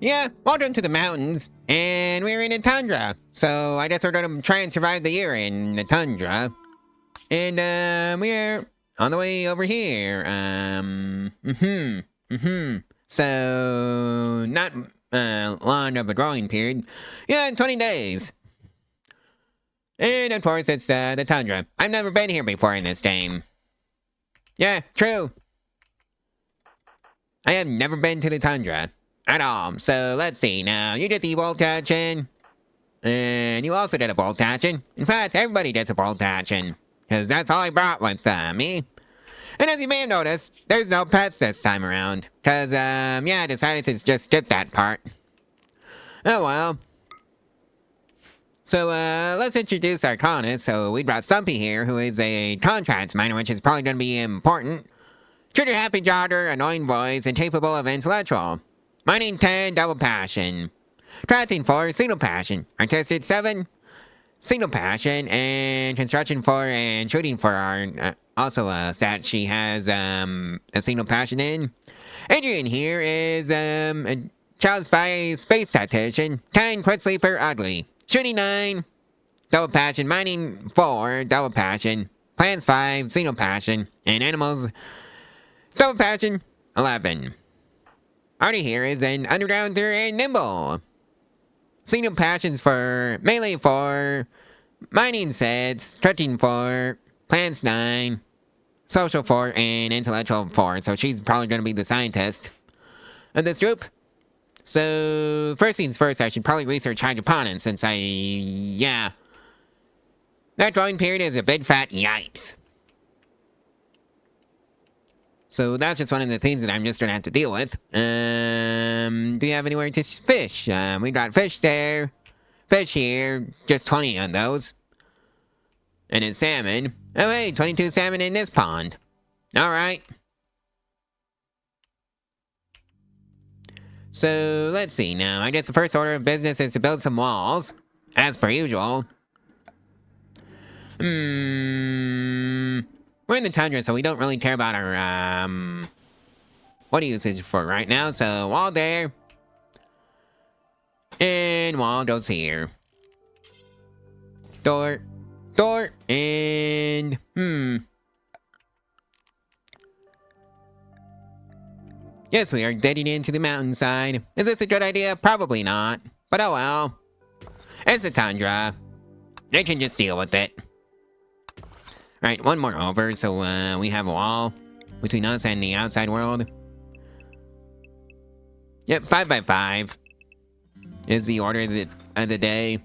Yeah, welcome to the mountains. And we're in the tundra. So I guess we're gonna try and survive the year in the tundra. And we're on the way over here. So not long of a growing period. Yeah, 20 days. And of course it's the tundra. I've never been here before in this game. Yeah, true. I have never been to the tundra at all. So let's see. Now you did the bolt hatching, and you also did a bolt hatching. In fact, everybody does a bolt hatching, because that's all I brought with me. And as you may have noticed, there's no pets this time around, because yeah, I decided to just skip that part. Oh well. So let's introduce our colonists. So we brought Stumpy here, who is a contract miner, which is probably going to be important. Trigger happy jogger, annoying voice, and capable of intellectual. Mining 10, double passion. Crafting 4, single passion. Artistic 7, single passion. And construction 4 and shooting 4 are also a stat she has a single passion in. Adrian here is a child spy space tactician. 10, quick sleeper, ugly. Shooting 9, double passion. Mining 4, double passion. Plants 5, single passion. And animals, double passion, 11. Artie here is an undergrounder and nimble. Single passions for melee 4, mining sets, trucking 4, plants 9, social 4, and intellectual 4. So she's probably going to be the scientist of this group. So first things first, I should probably research hydroponics since yeah. That growing period is a big fat yipes. So that's just one of the things that I'm just gonna have to deal with. Do you have anywhere to fish? We got fish there, fish here, just 20 on those. And it's salmon. Oh hey, 22 salmon in this pond. Alright. So let's see now. I guess the first order of business is to build some walls, as per usual. We're in the tundra, so we don't really care about our, water usage for right now. So, wall there. And wall goes here. Door. Door. And, Yes, we are getting into the mountainside. Is this a good idea? Probably not. But oh well. It's a tundra. They can just deal with it. Right, one more over, so we have a wall between us and the outside world. Yep, 5 by 5 is the order of the day.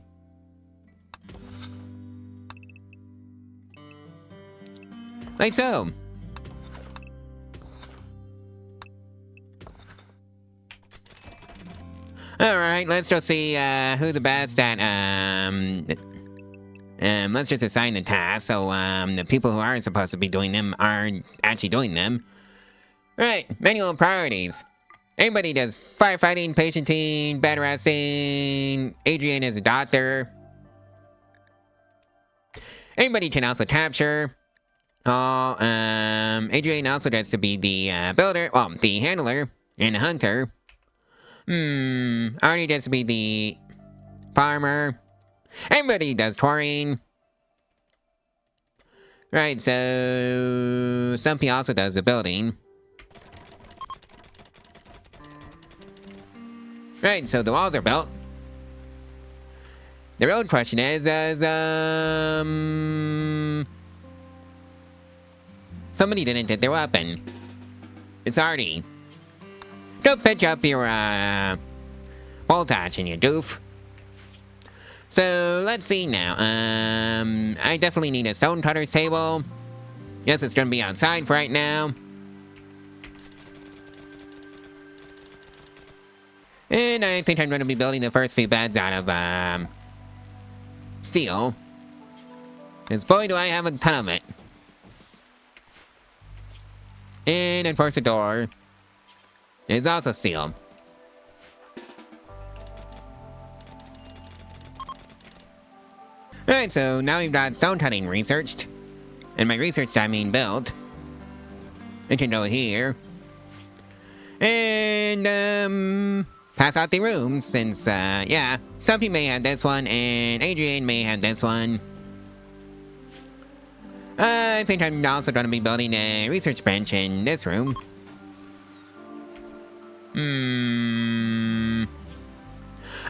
Like so. Alright, let's go see who the best at let's just assign the tasks so the people who aren't supposed to be doing them are actually doing them. Right, manual priorities. Everybody does firefighting, patienting, bed resting. Adrian is a doctor. Anybody can also capture. Adrian also gets to be the builder, well, the handler and the hunter. Arnie gets to be the farmer. Everybody does touring. Right, so Stumpy also does the building. Right, so the walls are built. The real question is somebody didn't get their weapon. It's Artie. Go pitch up your bolt hatching, you doof. So let's see now. I definitely need a stonecutter's table. Yes, it's gonna be outside for right now. And I think I'm gonna be building the first few beds out of steel. Because boy do I have a ton of it. And of course the door is also steel. Alright, so now we've got stone cutting researched. And by researched I mean built. It can go here. And pass out the rooms since, yeah, Stumpy may have this one and Adrian may have this one. I think I'm also going to be building a research bench in this room.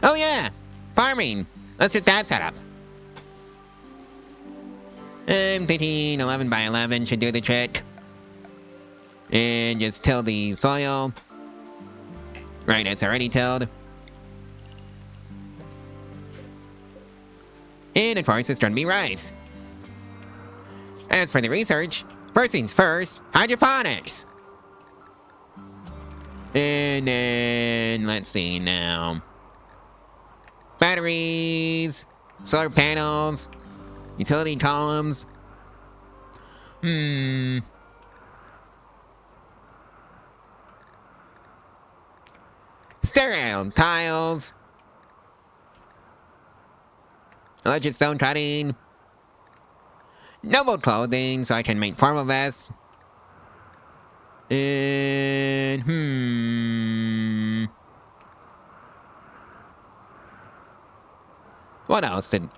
Oh yeah, farming. Let's get that set up. I'm thinking 11 by 11 should do the trick. And just till the soil. Right, it's already tilled. And of course, it's going to be rice. As for the research, first things first, hydroponics. And then, let's see now. Batteries, solar panels, utility columns. Sterile tiles. Electric stone cutting. Noble clothing so I can make formal vests. And what else did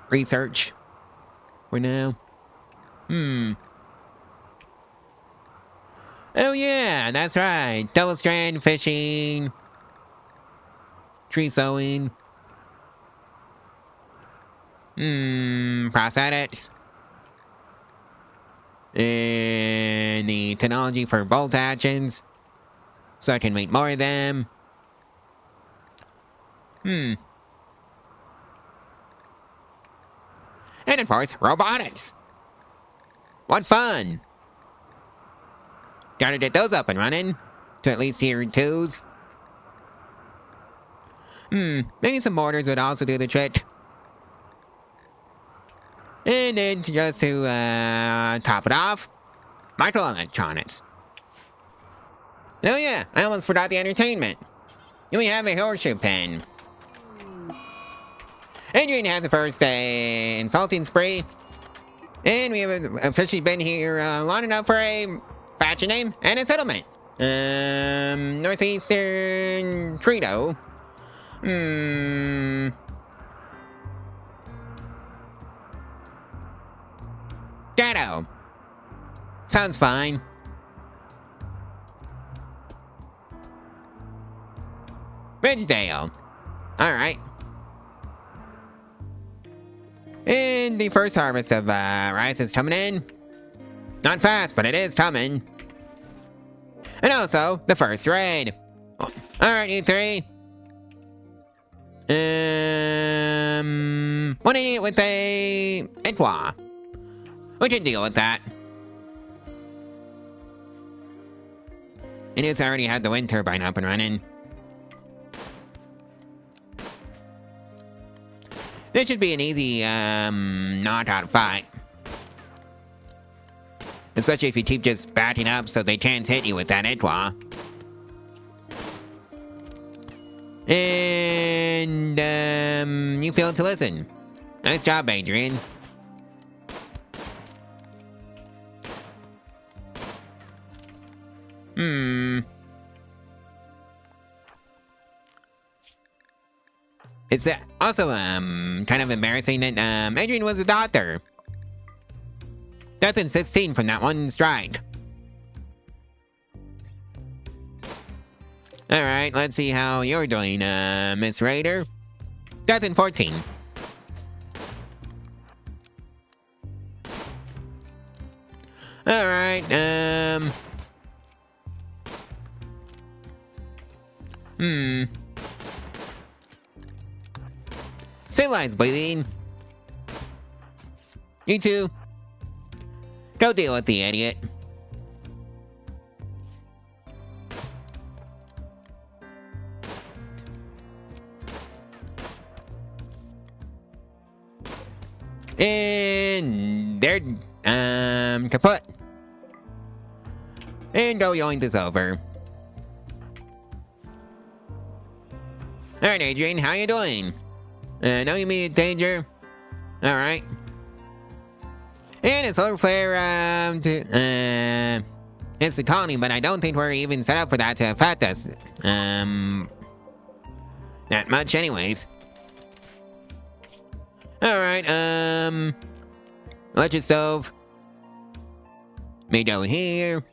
research for now? Oh yeah, that's right. Double strand fishing. Tree sowing. Prosthetics. And the technology for bolt actions. So I can make more of them. And of course, robotics. What fun! Gotta get those up and running. To at least tier 2s. Maybe some mortars would also do the trick. And then just to top it off, microelectronics. Oh yeah, I almost forgot the entertainment. We have a horseshoe pen. Adrian has a first insulting spree. And we have officially been here long enough for a batch name and a settlement. Northeastern Trito. Ghetto. Sounds fine. Ridgedale. Alright. And the first harvest of rice is coming in. Not fast, but it is coming. And also, the first raid. Alright, you three. What idiot with a Itwa? We can deal with that. And it's already had the wind turbine up and running. This should be an easy, knockout fight. Especially if you keep just backing up so they can't hit you with that Itwa. And, you failed to listen. Nice job, Adrian. It's also, kind of embarrassing that, Adrian was a doctor. Death in 16 from that one strike. Alright, let's see how you're doing, Miss Raider. Death in 14. Alright, Civilized bleeding. You two. Go deal with the idiot. And they're, kaput. And go yoink this over. Alright, Adrian, how you doing? No immediate danger. Alright. And it's solar flare, it's the colony, but I don't think we're even set up for that to affect us. that much anyways. Alright, electric stove. Made over here.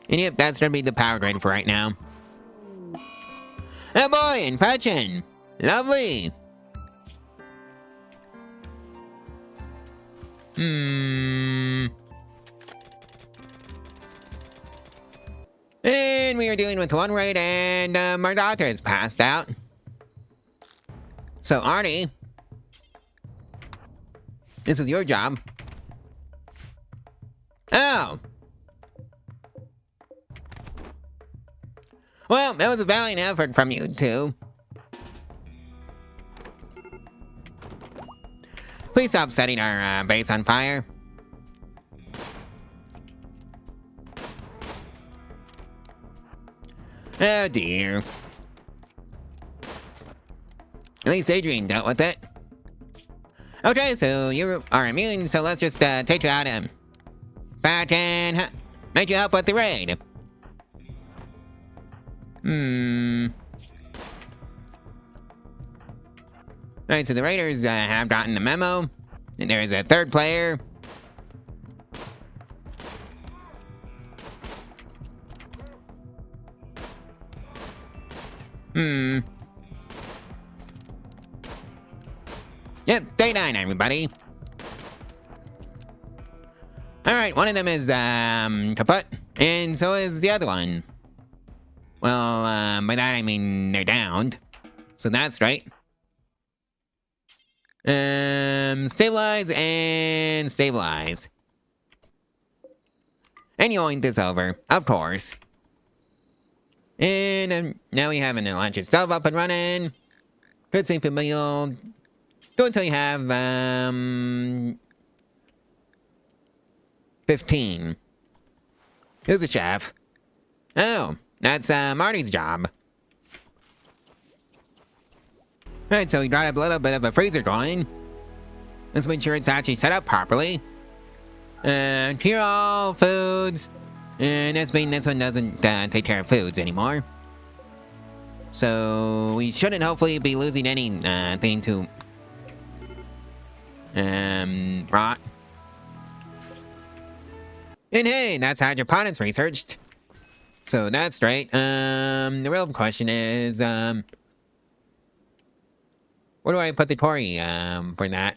And yep, that's gonna be the power grid for right now. Oh boy, and patching! Lovely! And we are dealing with one raid, and our doctor is passed out. So Arnie, this is your job. Oh! Well, that was a valiant effort from you two. Please stop setting our base on fire. Oh dear. At least Adrian dealt with it. Okay, so you are immune, so let's just take you out and back and make you help with the raid. Alright, so the raiders have gotten the memo. And there is a third player. Yep, day 9, everybody. Alright, one of them is kaput, and so is the other one. Well, by that I mean they're downed. So that's right. Stabilize and stabilize. And yoink this over, of course. And now we have an electric stove up and running. Good sleep meal. Go until you have 15. Who's the chef? Oh, that's Marty's job. Alright, so we got a little bit of a freezer going. Let's make sure it's actually set up properly. Here are all foods. And that's mean this one doesn't take care of foods anymore. So we shouldn't hopefully be losing anything to rot. And hey, that's hydroponics researched. So that's right. The real question is, where do I put the quarry for that?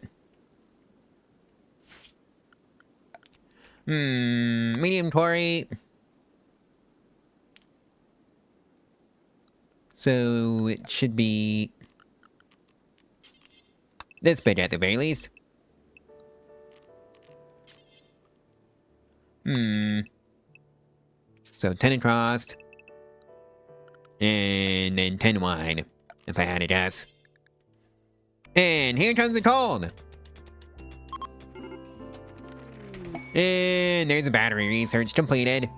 Medium quarry. So it should be this bit at the very least. So 10 across. And then 10 wide, if I had to guess. And here comes the cold. And there's a battery research completed.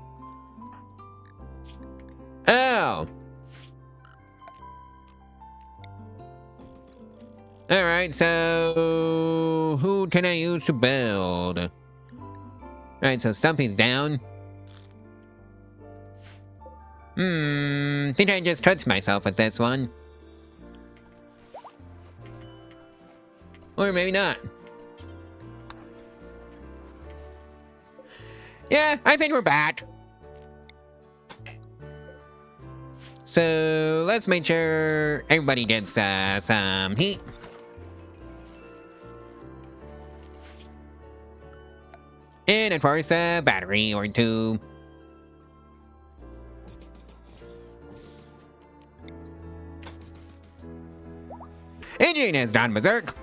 Oh! Alright, so who can I use to build? Alright, so Stumpy's down. Think I just touched myself with this one. Or maybe not. Yeah, I think we're back. So let's make sure everybody gets some heat. And of course, a battery or two. Adrian has gone berserk.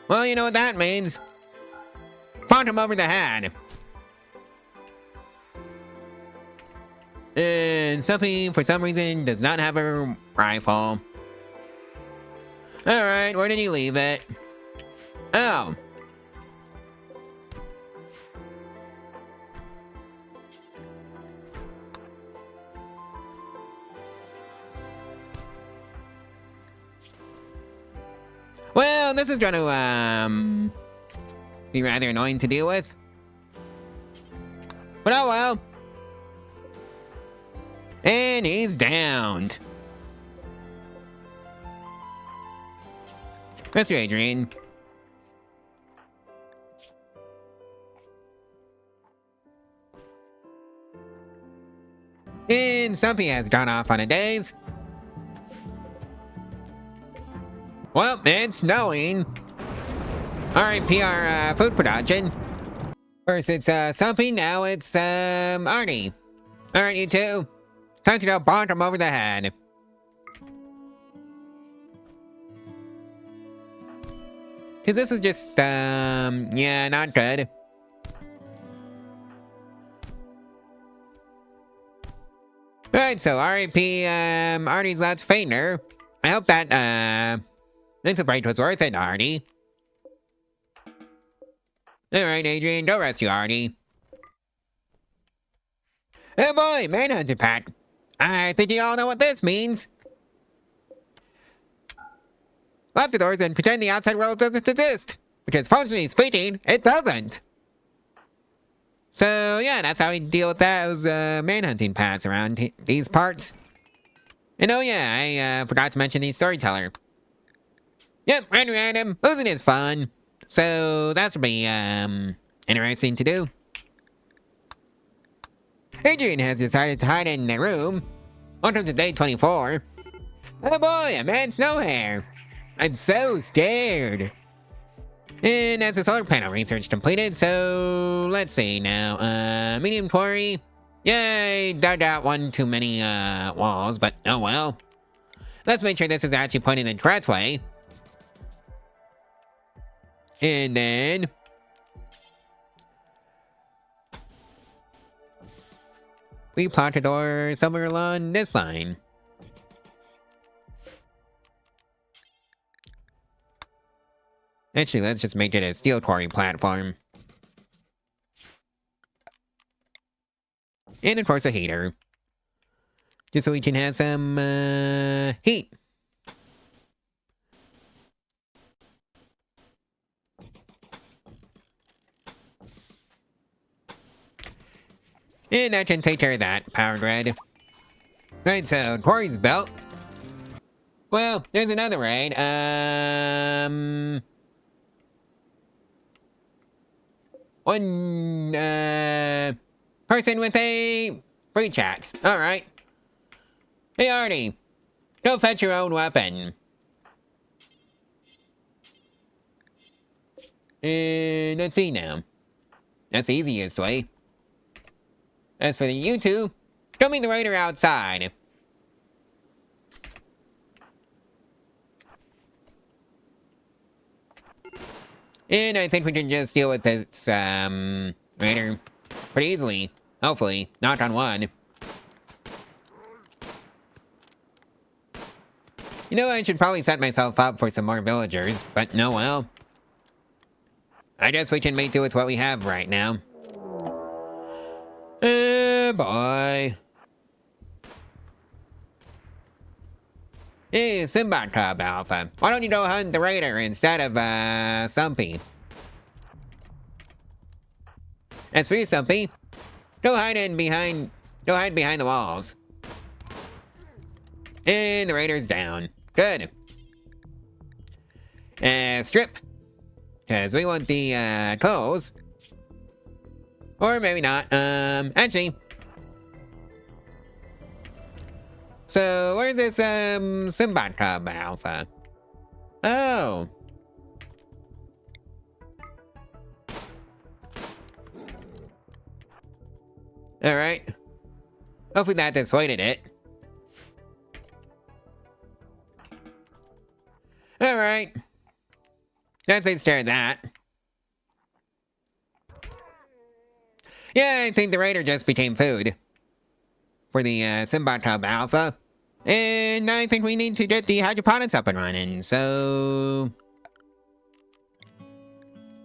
Well, you know what that means. Punch him over the head. And Sophie, for some reason, does not have her rifle. Alright, where did you leave it? Oh. Well, this is gonna, be rather annoying to deal with. But oh well. And he's downed. Mr. Adrian. And Stumpy has gone off on a daze. Well, it's snowing. R.I.P. our food production. First it's Stumpy, now it's Artie. Alright, you two. Time to go bonk him over the head. Cause this is just, yeah, not good. Alright, so R.I.P. Artie's last fainter. I hope that, little break was worth it, Artie. Alright, Adrian, go rescue Artie. Oh boy, manhunter pack. I think you all know what this means. Lock the doors and pretend the outside world doesn't exist. Because functionally speaking, it doesn't. So yeah, that's how we deal with those manhunting packs around these parts. And oh yeah, I forgot to mention the storyteller. Yep, random. Losing is fun. So that should be interesting to do. Adrian has decided to hide in the room. Welcome to day 24. Oh boy, a man snow hair. I'm so scared. And that's the solar panel research completed, so let's see now. Medium quarry. Yay, dug out one too many walls, but oh well. Let's make sure this is actually pointing the correct way. And then we plot a door somewhere along this line. Actually, let's just make it a steel quarry platform. And of course a heater. Just so we can have some heat. And that can take care of that, power grid. Right, so quarry's built. Well, there's another raid. One person with a free chat. Alright. Hey Artie, go fetch your own weapon. And let's see now. That's the easiest way. As for you two, show me the raider outside. And I think we can just deal with this, raider pretty easily. Hopefully. Knock on wood. You know, I should probably set myself up for some more villagers, but no well. I guess we can make do with what we have right now. Boy. Hey, Simbot Cub Alpha. Why don't you go hunt the raider instead of, Stumpy? As for you, Stumpy, go hide behind the walls. And the raider's down. Good. Strip. Because we want the, clothes. Or maybe not. Actually. So, where's this, Simbot Cub Alpha? Oh. Alright. Hopefully that dissuaded it. Alright. That takes care of that. Yeah, I think the raider just became food. For the Simbot Cub Alpha. And I think we need to get the hydroponics up and running, so...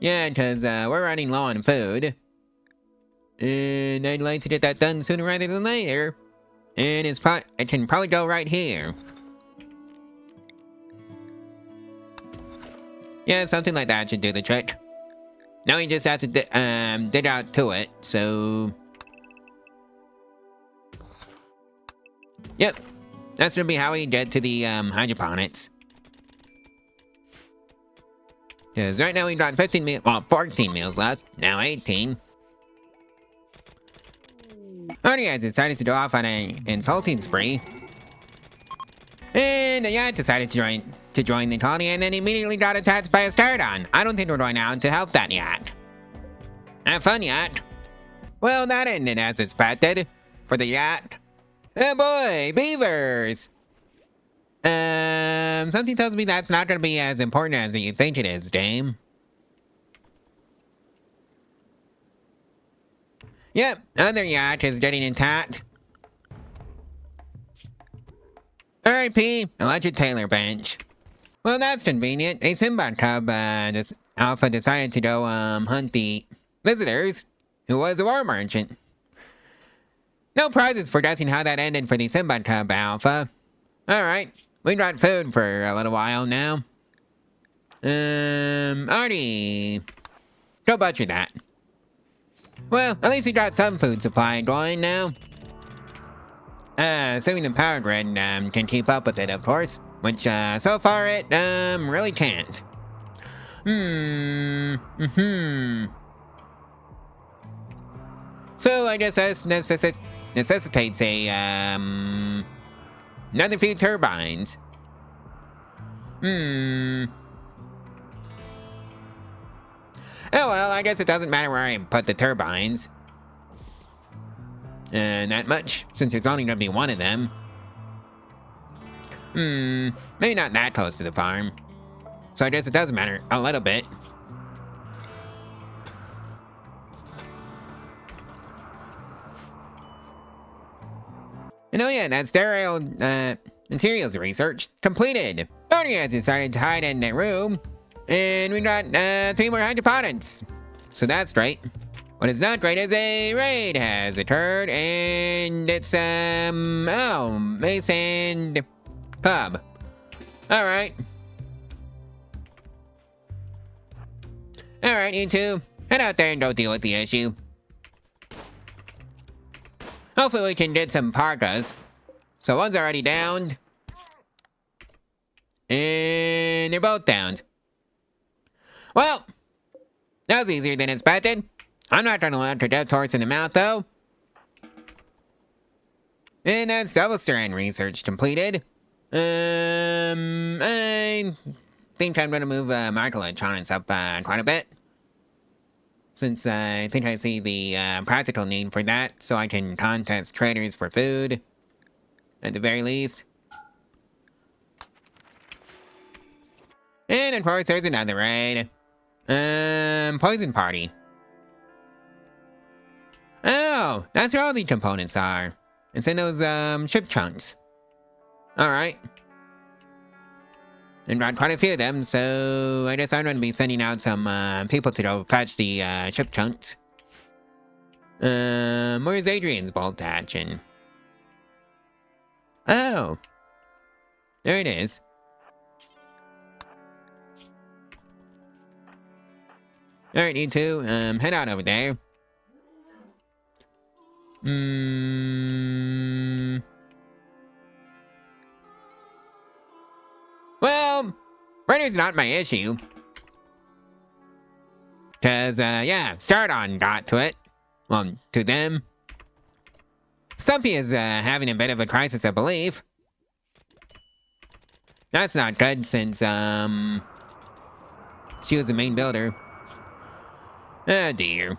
Yeah, because we're running low on food. And I'd like to get that done sooner rather than later. And it can probably go right here. Yeah, something like that should do the trick. Now we just have to dig out to it, so... Yep, that's gonna be how we get to the hydroponics. Because right now we've got 14 meals left, now 18. Artie has decided to go off on an insulting spree. And the yacht decided to join the colony and then immediately got attacked by a pterodon. I don't think we're going out to help that yacht. Have fun, yacht. Well, that ended as expected for the yacht. Oh boy, beavers! Something tells me that's not gonna be as important as you think it is, Dame. Yep, other yacht is getting attacked. R.I.P. Alleged Taylor bench. Well, that's convenient. A Simbad cub, Alpha decided to go, hunt the visitors, who was a war merchant. No prizes for guessing how that ended for the Simbad cub, Alpha. Alright, we got food for a little while now. Artie. Go butcher that. Well, at least we got some food supply going now. Assuming the power grid, can keep up with it, of course. Which, so far it, really can't. So I guess this necessitates a, another few turbines. Oh well, I guess it doesn't matter where I put the turbines. That much, since there's only gonna be one of them. Maybe not that close to the farm. So I guess it does matter a little bit. And oh yeah, that sterile, materials research completed. Tony has decided to hide in the room. And we got, 3 more hydroponics. So that's great. What is not great is a raid has occurred, and it's, Mace and Pub. Alright. Alright, you two. Head out there and go deal with the issue. Hopefully we can get some parkas. So one's already downed. And they're both downed. Well, that was easier than expected. I'm not gonna let her death horse in the mouth, though. And that's double strand research completed. I think I'm gonna move microelectronics up quite a bit. Since I think I see the practical need for that, so I can contest traders for food. At the very least. And of course, there's another raid. Poison Party. Oh, that's where all the components are. It's in those, ship chunks. Alright. And got quite a few of them, so I guess I'm gonna be sending out some, people to go fetch the, ship chunks. Where's Adrian's bolt hatching? Oh. There it is. Alright, you two, head out over there. Well, Raider's not my issue. Cause, yeah, Stardon got to it. Well, to them. Stumpy is, having a bit of a crisis of belief. That's not good since, she was the main builder. Oh dear.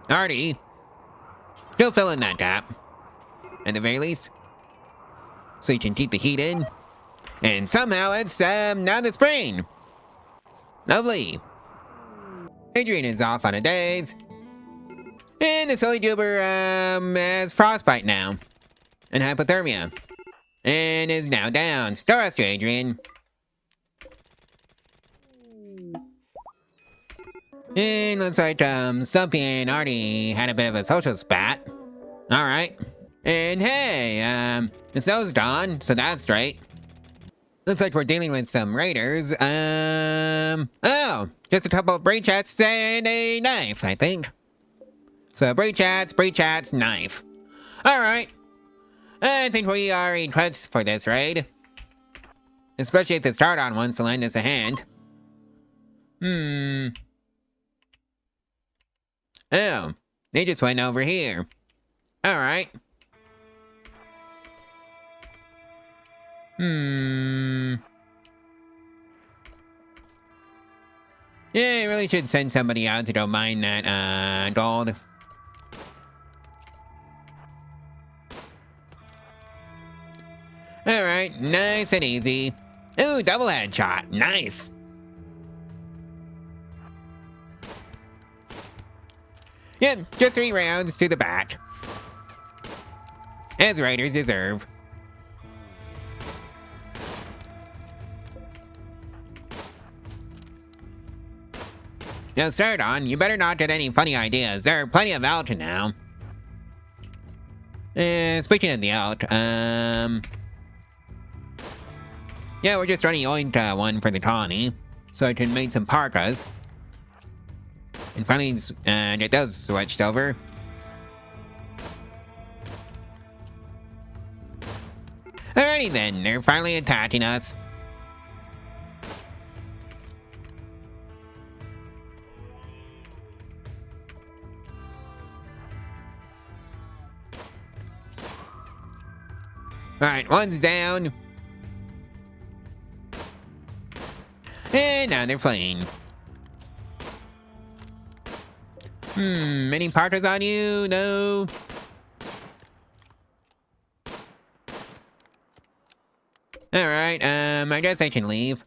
Artie, go fill in that gap. At the very least. So you can keep the heat in. And somehow it's, now the spring. Lovely. Adrian is off on a daze. And the silly goober, has frostbite now. And hypothermia. And is now down. Go rest you, Adrian. And looks like, Stumpy and Artie had a bit of a social spat. Alright. And hey, the snow's gone, so that's straight. Looks like we're dealing with some raiders. Oh, just a couple of breach hats and a knife, I think. So breach hats, knife. Alright. I think we are equipped for this raid. Especially if the Stardon wants to lend us a hand. Oh, they just went over here. Alright. Yeah, I really should send somebody out to go mine that, gold. Alright, nice and easy. Ooh, double headshot. Nice. Yep, just 3 rounds to the back. As raiders deserve. Now, Stardon, you better not get any funny ideas. There are plenty of out now. Speaking of the out, yeah, we're just running one for the colony, so I can make some parkas. And finally, get those switched over. Alrighty then, they're finally attacking us. Alright, one's down. And now they're fleeing. Any parkas on you? No. Alright, I guess I can leave.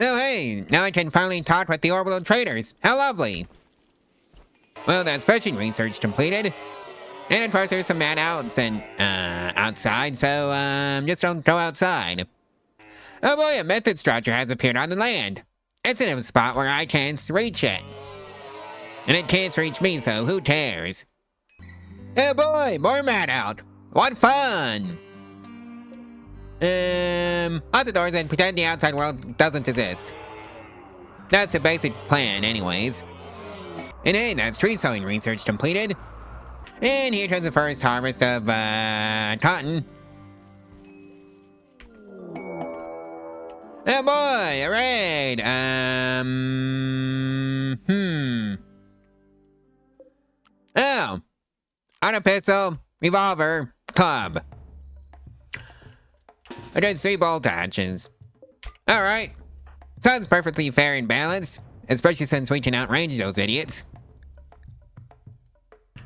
Oh hey, now I can finally talk with the orbital traders. How lovely. Well, that's fishing research completed. And of course there's some mad outs and, outside, so, just don't go outside. Oh boy, a method structure has appeared on the land. It's in a spot where I can't reach it. And it can't reach me, so who cares? Oh boy, more mad out. What fun! Lock the doors and pretend the outside world doesn't exist. That's the basic plan anyways. And hey, that's tree sowing research completed. And here comes the first harvest of, cotton. Oh boy, a raid! Oh. Auto pistol, revolver, club. I did 3 bolt actions. Alright. Sounds perfectly fair and balanced, especially since we can outrange those idiots.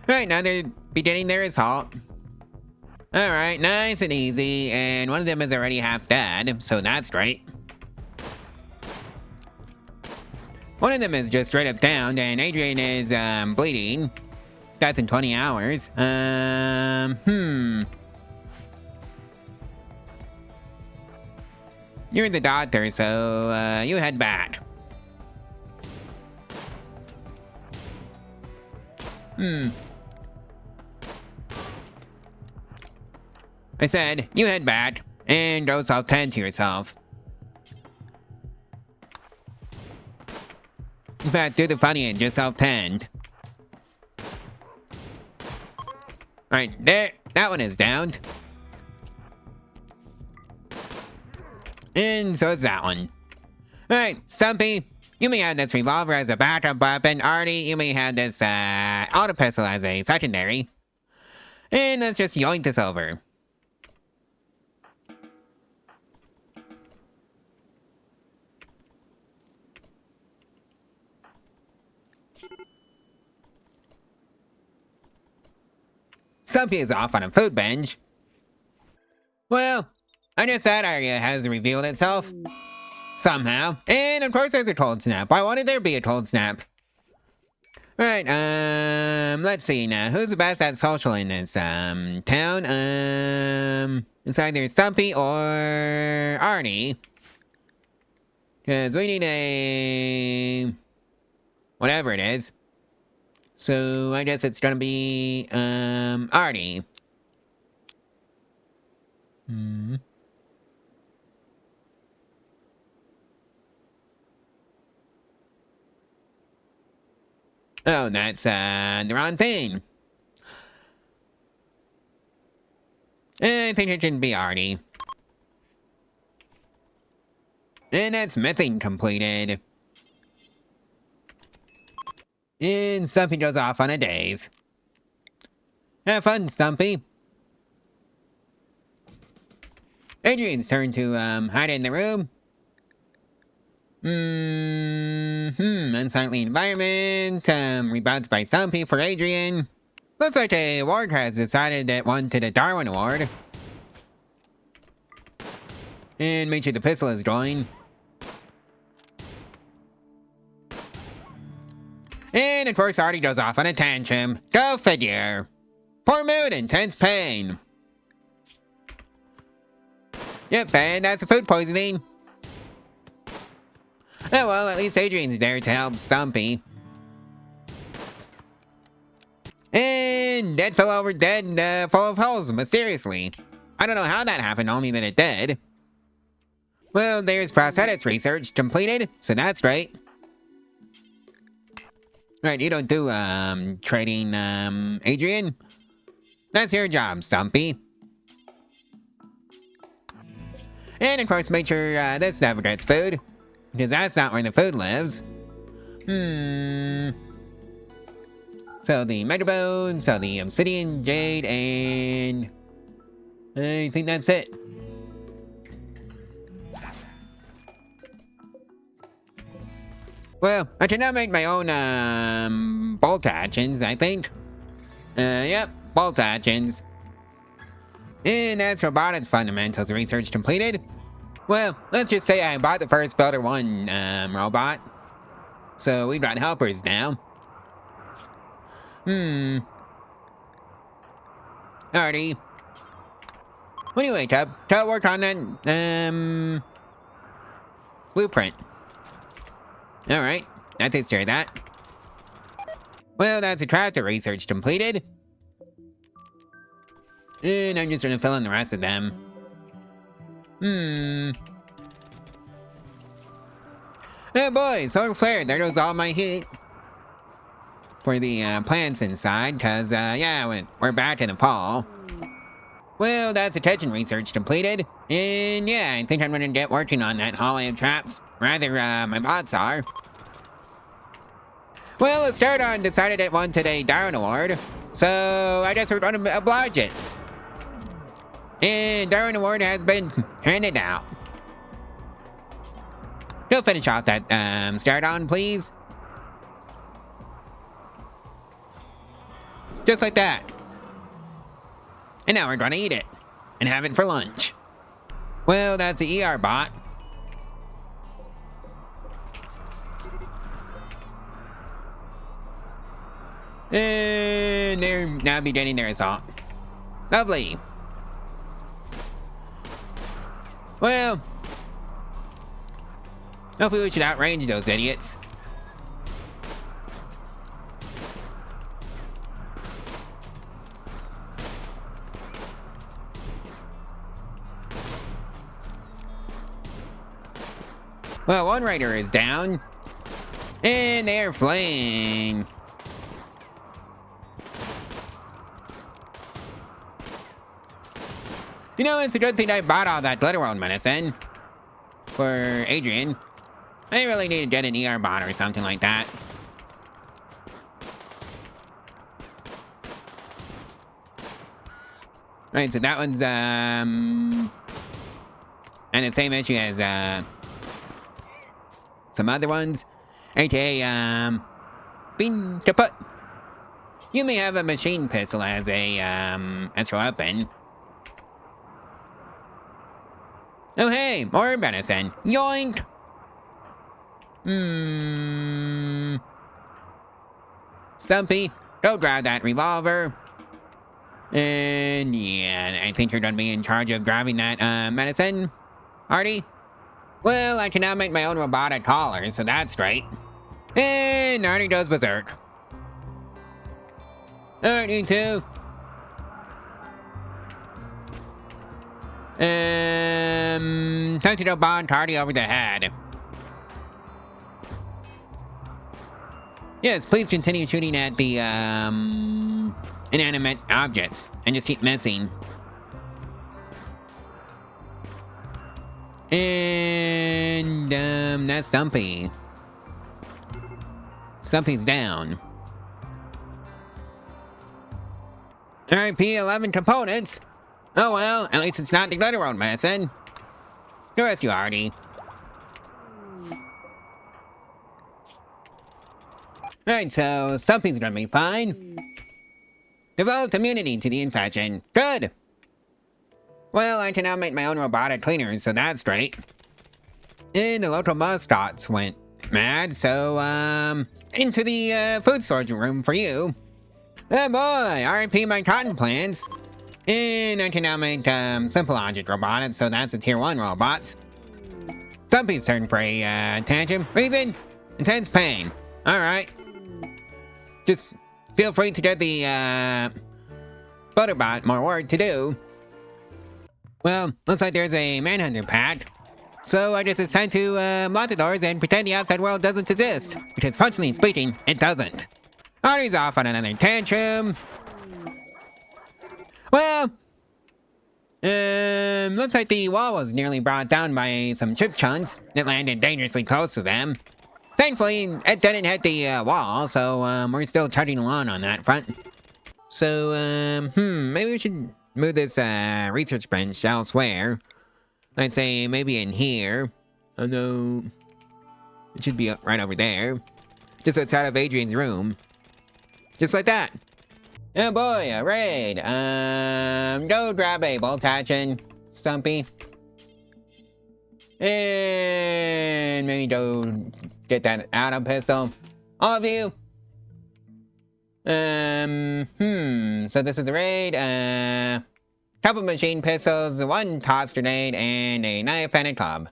Right, now they're beginning their assault. Alright, nice and easy, and one of them is already half dead, so that's great. One of them is just straight up downed, and Adrian is, bleeding. Death in 20 hours. You're the doctor, so, you head back. I said, you head back, and go self-tend to yourself. In fact, do the funny and just self-tend. Alright, there, that one is downed. And so is that one. Alright, Stumpy, you may have this revolver as a backup weapon. Artie, you may have this, auto pistol as a secondary. And let's just yoink this over. Stumpy is off on a food binge. Well, I guess that area has revealed itself. Somehow. And of course there's a cold snap. Why wouldn't there be a cold snap? Right, let's see now. Who's the best at social in this, town? It's either Stumpy or Arnie. Because we need a... whatever it is. So I guess it's gonna be, Arnie. Oh, that's, the wrong thing. I think it should be Artie. And that's smithing completed. And Stumpy goes off on a daze. Have fun, Stumpy. Adrian's turn to, hide in the room. Unsightly environment, rebounds by Stumpy for Adrian. Looks like the award has decided it wanted a Darwin Award. And make sure the pistol is joined. And of course Artie goes off on a tantrum. Go figure. Poor mood, intense pain. Yep, and that's a food poisoning. Oh well, at least Adrian's there to help Stumpy. And dead fell over dead, full of holes, mysteriously. I don't know how that happened, only that it did. Well, there's prosthetics research completed, so that's right. Right, you don't do, trading, Adrian? That's your job, Stumpy. And of course, make sure, this never gets food. Because that's not where the food lives. So the metabone, so the obsidian, jade, and... I think that's it. Well, I can now make my own, bolt actions, I think. Yep, bolt actions. And that's robotics fundamentals research completed. Well, let's just say I bought the first Builder 1, robot. So we've got helpers now. Artie. What do you wake up? To work on that, blueprint. Alright, that takes care of that. Well, that's a tractor research completed. And I'm just gonna fill in the rest of them. Oh boy, solar flare, there goes all my heat. For the plants inside, cause yeah, we're back in the fall. Well, that's attention research completed. And yeah, I think I'm gonna get working on that hallway of traps. Rather, my bots are. Well, Starodon decided it wanted a Darwin Award, so I guess we're gonna oblige it. And Darwin Award has been handed out. Go finish off that, Starodon, please. Just like that. And now we're gonna eat it. And have it for lunch. Well, that's the ER bot. And they're now beginning their assault. Lovely. Well, hopefully we should outrange those idiots. Well, one raider is down. And they're fleeing. You know, it's a good thing I bought all that Glitterworld medicine. For Adrian. I really need to get an ER bot or something like that. Right, so that one's, and the same issue as, some other ones. AKA, being kaput. You may have a machine pistol as a, extra weapon. Oh hey, more medicine. Yoink! Stumpy, go grab that revolver. And yeah, I think you're gonna be in charge of grabbing that, medicine, Artie? Well, I can now make my own robotic collar, so that's great. And Artie goes berserk. Alright, you two. Time to go bond Artie over the head. Yes, please continue shooting at the, inanimate objects and just keep missing. And, that's Stumpy. Stumpy's down. Alright, P11 components. Oh well, at least it's not the glitter world medicine. The rest you already. Alright, so Stumpy's gonna be fine. Developed immunity to the infection. Good! Well, I can now make my own robotic cleaners, so that's great. And the local mascots went mad, so, into the, food storage room for you. Oh boy, RIP my cotton plants. And I can now make, simple object robotics, so that's a tier 1 robots. Stumpy's turn for a, tantrum. Reason? Intense pain. Alright. Just feel free to get the, Butterbot more work to do. Well, looks like there's a manhunter pack. So I guess it's time to, lock the doors and pretend the outside world doesn't exist. Because functionally speaking, it doesn't. Artie's off on another tantrum. Well, looks like the wall was nearly brought down by some chip chunks that landed dangerously close to them. Thankfully, it didn't hit the wall, so we're still chugging along on that front. So, maybe we should move this research bench elsewhere. I'd say maybe in here. Oh no, it should be right over there, just outside of Adrian's room. Just like that. Oh boy, a raid. Go grab a bolt action, Stumpy. And maybe go get that auto pistol. All of you. So this is the raid. Couple machine pistols, 1 toss grenade, and a knife and a club.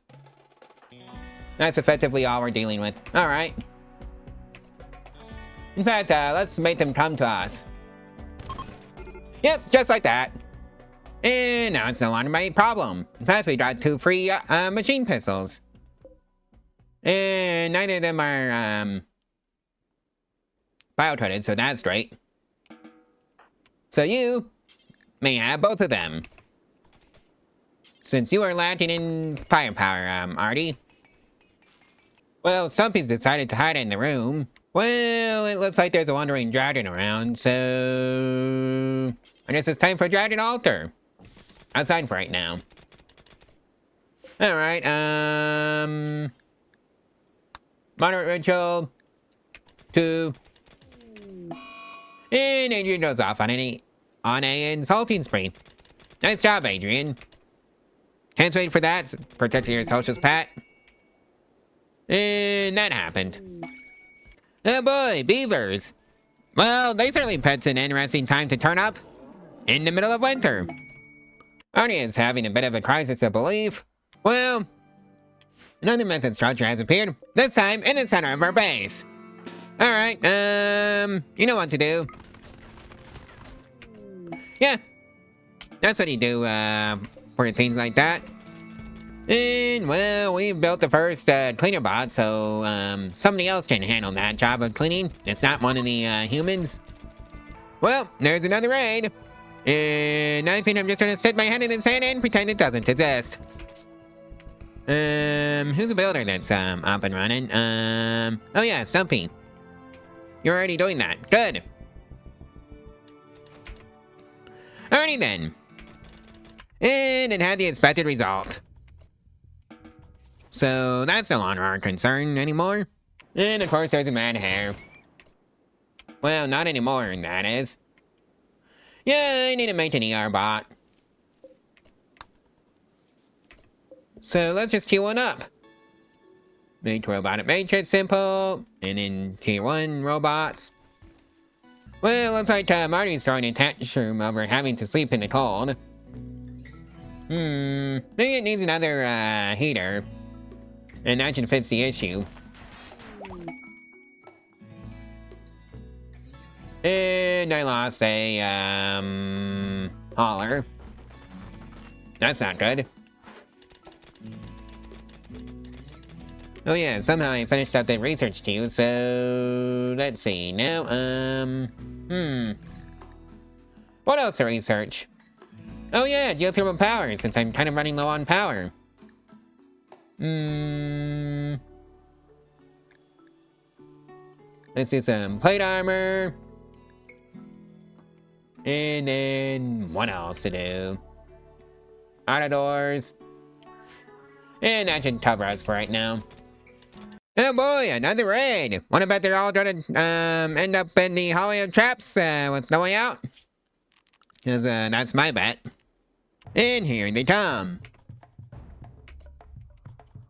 That's effectively all we're dealing with. Alright. In fact, let's make them come to us. Yep, just like that. And now it's no longer my problem. In fact, we got 2 free machine pistols. And neither of them are bio-coated, so that's great. So you may have both of them. Since you are lacking in firepower, Artie. Well, Stumpy's decided to hide in the room. Well, it looks like there's a wandering dragon around, so I guess it's time for Dragon Altar. Outside for right now. Alright, moderate ritual. 2. And Adrian goes off on a insulting spree. Nice job, Adrian. Can't wait for that. Protect your socials, Pat. And that happened. Oh boy, beavers. Well, they certainly picked an interesting time to turn up. In the middle of winter. Arnie is having a bit of a crisis of belief. Well, another method structure has appeared. This time in the center of our base. Alright, you know what to do. Yeah, that's what you do, for things like that. And, well, we built the first, cleaner bot, so, somebody else can handle that job of cleaning. It's not one of the, humans. Well, there's another raid. And I think I'm just gonna stick my head in the sand and pretend it doesn't exist. Who's a builder that's, up and running? Oh yeah, Stumpy. You're already doing that. Good. Alrighty then. And it had the expected result. So that's no longer our concern anymore. And of course there's a mad hair. Well, not anymore, that is. Yeah, I need to make an ER bot. So let's just queue one up. Make robotic matrix simple, and in tier 1 robots. Well, looks like Marty's throwing a tantrum over having to sleep in the cold. Maybe it needs another heater. And that should fix the issue. And I lost a hauler. That's not good. Oh yeah, somehow I finished up the research too, so... let's see, now, what else to research? Oh yeah, geothermal power, since I'm kind of running low on power. Let's do some plate armor. And then, what else to do? Auto doors. And that should cover us for right now. Oh boy, another raid! Wanna bet they're all gonna end up in the hallway of traps with no way out? Cause that's my bet. And here they come.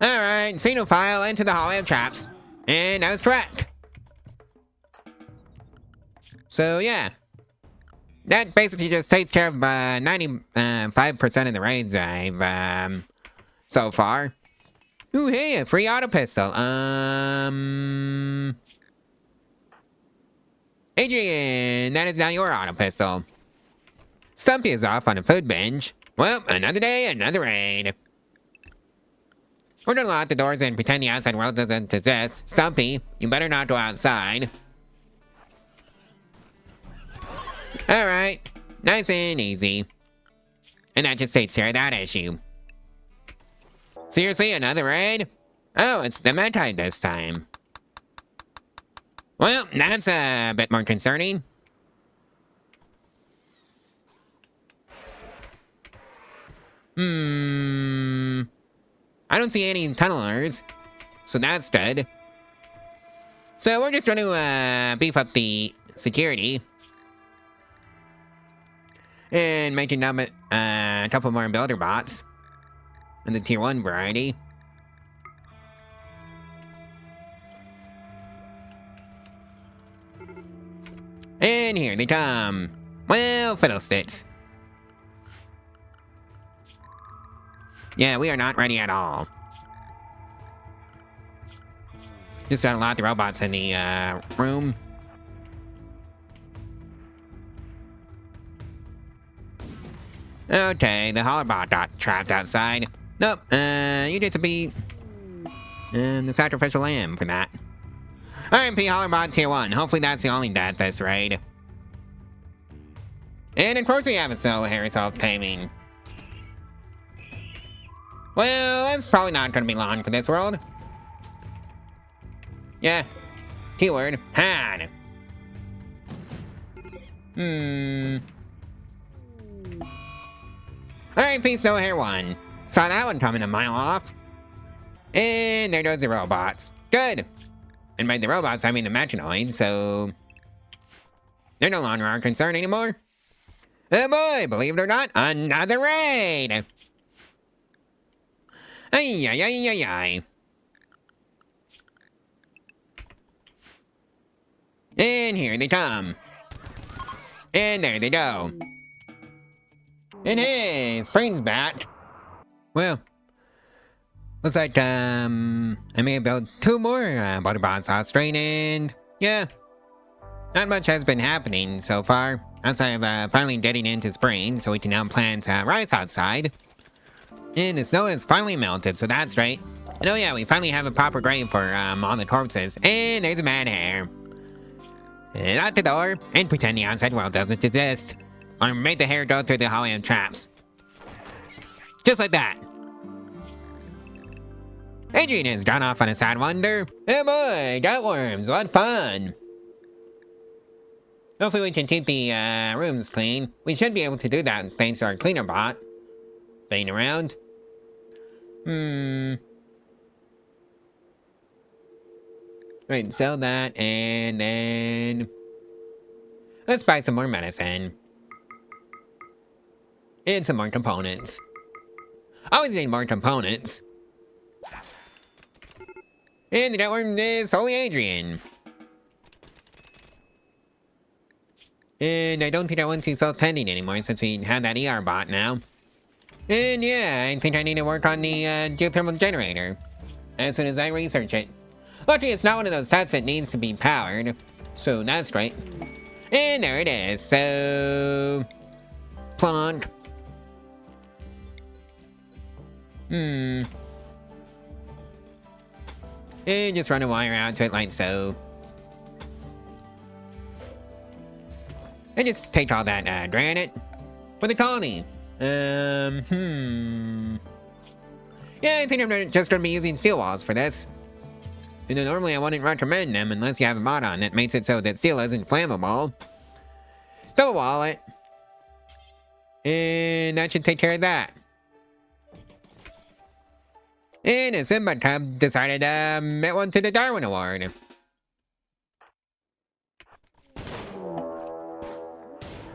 Alright, Xenophile into the hallway of traps. And I was correct. So yeah. That basically just takes care of 95% of the raids I've so far. Ooh, hey, a free auto pistol. Adrian, that is now your auto pistol. Stumpy is off on a food binge. Well, another day, another raid. We're gonna lock the doors and pretend the outside world doesn't exist. Stumpy, you better not go outside. Alright, nice and easy. And that just takes care of that issue. Seriously, another raid? Oh, it's the Medtide this time. Well, that's a bit more concerning. I don't see any tunnelers, so that's good. So we're just going to beef up the security. And making up a couple more builder bots. In the tier 1 variety. And here they come. Well, fiddlesticks. Yeah, we are not ready at all. Just got a lot of robots in the room. Okay, the hollowbot got trapped outside. Nope, you get to be the sacrificial lamb for that. RMP Hollowbot Tier 1. Hopefully that's the only death this raid. And of course we have a solo Harry self-taming. Well, that's probably not going to be long for this world. Yeah. Keyword, had. Alright, Peace No Hair 1. Saw that one coming a mile off. And there goes the robots. Good. And by the robots, I mean the mechanoids, so... they're no longer our concern anymore. Oh boy, believe it or not, another raid! Ay, ay, ay, ay, ay. And here they come. And there they go. And hey, Spring's back. Well, looks like, I may have built 2 more butter bots off strain, and yeah, not much has been happening so far. Outside of finally getting into spring, so we can now plant rice outside. And the snow has finally melted, so that's great. And oh yeah, we finally have a proper grave for all the corpses. And there's a mad hair. Lock the door and pretend the outside world doesn't exist. Or make the hair go through the hallway of traps. Just like that. Adrian has gone off on a sad wander. Oh boy, got worms, what fun. Hopefully we can keep the rooms clean. We should be able to do that thanks to our cleaner bot. Bang around. Right, sell that and then... let's buy some more medicine. And some more components. Always need more components. And the network is solely Adrian. And I don't think I want to self-tending anymore since we have that ER bot now. And yeah, I think I need to work on the geothermal generator. As soon as I research it. Luckily, it's not one of those sets that needs to be powered. So that's great. And there it is. So... plonk. And just run a wire out to it like so. And just take all that granite for the colony. Yeah, I think I'm just gonna be using steel walls for this. You know, normally I wouldn't recommend them unless you have a mod on that makes it so that steel isn't flammable. Double wall it. And that should take care of that. And a Simba Cub decided it wanted the Darwin Award.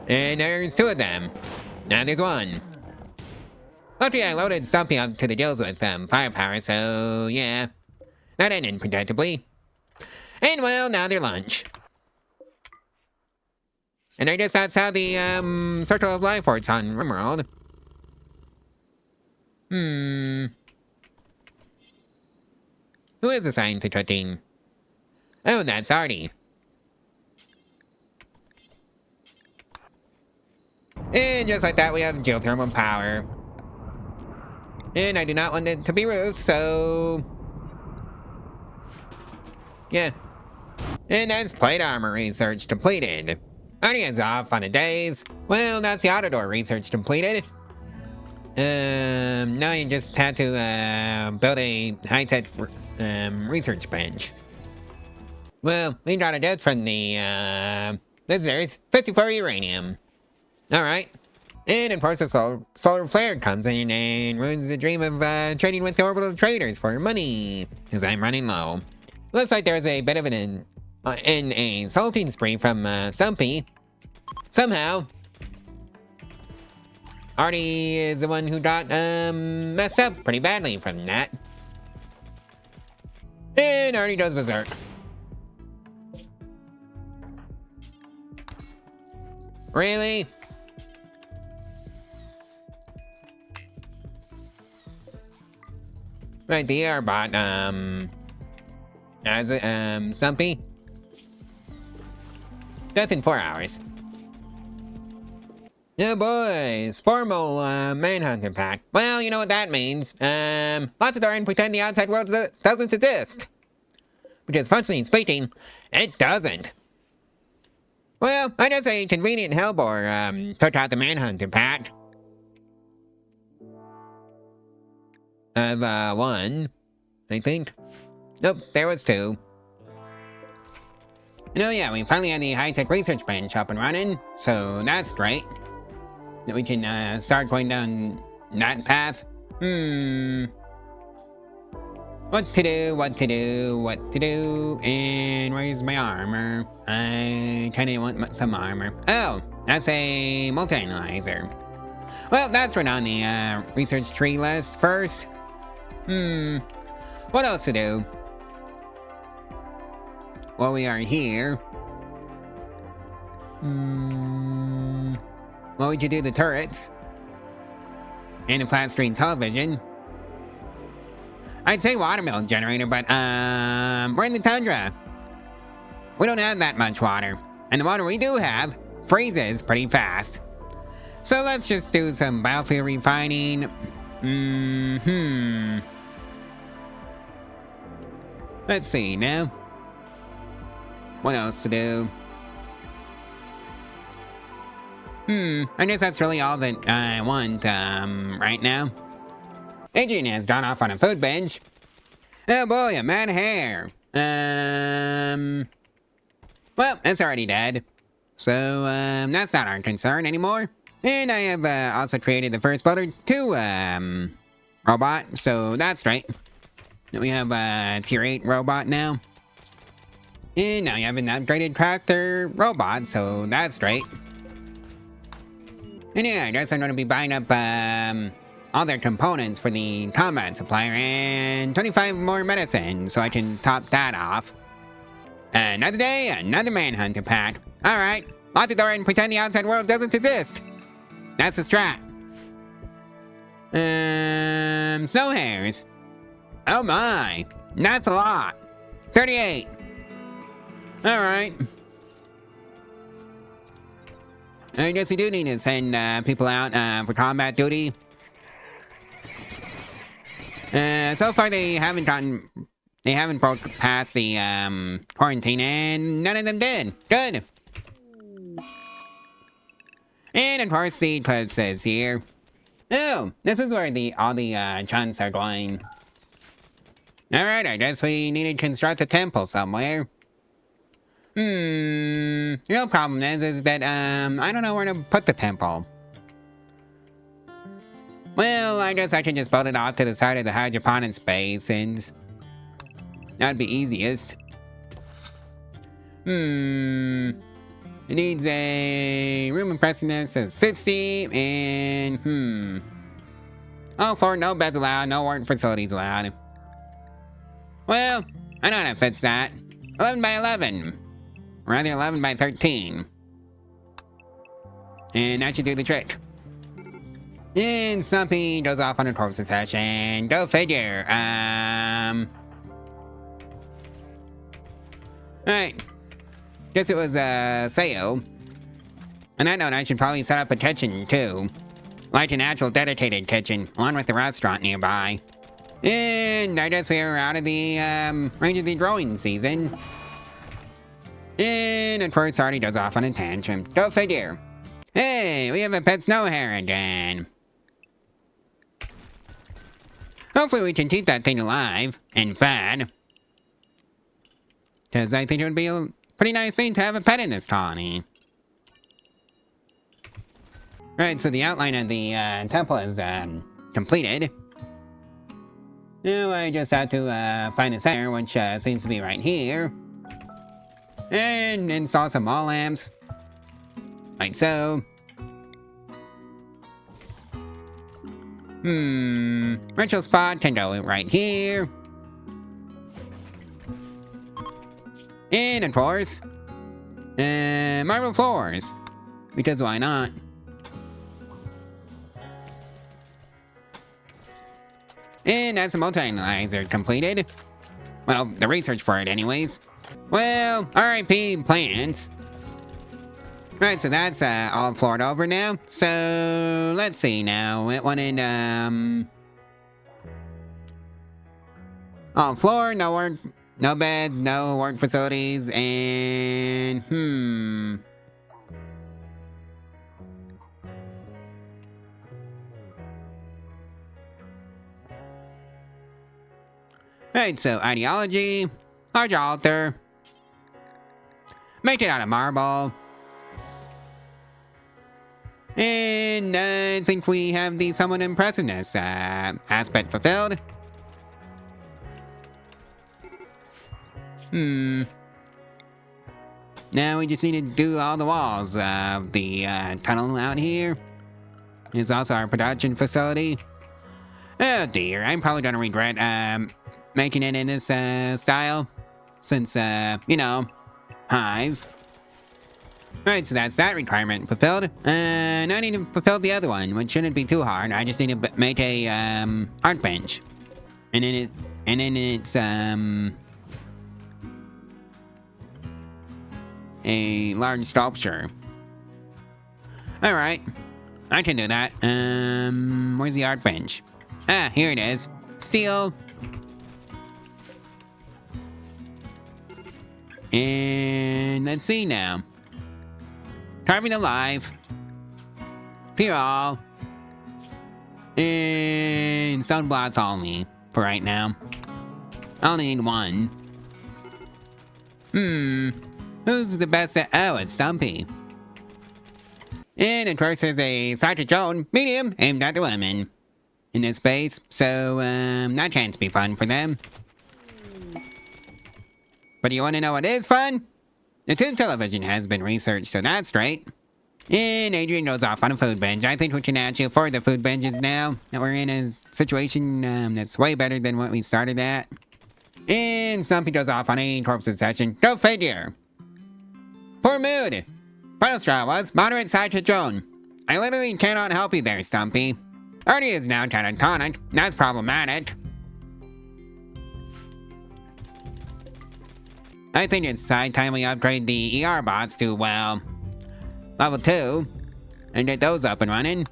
And there's 2 of them. Now there's 1. Luckily I loaded Stumpy up to the gills with firepower, so yeah. That ended predictably. And well, now they're lunch. And I guess that's how the Circle of Life works on RimWorld. Who is assigned to cooking? Oh, that's Artie. And just like that, we have geothermal power. And I do not want it to be roofed, so... yeah. And that's plate armor research completed. Artie is off on a days. Well, that's the auto door research completed. Now you just have to build a high-tech research bench. Well, we got a death from the visitors. 54 uranium. Alright. And of course the solar flare comes in and ruins the dream of trading with the orbital traders for money. Because I'm running low. Looks like there's a bit of an salting spree from Stumpy. Somehow. Artie is the one who got messed up pretty badly from that. And Artie goes berserk. Really? Right, the airbot, as it, Stumpy. Death in 4 hours. Oh boy, Spormal, Manhunter Pack. Well, you know what that means. Lock the door and pretend the outside world doesn't exist. Because functionally speaking, it doesn't. Well, I guess a convenient hellbore, took out the Manhunter Pack. Of, 1, I think. Nope, there was 2. And oh yeah, we finally had the high-tech research bench up and running, so that's great. That we can, start going down that path. What to do, what to do, what to do, and where's my armor? I kinda want some armor. Oh, that's a multi-analyzer. Well, that's right on the, research tree list first. What else to do? Well, we are here. Well, we could do the turrets. And the flat screen television. I'd say watermill generator, but, we're in the Tundra. We don't have that much water. And the water we do have freezes pretty fast. So let's just do some biofuel refining. Let's see now. What else to do? I guess that's really all that I want, right now. Adrian has gone off on a food binge. Oh boy, a mad hair. Well, it's already dead. So, that's not our concern anymore. And I have, also created the first Builder 2, robot, so that's right. We have a tier 8 robot now. And now you have an upgraded crafter robot, so that's great. And yeah, I guess I'm gonna be buying up, all their components for the combat supplier and 25 more medicine, so I can top that off. Another day, another manhunter pack. Alright, lock the door and pretend the outside world doesn't exist. That's the strat. Snow hairs. Oh my, that's a lot. 38. Alright. I guess we do need to send people out for combat duty. So far they haven't gotten They haven't broke past the quarantine, and none of them did. Good. And of course, the eclipse is here. Oh, this is where all the chunks are going. Alright, I guess we need to construct a temple somewhere. The real problem is that, I don't know where to put the temple. Well, I guess I can just build it off to the side of the hydroponics space, since that'd be easiest. It needs a room impressiveness of 60, and, Oh, for no beds allowed, no work facilities allowed. Well, I know how to fix that. 11 by 11. Or rather, 11 by 13. And that should do the trick. And Stumpy goes off on a corpse session. Go figure. Alright. Guess it was a sale. On that note, I should probably set up a kitchen too. Like an actual dedicated kitchen, along with the restaurant nearby. And I guess we're out of the range of the growing season. And at first already goes off on a tangent. Go figure. Hey, we have a pet snow hare again. Hopefully we can keep that thing alive and fed. Because I think it would be a pretty nice thing to have a pet in this colony. Right, so the outline of the temple is completed. Now I just have to find the center, which seems to be right here. And install some wall lamps. Like so. Ritual spot can go right here. And of course, marble floors. Because why not? And that's a multi-analyzer completed. Well, the research for it anyways. Well, RIP plants. Right, so that's all floored over now. So, let's see now. It wanted, all floor, no work, no beds, no work facilities, and, Right, so ideology, large altar. Make it out of marble. And I think we have the somewhat impressiveness aspect fulfilled. Now we just need to do all the walls of the tunnel out here. It's also our production facility. Oh dear, I'm probably gonna regret making it in this style. Since, you know, hives. Right, so that's that requirement fulfilled. Now I need to fulfill the other one, which shouldn't be too hard. I just need to make a art bench, and then it's a large sculpture. All right, I can do that. Where's the art bench? Ah, here it is. Steel. And let's see now. Carving alive. Pure. And stone blocks only for right now. I only need one. Who's the best at? Oh, it's Stumpy. And of course there's a Cyclone medium aimed at the women in this space, so that can't be fun for them. But you want to know what is fun? The tube television has been researched, so that's straight. And Adrian goes off on a food binge. I think we can actually afford the food binges now that we're in a situation that's way better than what we started at. And Stumpy goes off on a corpse session. Go figure. Poor mood. Final straw was moderate cyclone. I literally cannot help you there, Stumpy. Artie is now catatonic. That's problematic. I think it's high time we upgrade the ER bots to, well, level 2 and get those up and running.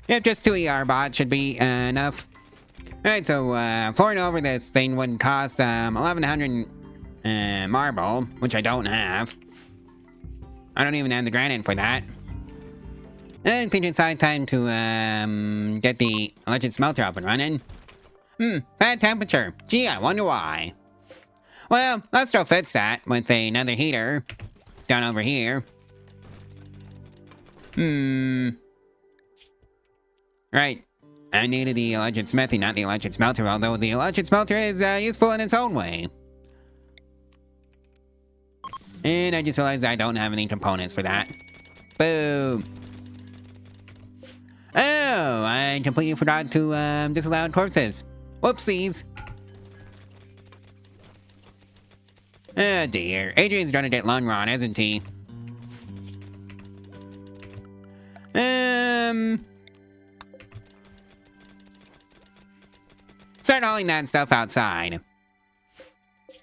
If just 2 ER bots should be enough. Alright, so flooring over this thing would cost 1100 marble, which I don't have. I don't even have the granite for that. I think it's high time to get the electric smelter up and running. Bad temperature. Gee, I wonder why. Well, let's still fix that with another heater down over here. Right. I needed the electric smithy, not the electric smelter, although the electric smelter is useful in its own way. And I just realized I don't have any components for that. Boom. Oh, I completely forgot to disallow corpses. Whoopsies. Oh dear. Adrian's gonna get lung rot, isn't he? Start hauling that stuff outside.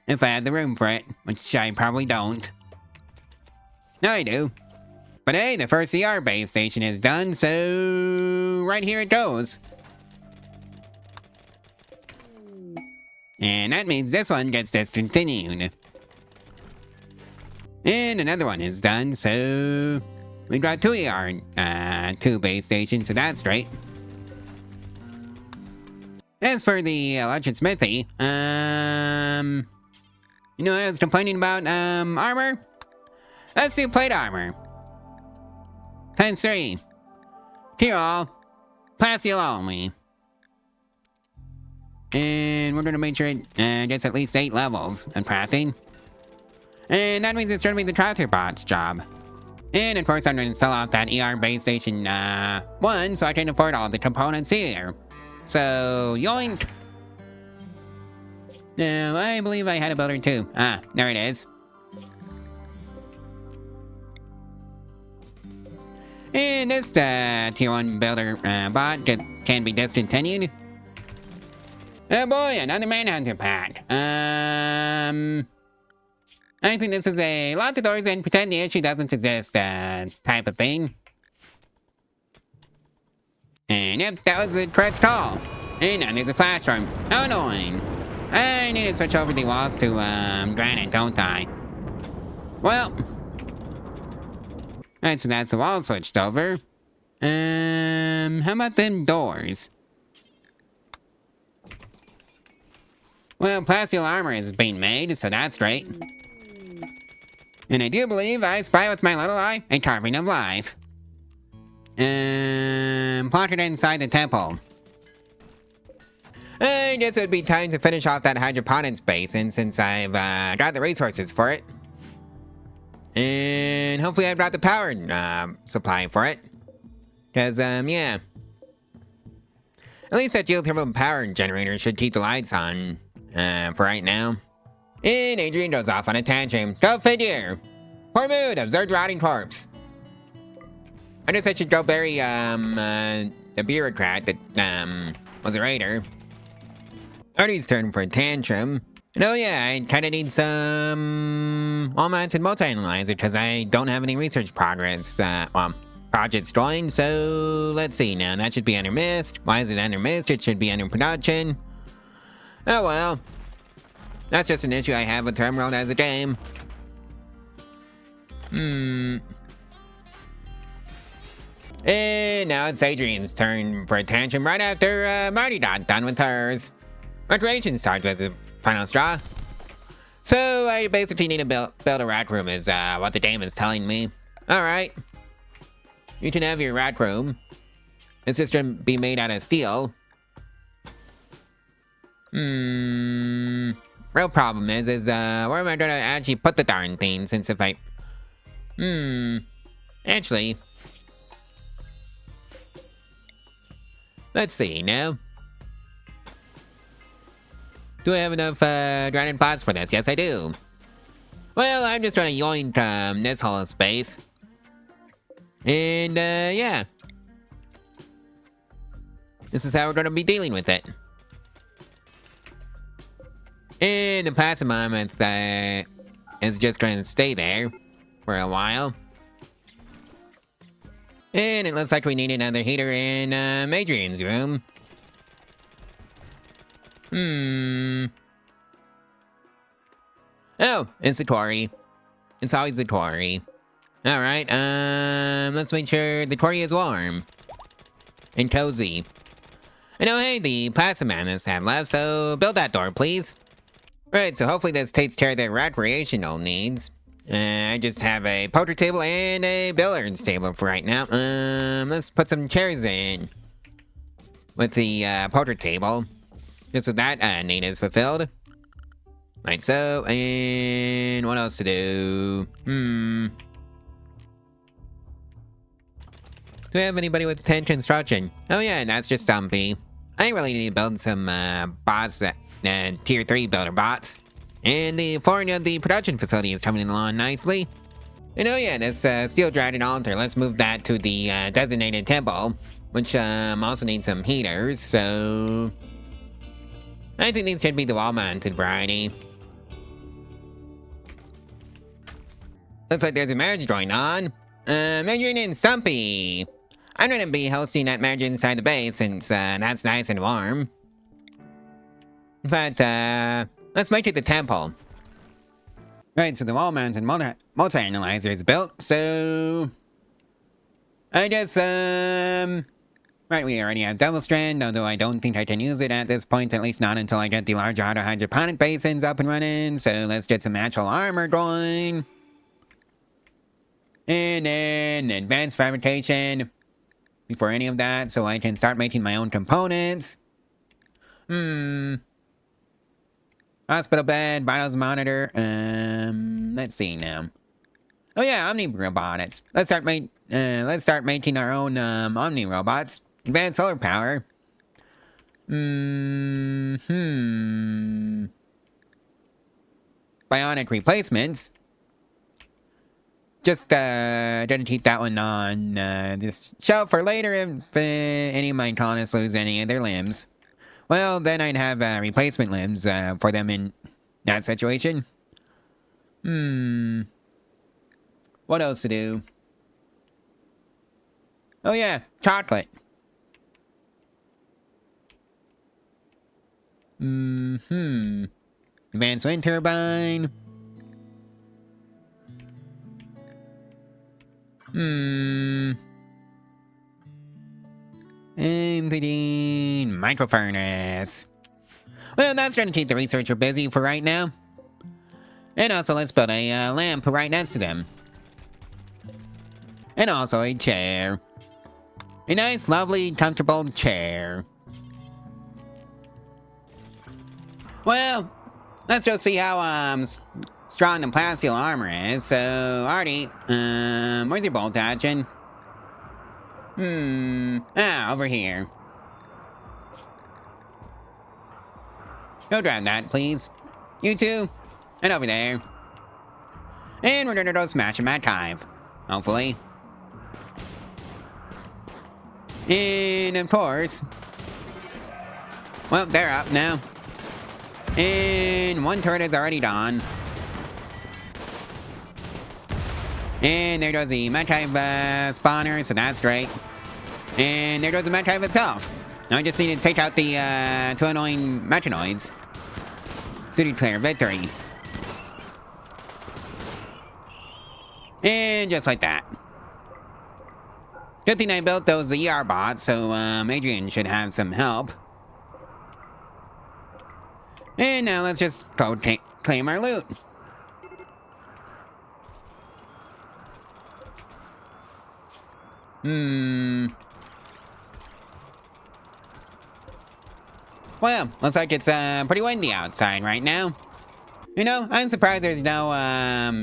If I had the room for it, which I probably don't. No, I do. But hey, the first CR base station is done, so right here it goes. And that means this one gets discontinued. And another one is done, so we got two two base stations, so that's straight. As for the electric smithy, you know, I was complaining about armor. Let's do plate armor. Times 3. Here all, Placial only. And we're gonna make sure it gets at least 8 levels of crafting. And that means it's gonna be the tractor bot's job. And of course I'm gonna sell off that ER base station 1 so I can afford all the components here. So, yoink! No, I believe I had a builder too. Ah, there it is. And this tier 1 builder bot can be discontinued. Oh boy, another manhunter pack. I think this is a lock the doors and pretend the issue doesn't exist type of thing. And yep, that was the correct call. And now there's a flash storm. How annoying. I need to switch over the walls to granite, don't I? Well. Alright, so that's the wall switched over. How about them doors? Well, Placial armor is being made, so that's great. And I do believe I spy with my little eye a carving of life. Plotted inside the temple. I guess it would be time to finish off that hydroponics basin since I've got the resources for it. And hopefully I've got the power supply for it. Because, yeah. At least that geothermal power generator should keep the lights on for right now. And Adrian goes off on a tantrum. Go figure! Poor mood, observed rotting corpse. I guess I should go bury the bureaucrat that was a raider. Artie's turn for a tantrum. And oh yeah, I kinda need some all-mounted multi-analyzer because I don't have any research progress, projects going, so let's see now. That should be under mist. Why is it under mist? It should be under production. Oh well. That's just an issue I have with RimWorld as a game. And now it's Adrian's turn for a tantrum right after Marty got done with hers. Recreation starts as a final straw. So I basically need to build a rat room is what the game is telling me. Alright. You can have your rat room. It's just gonna be made out of steel. Real problem is where am I gonna actually put the darn thing since if I... Actually... Let's see now. Do I have enough granite pots for this? Yes, I do. Well, I'm just gonna yoink this whole space. And yeah. This is how we're gonna be dealing with it. And the passive mammoth is just gonna stay there for a while. And it looks like we need another heater in Adrian's room. Oh, it's the Quarry. It's always the Quarry. Alright, let's make sure the Quarry is warm. And cozy. And oh hey, the plasma mammoths have left, so build that door, please. Right, so hopefully this takes care of their recreational needs. I just have a poker table and a billiards table for right now. Let's put some chairs in. With the poker table. Just so that need is fulfilled. Right, so, and what else to do? Do we have anybody with 10 construction? Oh yeah, that's just Stumpy. I really need to build some bots, tier 3 builder bots. And the flooring of the production facility is coming along nicely. And oh yeah, this steel dragon altar, let's move that to the designated temple. Which also needs some heaters, so... I think these should be the wall-mounted variety. Looks like there's a marriage going on. Adrian and Stumpy. I'm gonna be hosting that marriage inside the base since that's nice and warm. But let's make it the temple. Right, so the wall-mounted multi-analyzer is built, so... I guess, right, we already have double strand, although I don't think I can use it at this point, at least not until I get the large auto hydroponic basins up and running, so let's get some actual armor going. And then advanced fabrication before any of that, so I can start making my own components. Hospital bed, vitals monitor, let's see now. Oh yeah, Omni robotics. Let's start making our own Omni robots. Advanced solar power. Bionic replacements. Just gonna keep that one on this shelf for later if any of my colonists lose any of their limbs. Well, then I'd have replacement limbs for them in that situation. What else to do? Oh yeah, chocolate. Advanced wind turbine. Including micro furnace. Well, that's gonna keep the researcher busy for right now. And also, let's build a lamp right next to them. And also a chair. A nice, lovely, comfortable chair. Well, let's just see how strong the plasteel armor is. So, Artie, where's your bolt action? Over here. Go grab that, please. You two, and over there. And we're gonna go smash him at Hive. Hopefully. And of course... Well, they're up now. And one turret is already done. And there goes the Methive spawner, so that's great. And there goes the Methive itself. Now I just need to take out the two annoying mechanoids to declare victory. And just like that. Good thing I built those ER bots, so Adrian should have some help. And now let's just go claim our loot. Well, looks like it's pretty windy outside right now. You know, I'm surprised there's no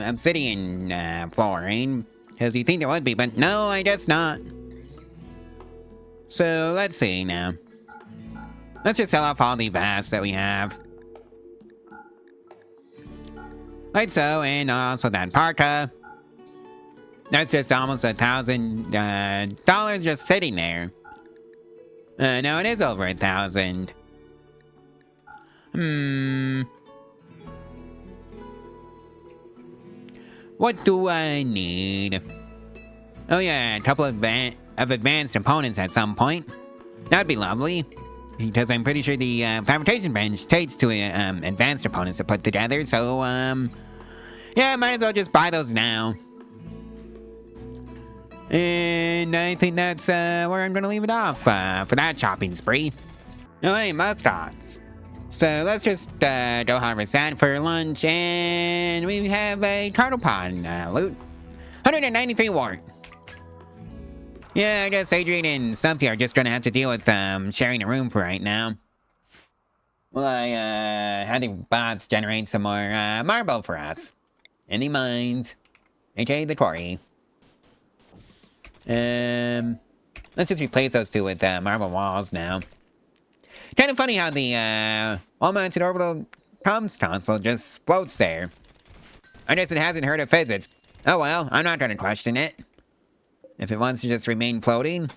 obsidian flooring, because you'd think there would be, but no, I guess not. So let's see now. Let's just sell off all the vests that we have. Like so, and also that parka. That's just almost $1,000 just sitting there. No, it is over 1,000. What do I need? Oh yeah, a couple of advanced components at some point. That'd be lovely. Because I'm pretty sure the fabrication bench takes two advanced opponents to put together, so yeah, might as well just buy those now. And I think that's where I'm gonna leave it off for that shopping spree. Oh hey, muskrats. So let's just go harvest that for lunch, and we have a turtle pond loot. 193 wart. Yeah, I guess Adrian and Stumpy are just gonna have to deal with sharing a room for right now. Well, I had the bots generate some more marble for us. Any mines, aka the quarry. Let's just replace those two with marble walls now. Kind of funny how the wall-mounted orbital comms console just floats there. I guess it hasn't heard of physics. Oh well, I'm not gonna question it. If it wants to just remain floating.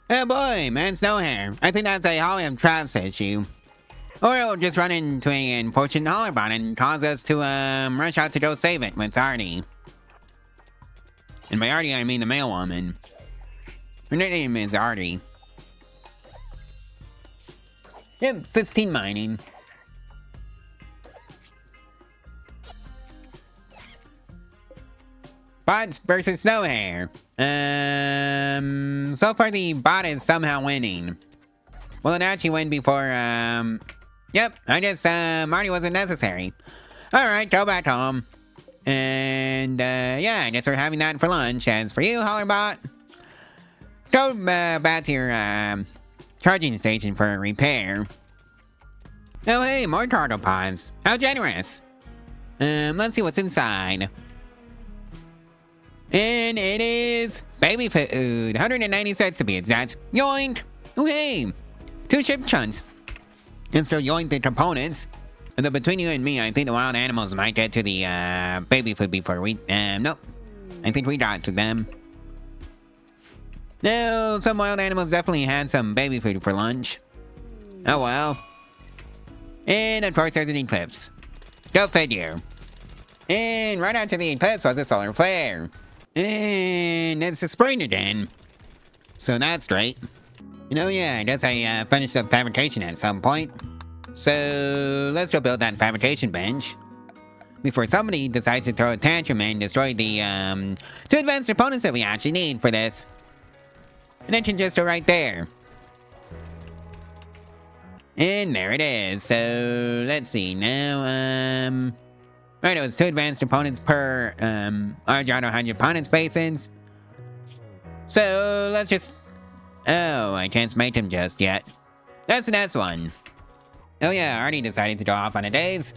Oh boy, man, Snowhair. I think that's a Holly of Traps issue. Or it'll just run into an unfortunate hollarbot and cause us to rush out to go save it with Artie. And by Artie, I mean the male woman. Her name is Artie. Yep, 16 mining. Bots versus Snowhair. So far the bot is somehow winning. Well, it actually win before, yep, I guess, Marty wasn't necessary. Alright, go back home. And, yeah, I guess we're having that for lunch. As for you, Hollerbot, go, back to your, charging station for a repair. Oh, hey, more turtle pods. How generous. Let's see what's inside. And it is baby food. 190 cents to be exact. Yoink! Oh, hey! 2 ship chunks. And so yoink the components. And then between you and me, I think the wild animals might get to the baby food before we... nope. I think we got to them. No, some wild animals definitely had some baby food for lunch. Oh well. And of course there's an eclipse. Go figure. And right after the eclipse was a solar flare. And it's a spring again. So that's great. You know, yeah, I guess I finished up fabrication at some point. So let's go build that fabrication bench. Before somebody decides to throw a tantrum and destroy the 2 advanced components that we actually need for this. And it can just go right there. And there it is. So let's see now, right, it was 2 advanced components per Geological Hydroponics basins. So let's just... Oh, I can't make them just yet. That's the next one. Oh yeah, I already decided to go off on a days.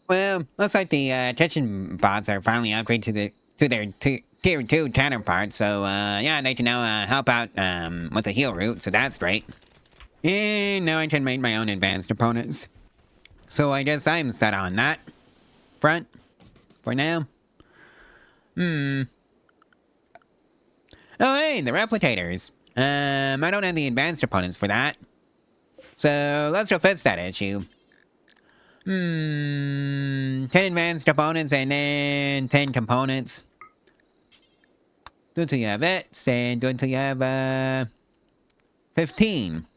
Well, looks like the kitchen bots are finally upgraded to their tier 2 counterparts. So yeah, they can now help out with the heal route. So that's great. And now I can make my own advanced opponents. So I guess I'm set on that front for now. Oh hey, the replicators. I don't have the advanced opponents for that. So let's go fix that issue. 10 advanced opponents and then 10 components. Do until you have it, and do until you have 15.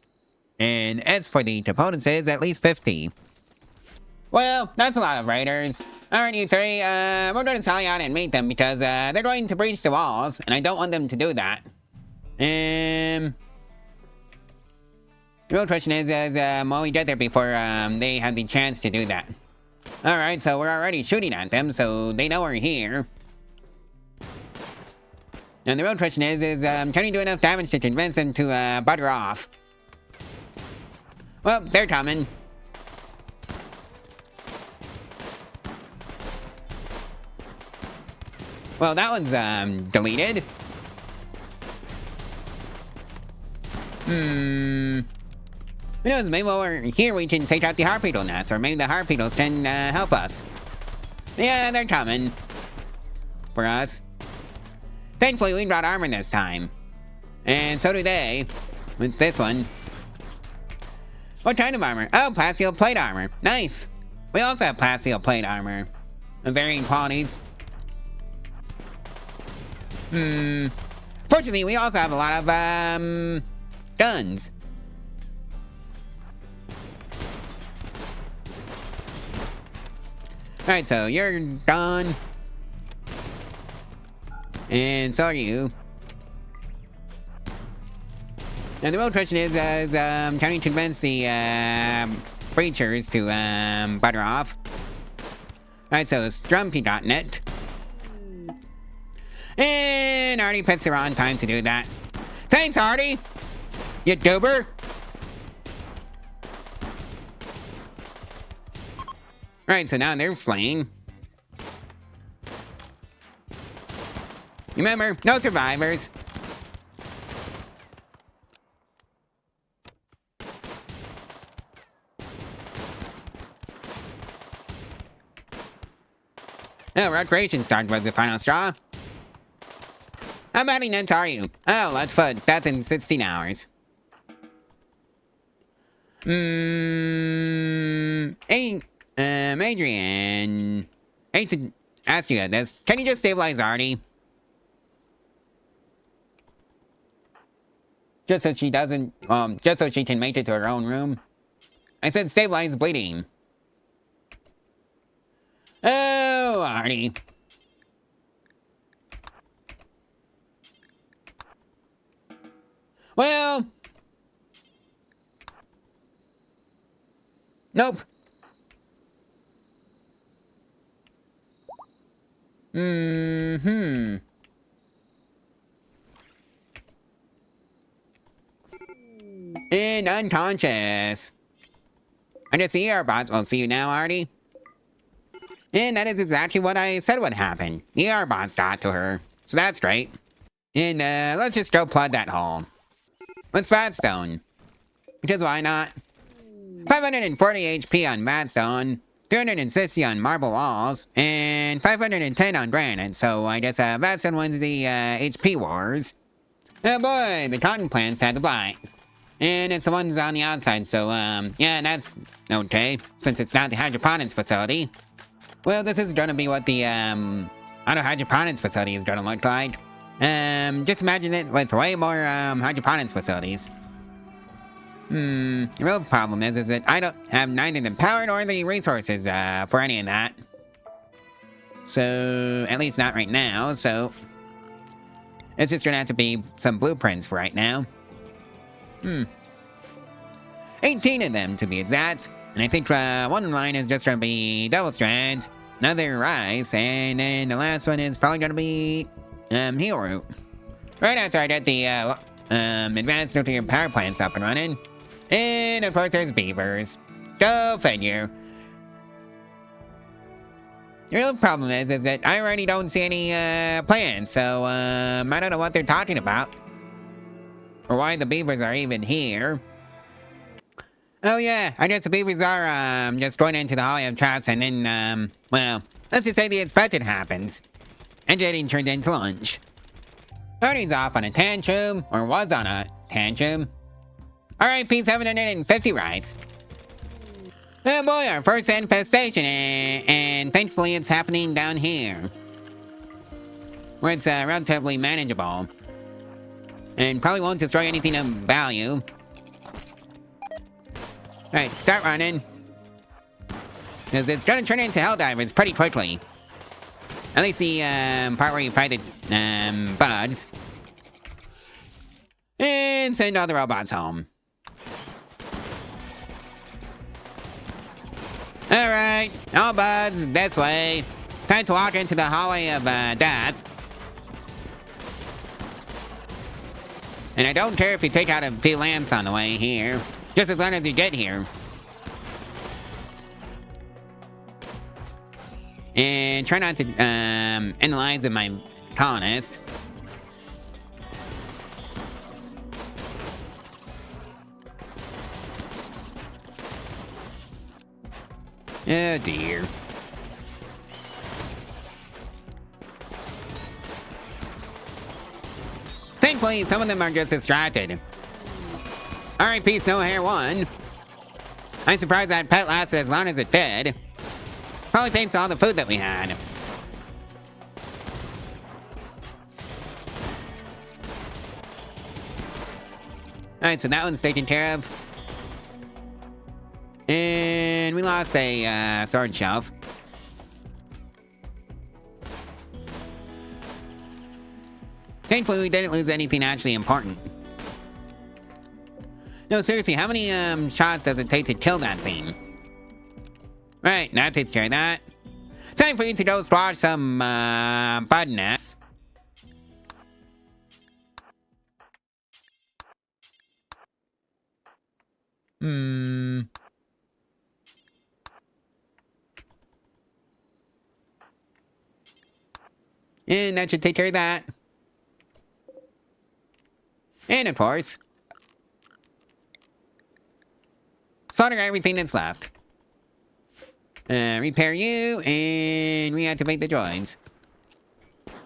And as for the components is at least 50. Well, that's a lot of raiders. Alright, you three, we're going to sally out and meet them because they're going to breach the walls, and I don't want them to do that. The real question is will we get there before they have the chance to do that? Alright, so we're already shooting at them, so they know we're here. And the real question is can we do enough damage to convince them to butter off? Well, they're coming. Well, that one's deleted. Who knows, maybe while we're here we can take out the harpedo nest, or maybe the harpedos can help us. Yeah, they're coming. For us. Thankfully, we brought armor this time. And so do they. With this one. What kind of armor? Oh, plasteel plate armor. Nice. We also have plasteel plate armor. Of varying qualities. Fortunately, we also have a lot of, guns. Alright, so you're done. And so are you. Now the real question is can you convince the preachers to butter off? Alright, so strumpy.net. And Artie puts her on time to do that. Thanks, Artie! You goober! Alright, so now they're fleeing. Remember, no survivors. Oh, recreation start was the final straw. How many nuts are you? Oh, let's put death in 16 hours. Adrian. I hate to ask you this. Can you just stabilize Artie? Just so she doesn't, just so she can make it to her own room. I said stabilize bleeding. Oh, Artie. Well. Nope. Mm-hmm. And unconscious. I guess the ER bots will see you now, Artie. And that is exactly what I said would happen. ER bots got to her. So that's great. And let's just go plug that hole. With Fatstone. Because why not? 540 HP on Madstone, 260 on marble walls, and 510 on granite, so I guess Madstone wins the HP wars. Oh boy, the cotton plants had the blight. And it's the ones on the outside, so yeah, that's okay, since it's not the hydroponics facility. Well, this is gonna be what the auto hydroponics facility is gonna look like. Just imagine it with way more hydroponics facilities. The real problem is that I don't have neither the power nor the resources for any of that. So, at least not right now, so it's just gonna have to be some blueprints for right now. 18 of them to be exact, and I think one line is just gonna be double strand, another rice, and then the last one is probably gonna be heel root. Right after I get the advanced nuclear power plants up and running. And of course there's beavers. Go figure. The real problem is that I already don't see any plants, so I don't know what they're talking about. Or why the beavers are even here. Oh yeah, I guess the beavers are just going into the hallway of traps and then well, let's just say the expected happens. And getting turned into lunch. Artie's off on a tantrum, or was on a tantrum. RIP 750 rice. Oh boy, our first infestation, and thankfully it's happening down here. Where it's relatively manageable. And probably won't destroy anything of value. Alright, start running. Because it's gonna turn into Helldivers pretty quickly. At least the part where you fight the bugs. And send all the robots home. Alright, all bugs this way. Time to walk into the hallway of death. And I don't care if you take out a few lamps on the way here. Just as long as you get here. And try not to end the lives of my colonists. Oh dear. Thankfully, some of them are just distracted. RIP Snow Hair 1. I'm surprised that pet lasted as long as it did. Probably thanks to all the food that we had. Alright, so that one's taken care of. And we lost a sword shelf. Thankfully, we didn't lose anything actually important. No, seriously, how many shots does it take to kill that thing? Right, that takes care of that. Time for you to go squash some bud nests. And that should take care of that. And of course, solder everything that's left. Repair you and reactivate the joins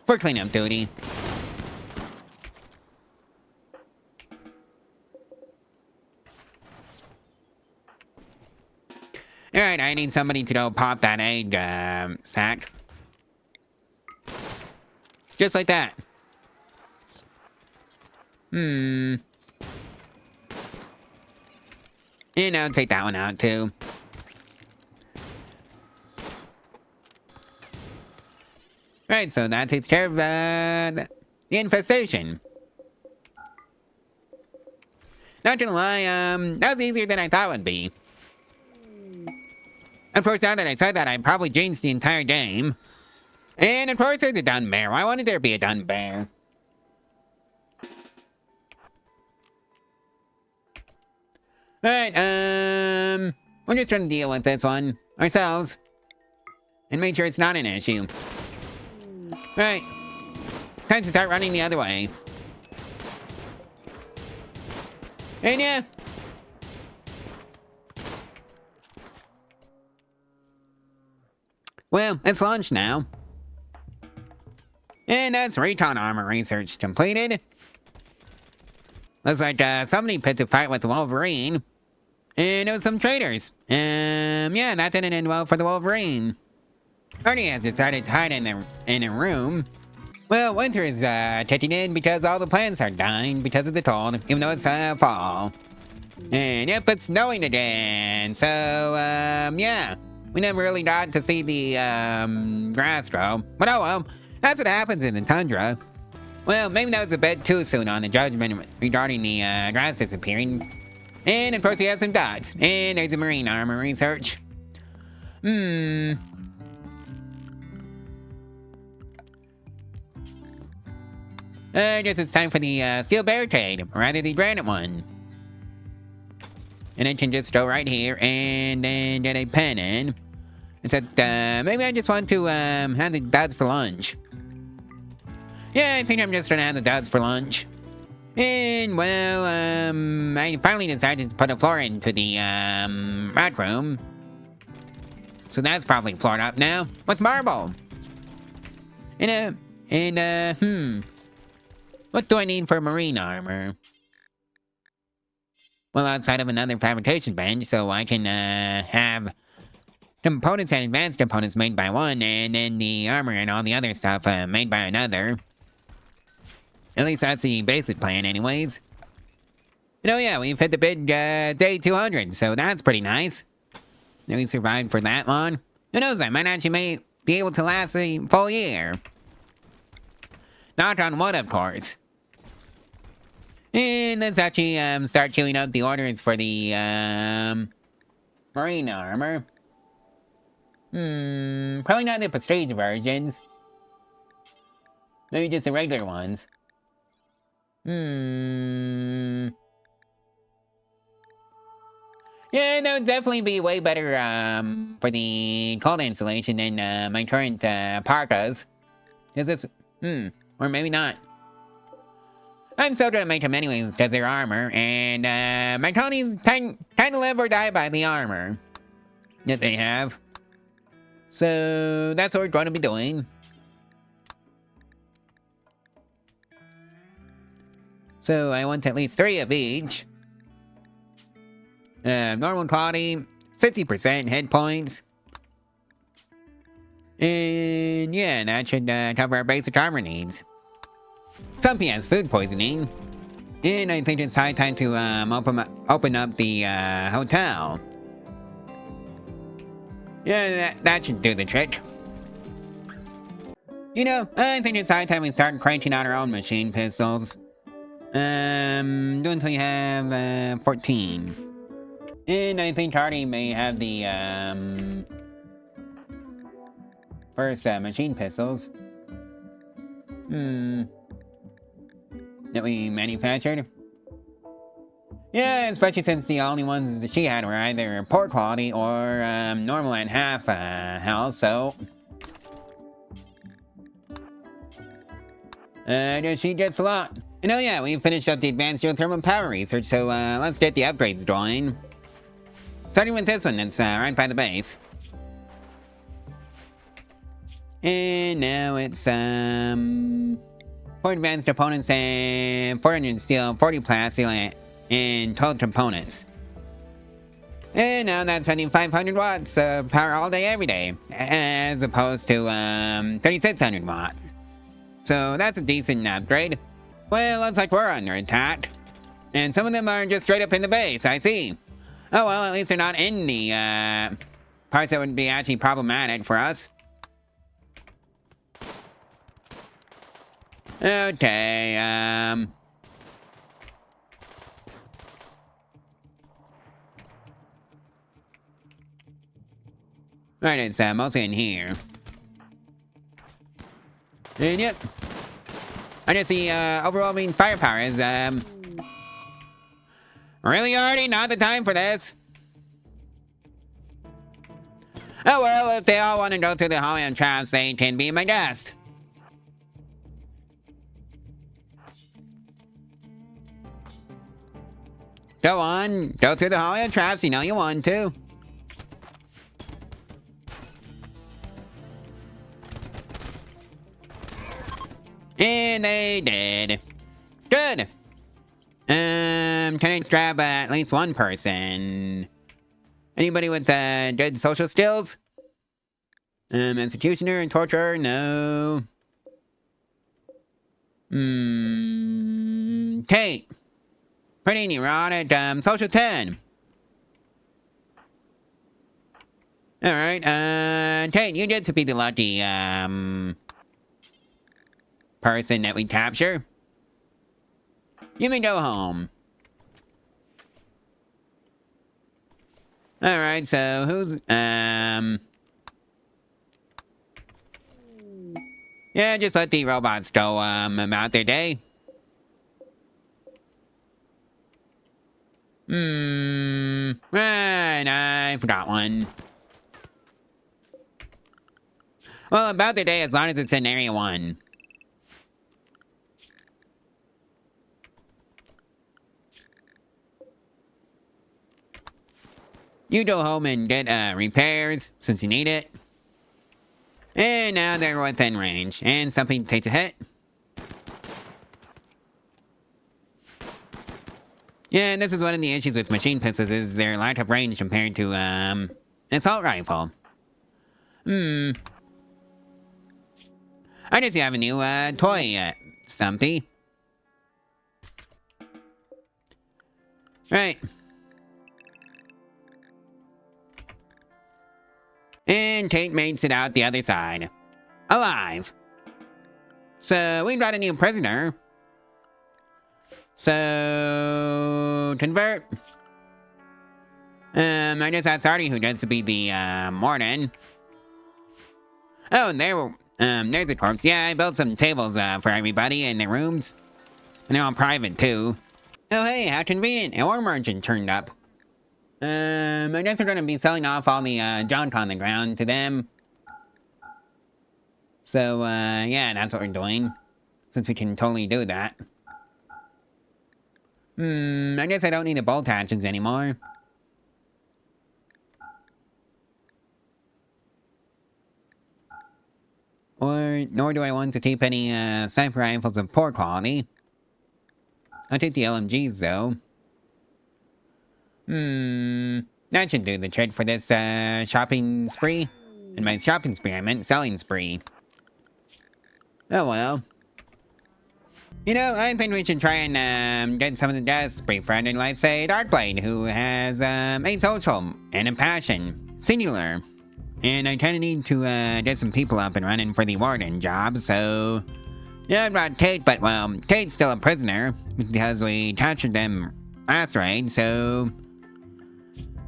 for cleanup duty. Alright, I need somebody to go pop that egg sack. Just like that. And I'll take that one out too. Right, so that takes care of the infestation. Not gonna lie, that was easier than I thought it would be. Of course, now that I said that, I probably jinxed the entire game. And of course, there's a dun bear. Why wouldn't there be a dun bear? Alright, we're just trying to deal with this one ourselves. And make sure it's not an issue. Right. Time to start running the other way. And yeah. Well, it's launched now. And that's recon armor research completed. Looks like somebody picked a fight with the Wolverine. And it was some traitors. Yeah, that didn't end well for the Wolverine. Arnie has decided to hide in a room. Well, winter is kicking in because all the plants are dying because of the cold, even though it's fall. And yep, it's snowing again. So, yeah. We never really got to see the grass grow. But oh well, that's what happens in the tundra. Well, maybe that was a bit too soon on the judgment regarding the grass disappearing. And of course, we have some dots. And there's the marine armor research. I guess it's time for the steel barricade, or rather the granite one. And it can just go right here and then get a pen in. It said, maybe I just want to have the duds for lunch. Yeah, I think I'm just gonna have the duds for lunch. And well, I finally decided to put a floor into the rat room. So that's probably floored up now with marble. What do I need for marine armor? Well, outside of another fabrication bench, so I can have components and advanced components made by one, and then the armor and all the other stuff made by another. At least that's the basic plan anyways. You know, yeah, we've hit the big day 200, so that's pretty nice. We survived for that long. Who knows, I might actually be able to last a full year. Knock on wood, of course. And let's actually start queuing up the orders for the marine armor. Probably not the prestige versions. Maybe just the regular ones. Yeah, that would definitely be way better for the cold insulation than my current parkas. Because it's, or maybe not. I'm still gonna make them anyways because they're armor, and my Tony's kind of live or die by the armor that they have. So that's what we're going to be doing. So I want at least 3 of each. Normal quality, 60% hit points. And yeah, that should cover our basic armor needs. Stumpy has food poisoning. And I think it's high time to open up the hotel. Yeah, that should do the trick. You know, I think it's high time we start cranking out our own machine pistols. Do until you have, 14. And I think Hardy may have the, first, machine pistols. That we manufactured. Yeah, especially since the only ones that she had were either poor quality or, normal at half, health, so... she gets a lot. And oh yeah, we finished up the advanced geothermal power research, so let's get the upgrades going. Starting with this one that's right by the base. And now it's 4 advanced opponents and 400 steel, 40 plastic, and 12 components. And now that's sending 500 watts of power all day, every day, as opposed to 3600 watts. So that's a decent upgrade. Well, looks like we're under attack. And some of them are just straight up in the base, I see. Oh well, at least they're not in the parts that would be actually problematic for us. Okay, right, it's mostly in here. And yep. I guess the overwhelming firepower is really already not the time for this. Oh well, if they all want to go through the hallway and traps, they can be my guest. Go on, go through the hallway and traps, you know you want to. And they did. Good. Can I grab at least one person? Anybody with good social skills? Executioner and torturer? No. Kate. Pretty neurotic. Social 10. Alright, Kate, you get to be the lucky, person that we capture. You may go home. Alright, so who's, yeah, just let the robots go, about their day. Right, I forgot one. Well, about their day as long as it's in Area 1. You go home and get repairs, since you need it. And now they're within range, and something takes a hit. Yeah, and this is one of the issues with machine pistols, is their lack of range compared to, an assault rifle. I guess you have a new, toy, Stumpy. Right. And Kate makes it out the other side. Alive. So, we got a new prisoner. So, convert. I guess that's Artie who gets to be the, warden. Oh, and there's the corpse. Yeah, I built some tables, for everybody in their rooms. And they're all private, too. Oh, hey, how convenient. An ore merchant turned up. I guess we're gonna be selling off all the, junk on the ground to them. So, yeah, that's what we're doing. Since we can totally do that. I guess I don't need the bolt hatchets anymore. Nor do I want to keep any, sniper rifles of poor quality. I'll take the LMGs, though. That should do the trick for this, shopping spree. And by shopping spree, I meant selling spree. Oh well. You know, I think we should try and, get some of the deaths befriended, like, say, Blight, who has, a social and a passion. Singular. And I kinda need to get some people up and running for the warden job, so... Yeah, I brought Tate, but well, Tate's still a prisoner because we captured them last raid, so...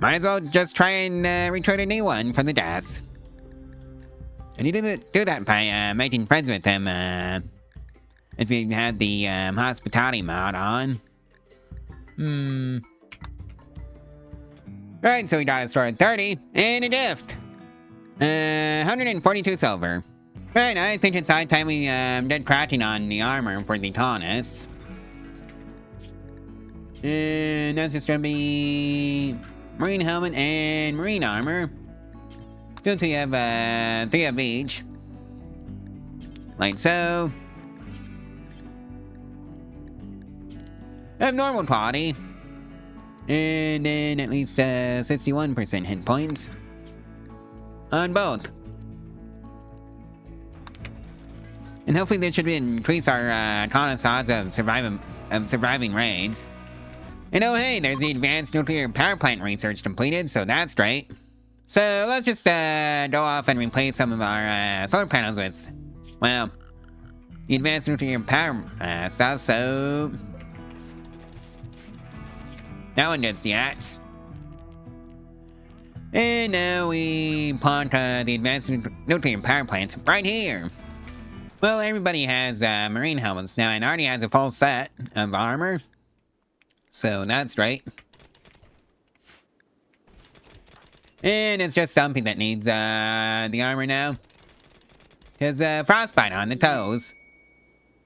Might as well just try and recruit a new one for the desk. And you do that by making friends with them, if you have the hospitality mod on. Right, so we got a store at 30 and a gift. 142 silver. Right, I think it's high time we did crafting on the armor for the colonists. And that's just gonna be marine helmet and marine armor. Since we have 3 of each. Like so. Normal quality. And then at least 61% hit points. On both. And hopefully this should increase our colonist odds of surviving raids. And oh hey, there's the advanced nuclear power plant research completed, so that's great. So let's just go off and replace some of our solar panels with, well, the advanced nuclear power stuff, so... That one gets the axe. And now we plant the advanced nuclear power plant right here. Well, everybody has marine helmets now and already has a full set of armor. So that's great. And it's just Stumpy that needs the armor now. Because frostbite on the toes.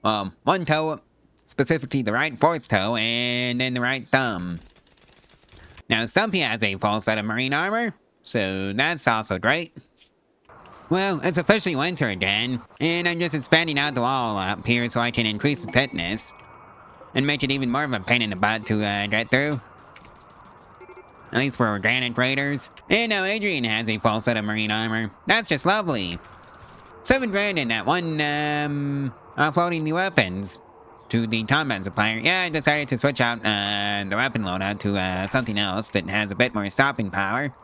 One toe, specifically the right fourth toe, and then the right thumb. Now Stumpy has a full set of marine armor, so that's also great. Well, it's officially winter again, and I'm just expanding out the wall up here so I can increase the thickness. And make it even more of a pain in the butt to get through. At least for organic raiders. And now Adrian has a full set of marine armor. That's just lovely. 7 grand in that one, offloading the weapons to the combat supplier. Yeah, I decided to switch out the weapon loadout to something else that has a bit more stopping power.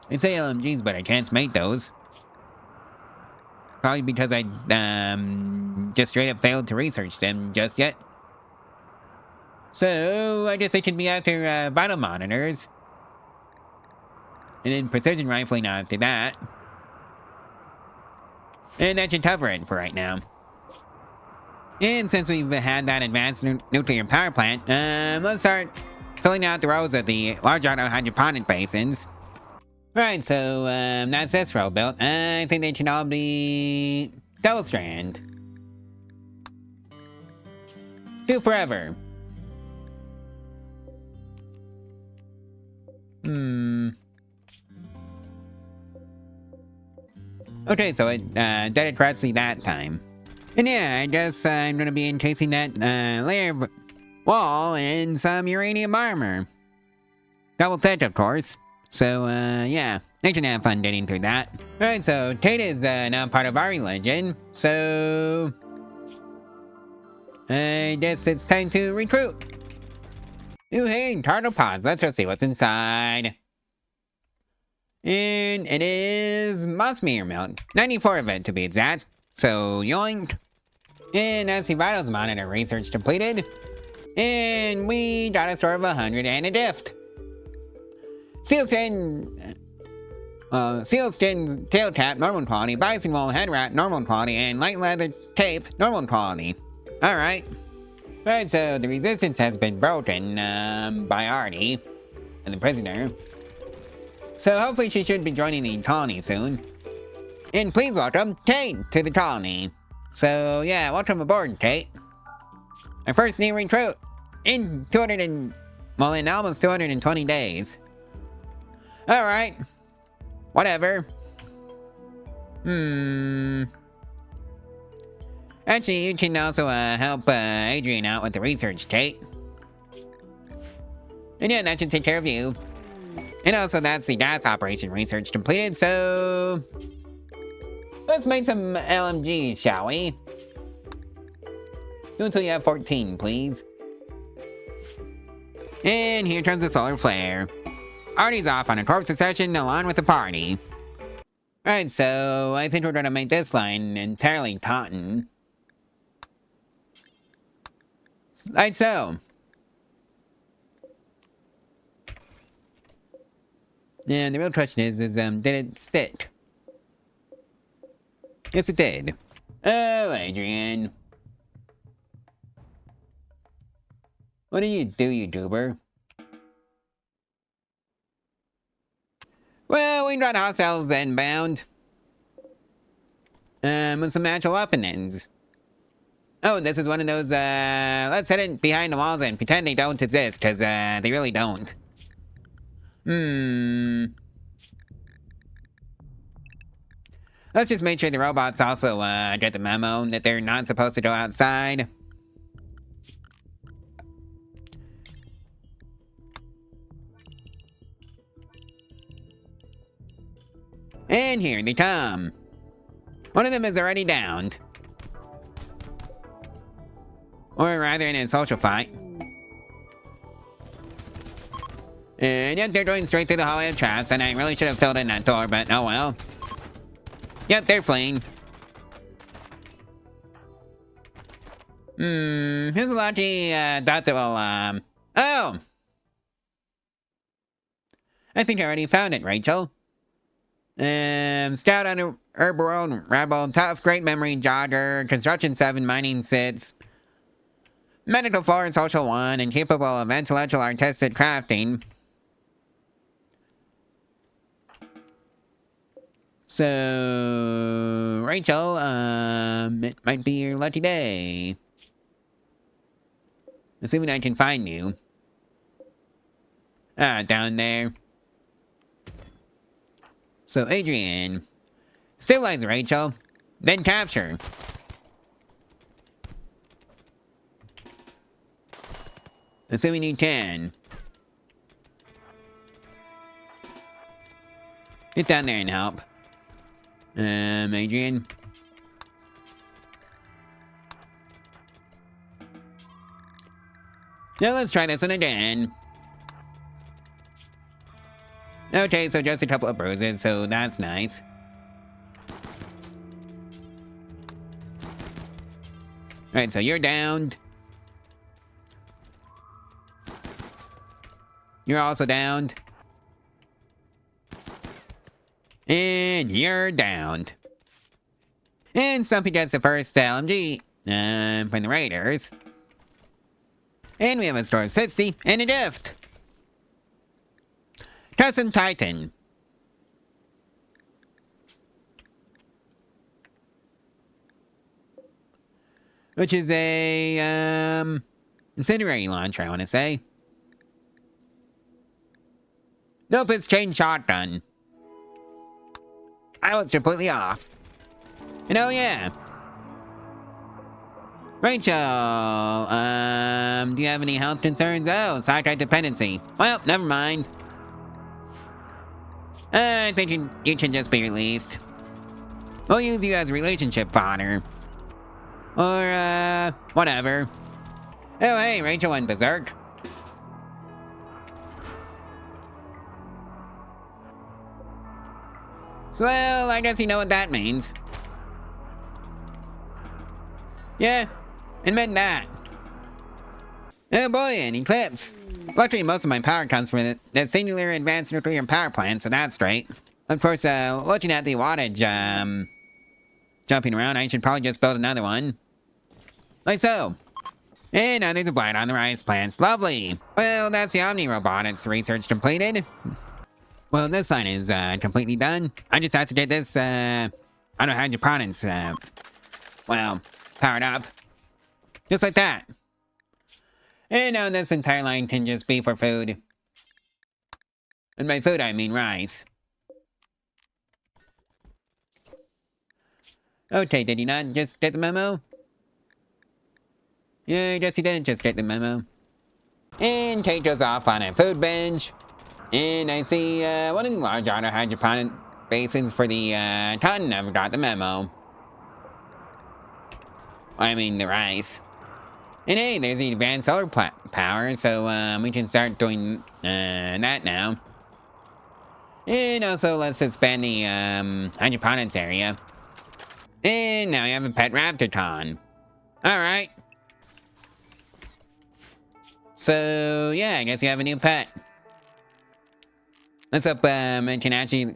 It's LMGs, but I can't make those. Probably because I just straight up failed to research them just yet. So I guess I should be after vital monitors. And then precision rifling after that. And that should cover it for right now. And since we've had that advanced nuclear power plant, let's start filling out the rows of the large hydroponic basins. Right, so that's this row built. I think they should all be double strand. Do forever. Okay, so it did it correctly that time. And yeah, I guess I'm gonna be encasing that layer of wall in some uranium armor. Double thick, of course. So, yeah, they can have fun getting through that. Alright, so Tate is now part of our religion, so... I guess it's time to recruit. Ooh, hey, turtle pods, let's go see what's inside. And it is Mossmere milk, 94 of it to be exact. So, yoink. And that's the vitals monitor research completed. And we got a store of 100 and a gift. Sealskin tail cap, normal quality. Bison wool head wrap, normal quality. And light leather tape, normal quality. Alright. Alright, so the resistance has been broken by Artie, and the prisoner. So hopefully she should be joining the colony soon. And please welcome Tate to the colony. So yeah, welcome aboard, Tate. Our first new recruit in in almost 220 days. Alright. Whatever. Actually, you can also help Adrian out with the research, Tate. And yeah, that should take care of you. And also, that's the gas operation research completed, so... Let's make some LMGs, shall we? Do until you have 14, please. And here comes the solar flare. Artie's off on a corpse session along with the party. Alright, so I think we're gonna make this line entirely cotton. Like so. And the real question is did it stick? Yes, it did. Oh, Adrian. What do you do, YouTuber? Well, we got ourselves inbound. With some natural openings. Oh, this is one of those, let's hit it behind the walls and pretend they don't exist, because, they really don't. Let's just make sure the robots also, get the memo that they're not supposed to go outside. And here they come. One of them is already downed. Or rather in a social fight. And yep, they're going straight through the hallway of traps, and I really should have filled in that door, but oh well. Yep, they're fleeing. Here's a lucky, dot that will, oh! I think I already found it, Rachel. Scout on RimWorld, Rebel, Tough, Great Memory, Jogger, Construction 7, Mining 6, Medical 4, Social 1, and capable of intellectual artistic crafting. So, Rachel, it might be your lucky day. Assuming I can find you. Down there. So, Adrian, stabilize Rachel, then capture. Assuming you can. Get down there and help. Adrian. Now let's try this one again. Okay, so just a couple of bruises, so that's nice. Alright, so you're downed. You're also downed. And you're downed. And Stumpy gets the first LMG from the Raiders. And we have a store of 60 and a gift. Custom Titan. Which is a, incendiary launcher, I want to say. Nope, it's chain shotgun. I was completely off. And oh yeah. Rachel, do you have any health concerns? Oh, psychic dependency. Well, never mind. I think you can just be released. We'll use you as relationship fodder. Or, whatever. Oh, hey, Rachel went berserk. So, well, I guess you know what that means. Yeah, it meant that. Oh boy, an eclipse. Luckily, most of my power comes from the singular advanced nuclear power plant, so that's straight. Of course, looking at the wattage, jumping around, I should probably just build another one. Like so. And now there's a blight on the rice plants. Lovely. Well, that's the Omni Robotics research completed. Well, this line is, completely done. I just have to get this, hydroponics, well, powered up. Just like that. And now this entire line can just be for food. And by food, I mean rice. Okay, did you not just get the memo? Yeah, I guess you didn't just get the memo. And Kate goes off on a food binge. And I see, one of the large auto hydroponic basins for the, cotton never got the memo. I mean, the rice. And hey, there's the advanced solar power, so we can start doing that now. And also, let's expand the hydroponics area. And now we have a pet raptorton. Alright. So, yeah, I guess you have a new pet. Let's hope it can actually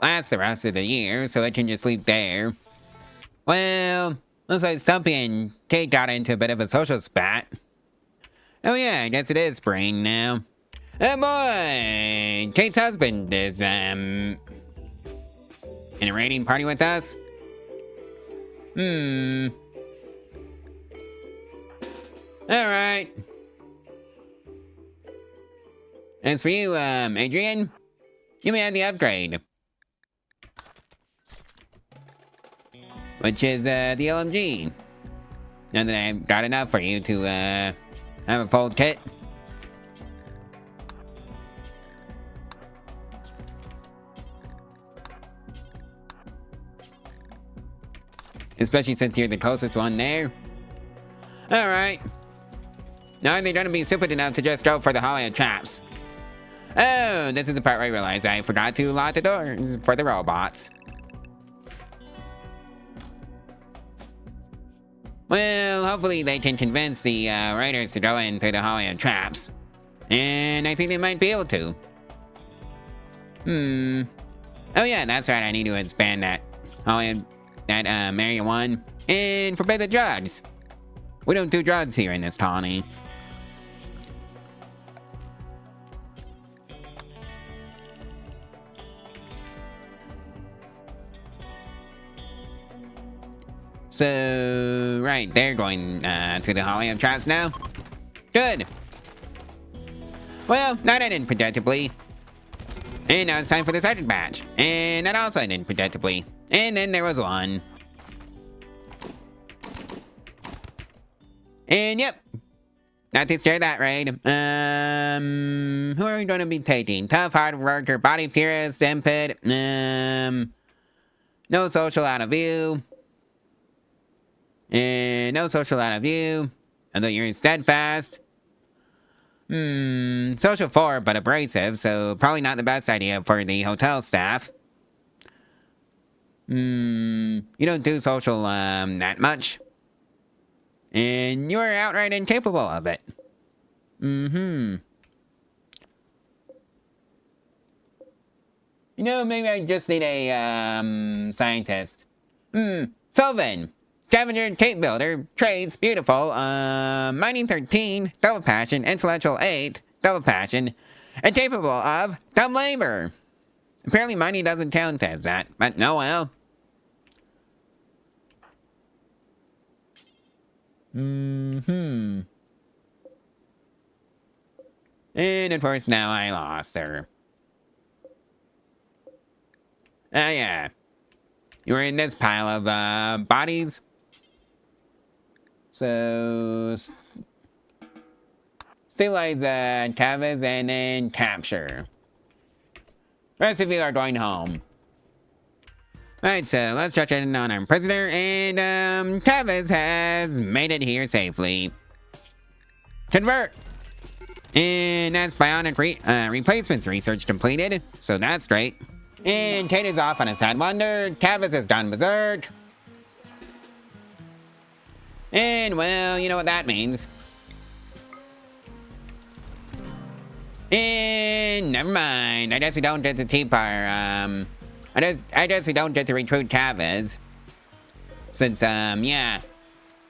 last the rest of the year, so it can just sleep there. Well, looks like Stumpy and Kate got into a bit of a social spat. Oh yeah, I guess it is spring now. Oh boy! Kate's husband is, in a raiding party with us? Alright. As for you, Adrian, you may have the upgrade. Which is, the LMG. Now that I've got enough for you to, have a full kit. Especially since you're the closest one there. Alright. Now they're gonna be stupid enough to just go for the holiday traps. Oh, this is the part where I realized I forgot to lock the doors for the robots. Well, hopefully they can convince the raiders to go in through the holiday traps. And I think they might be able to. Oh yeah, that's right, I need to expand that area 1. And forbid the drugs. We don't do drugs here in this colony. So, right, they're going through the holiday traps now. Good. Well, that ended predictably. And now it's time for the second batch. And that also ended predictably. And then there was one. And yep. That takes care of that raid. Who are we going to be taking? Tough, hard worker, body purist, impid. No social out of view. And no social out of view. Although you're steadfast. Social 4, but abrasive, so probably not the best idea for the hotel staff. You don't do social, that much. And you're outright incapable of it. You know, maybe I just need a, scientist. Sylvan. Scavenger, Cape Builder, Trades, Beautiful, Mining 13, Double Passion, Intellectual 8, Double Passion, and capable of dumb labor. Apparently mining doesn't count as that, but no well. And of course now I lost her. Ah yeah. You were in this pile of, bodies. So, stabilize Tavis and then capture. Rest of you are going home. Alright, so let's check in on our prisoner, and Tavis has made it here safely. Convert! And that's bionic replacements research completed, so that's great. And Kate is off on a sad wonder, Tavis has gone berserk. And, well, you know what that means. And never mind. I guess we don't get to keep our, I guess we don't get to recruit Tavis. Since, yeah,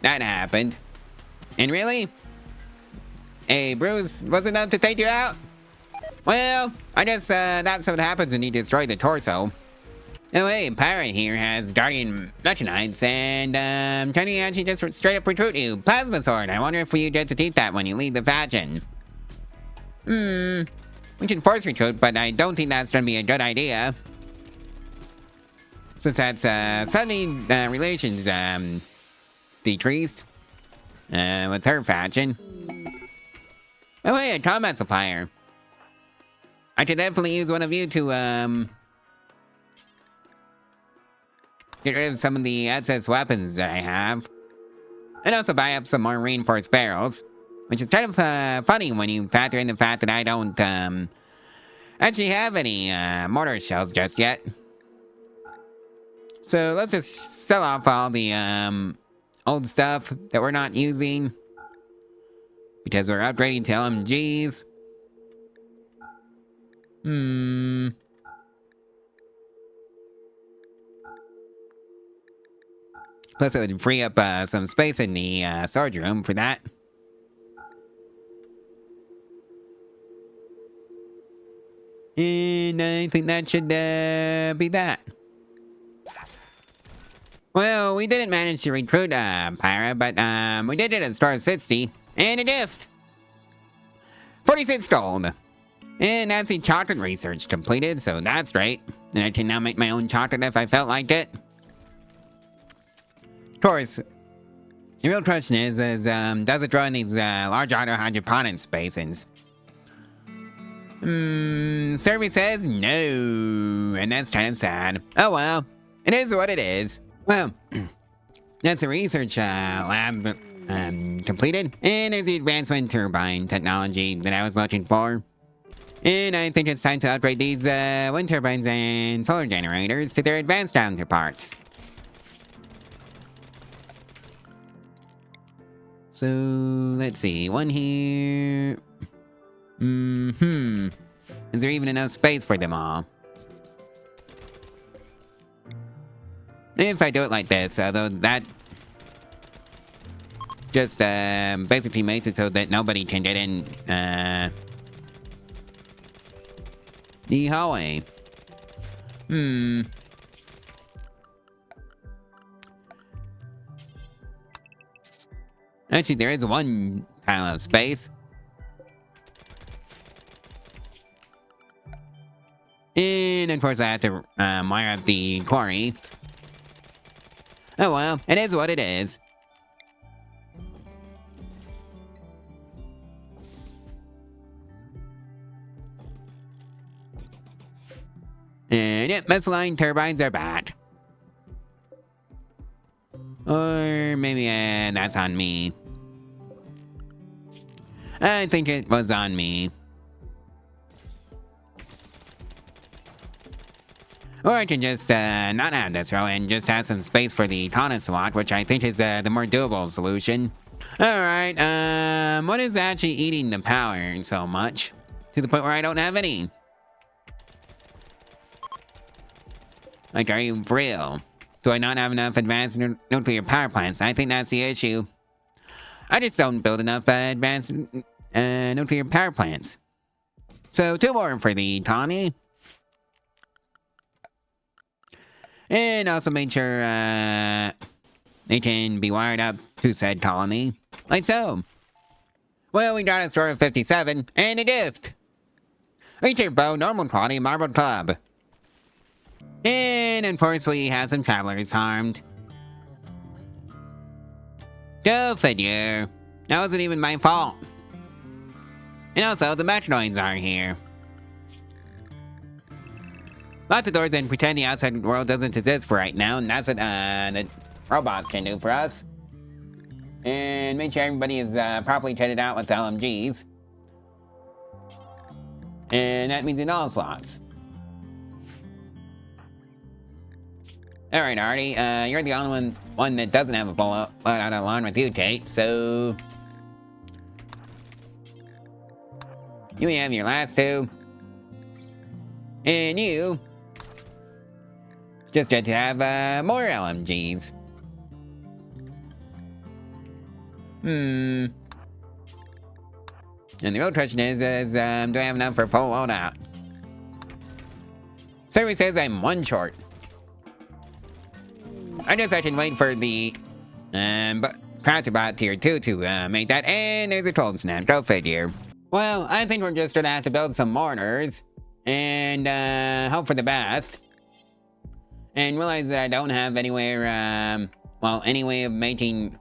that happened. And really? A bruise was enough to take you out? Well, I guess, that's what happens when you destroy the torso. Oh hey, Pirate here has Guardian Mechanites, and can he actually just straight up recruit you? Plasma Sword, I wonder if you get to keep that when you leave the faction. We can force recruit, but I don't think that's gonna be a good idea. Since that's, suddenly, relations, decreased, with her faction. Oh hey, a combat supplier. I could definitely use one of you to, get rid of some of the excess weapons that I have. And also buy up some more reinforced barrels. Which is kind of funny when you factor in the fact that I don't actually have any mortar shells just yet. So let's just sell off all the old stuff that we're not using. Because we're upgrading to LMGs. Plus it would free up some space in the storage room for that. And I think that should be that. Well, we didn't manage to recruit Pyra, but we did it at Star 60, and a gift! 46 gold. And that's the chocolate research completed, so that's great. And I can now make my own chocolate if I felt like it. Of course, the real question is does it grow in these large hydroponics basins? Survey says no, and that's kind of sad. Oh well, it is what it is. Well, that's a research lab completed, and there's the advanced wind turbine technology that I was looking for. And I think it's time to upgrade these wind turbines and solar generators to their advanced counterparts. So, let's see, one here. Is there even enough space for them all? If I do it like this, although that just basically makes it so that nobody can get in the hallway. Actually, there is one pile of space. And of course I have to wire up the quarry. Oh well, it is what it is. And yep, misaligned turbines are bad. Or maybe that's on me. I think it was on me. Or I can just not have this row and just have some space for the tonic slot, which I think is the more doable solution. Alright, what is actually eating the power so much? To the point where I don't have any. Like, are you real? Do I not have enough advanced nuclear power plants? I think that's the issue. I just don't build enough advanced nuclear power plants. So 2 more for the colony. And also make sure they can be wired up to said colony. Like so. Well, we got a sort of 57 and a gift. Reacher bow, normal quality, marble club. And unfortunately, we have some travelers harmed. Go figure. That wasn't even my fault. And also, the metronoids are here. Lock the doors and pretend the outside world doesn't exist for right now, and that's what the robots can do for us. And make sure everybody is properly kitted out with LMGs. And that means in all slots. Alright, Artie, you're the only one that doesn't have a full loadout along with you, Kate, so... You may have your last 2. And you... just get to have more LMGs. And the real question is do I have enough for a full loadout? Survey says I'm 1 short. I guess I can wait for the Pravculear tier 2 to make that, and there's a cold snap, go figure. Well, I think we're just gonna have to build some mortars, and hope for the best. And realize that I don't have anywhere, well, any way of making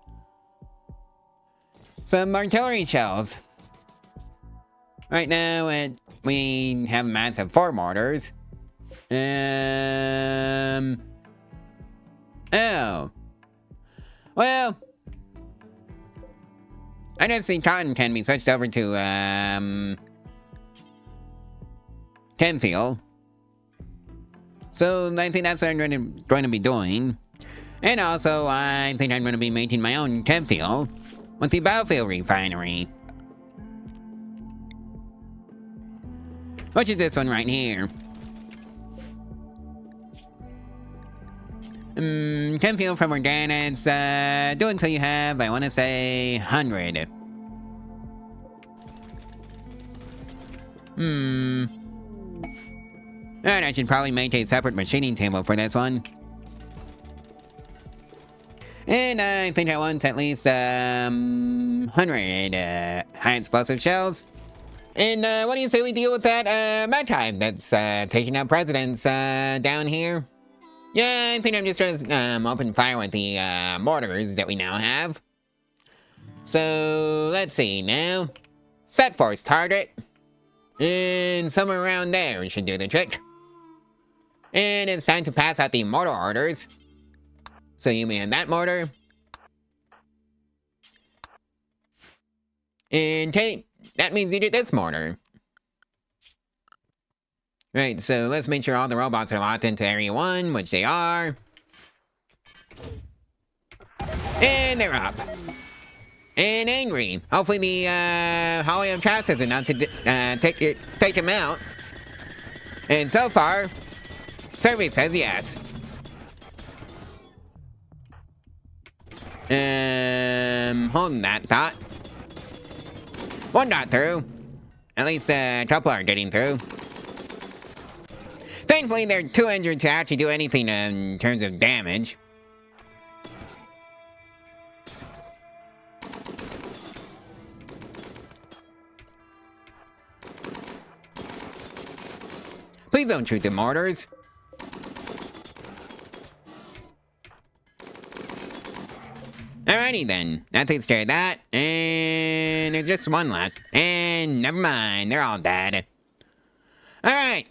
some artillery shells. Right now, we have a max of 4 mortars. Oh. Well, I just see cotton can be switched over to, Temp fuel. So I think that's what I'm going to be doing. And also, I think I'm going to be making my own Temp fuel with the biofuel refinery. Which is this one right here. Temp fuel from organics, do until you have, I want to say, 100. And I should probably make a separate machining table for this one. And I think I want at least 100 high explosive shells. And what do you say we deal with that mud tribe that's taking out presidents down here? Yeah, I think I'm just gonna open fire with the mortars that we now have. So let's see now. Set force target. And somewhere around there should do the trick. And it's time to pass out the mortar orders. So you man that mortar. And Kate, that means you did this mortar. Right, so let's make sure all the robots are locked into Area 1, which they are. And they're up. And angry. Hopefully the hallway of traps is enough to take them out. And so far, survey says yes. Holding that thought. One got through. At least a couple are getting through. Thankfully, they're too injured to actually do anything in terms of damage. Please don't shoot the mortars. Alrighty then, that takes care of that, and there's just one left, and never mind, they're all dead. Alright.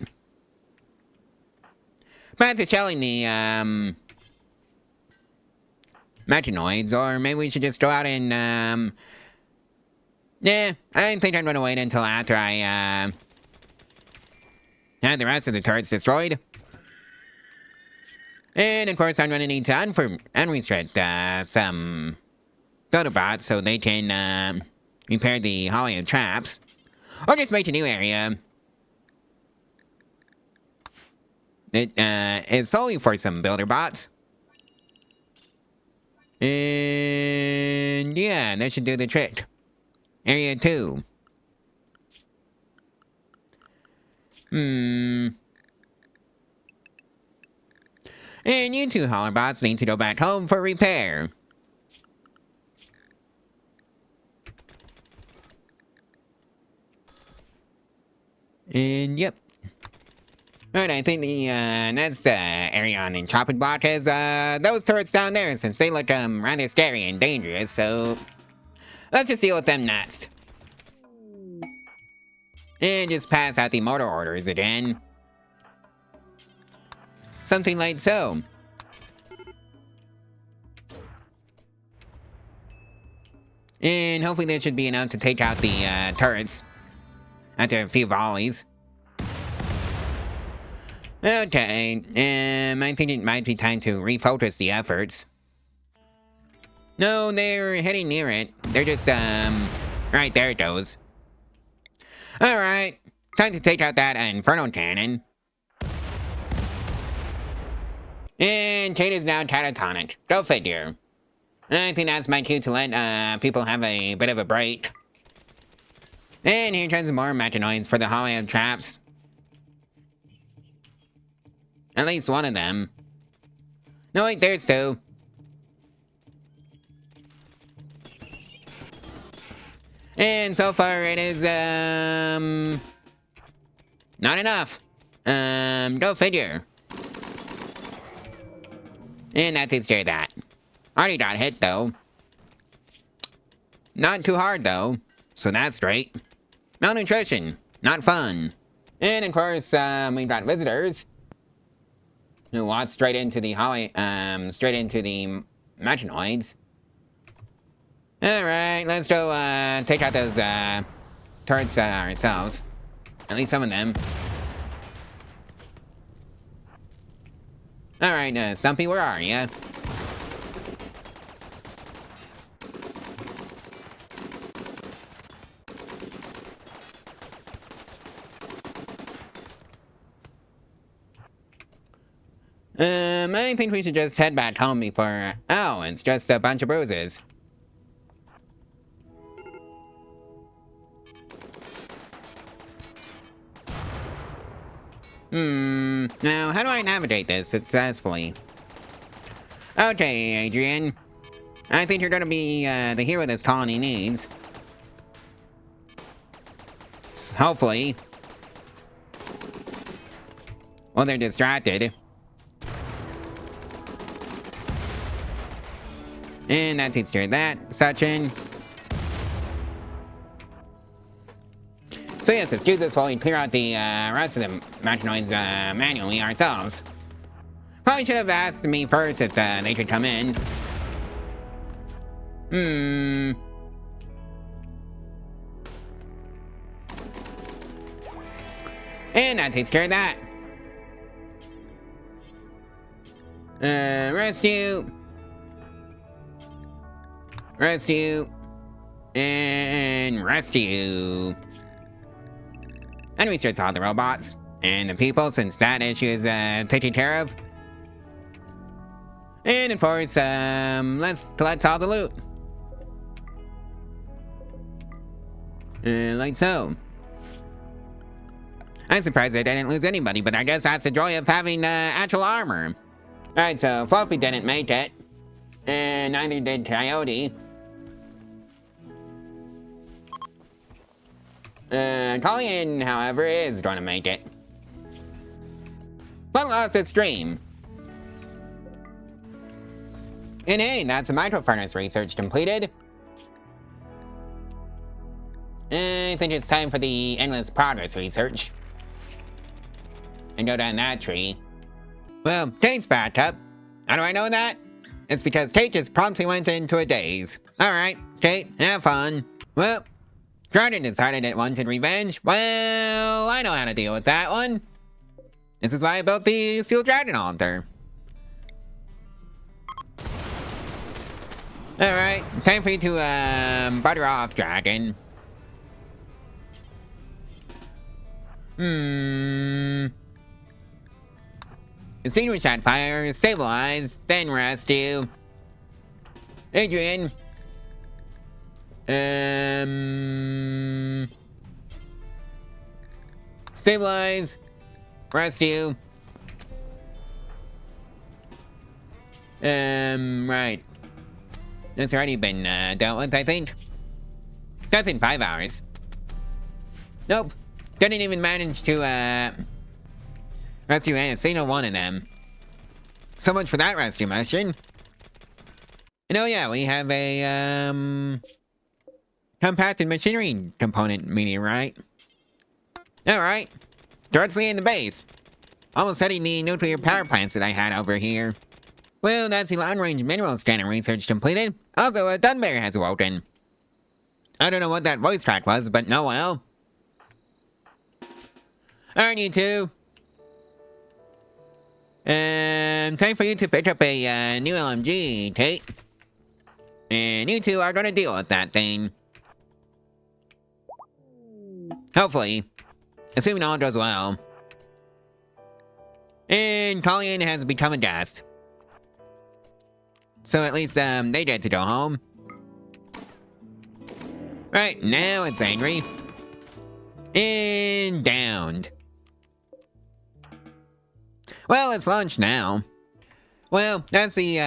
Back to shelling the, metanoids, or maybe we should just go out and, yeah, I think I'm gonna wait until after I, have the rest of the turrets destroyed. And of course, I'm gonna need to unrestrict some builder bots so they can repair the hallway of traps, or just make a new area. It is solely for some builder bots. And yeah, that should do the trick. Area 2. And you two hauler bots need to go back home for repair. And yep. Alright, I think the next area on the chopping block is those turrets down there, since they look rather scary and dangerous, so let's just deal with them next. And just pass out the mortar orders again. Something like so. And hopefully that should be enough to take out the turrets after a few volleys. Okay, I think it might be time to refocus the efforts. No, they're heading near it. They're just, right there it goes. Alright, time to take out that Inferno Cannon. And Kate is now catatonic. Go figure. I think that's my cue to let people have a bit of a break. And here comes more mechanoids for the hallway of traps. At least one of them. No, wait, there's two. And so far it is, not enough. Go figure. And that takes care of that. Already got hit, though. Not too hard, though. So that's great. Malnutrition. Not fun. And, of course, we've got visitors who walk straight into the hallway, straight into the mechanoids. Alright, let's go take out those turrets ourselves. At least some of them. Alright, Stumpy, where are ya? I think we should just head back home before... Oh, it's just a bunch of bruises. Now, how do I navigate this successfully? Okay, Adrian. I think you're gonna be, the hero this colony needs. Hopefully. Well, they're distracted. And that takes care of that section. So yes, let's do this while we clear out the rest of the machinoids manually ourselves. Probably should have asked me first if they could come in. And that takes care of that. Rescue. Rescue. And rescue. And we search all the robots and the people, since that issue is taken care of. And of course, let's collect all the loot. Like so. I'm surprised I didn't lose anybody, but I guess that's the joy of having actual armor. Alright, so Fluffy didn't make it. And neither did Coyote. Colleen, however, is going to make it. But lost its dream. And hey, that's the micro furnace research completed. I think it's time for the endless progress research. And go down that tree. Well, Kate's back up. How do I know that? It's because Kate just promptly went into a daze. Alright, Kate, have fun. Well, Jordan decided it wanted revenge. Well, I know how to deal with that one. This is why I built the Steel Dragon altar. Alright, time for you to butter off, Dragon. Extinguish that fire, stabilize, then rescue. Adrian. Stabilize. Rescue. Right. That's already been dealt with, I think. That's in 5 hours. Nope. Didn't even manage to rescue a single one of them. So much for that rescue mission. And oh yeah, we have a compacted machinery component meteorite. Alright. Directly in the base. Almost heading the nuclear power plants that I had over here. Well, that's the long-range mineral scanner research completed. Also, a Dunbear has awoken. I don't know what that voice track was, but no well. Alright, you two. Time for you to pick up a new LMG, Kate. And you two are gonna deal with that thing. Hopefully. Assuming all goes well. And Colleen has become a guest. So at least, they get to go home. Right, now it's angry. And downed. Well, it's lunch now. Well, that's the,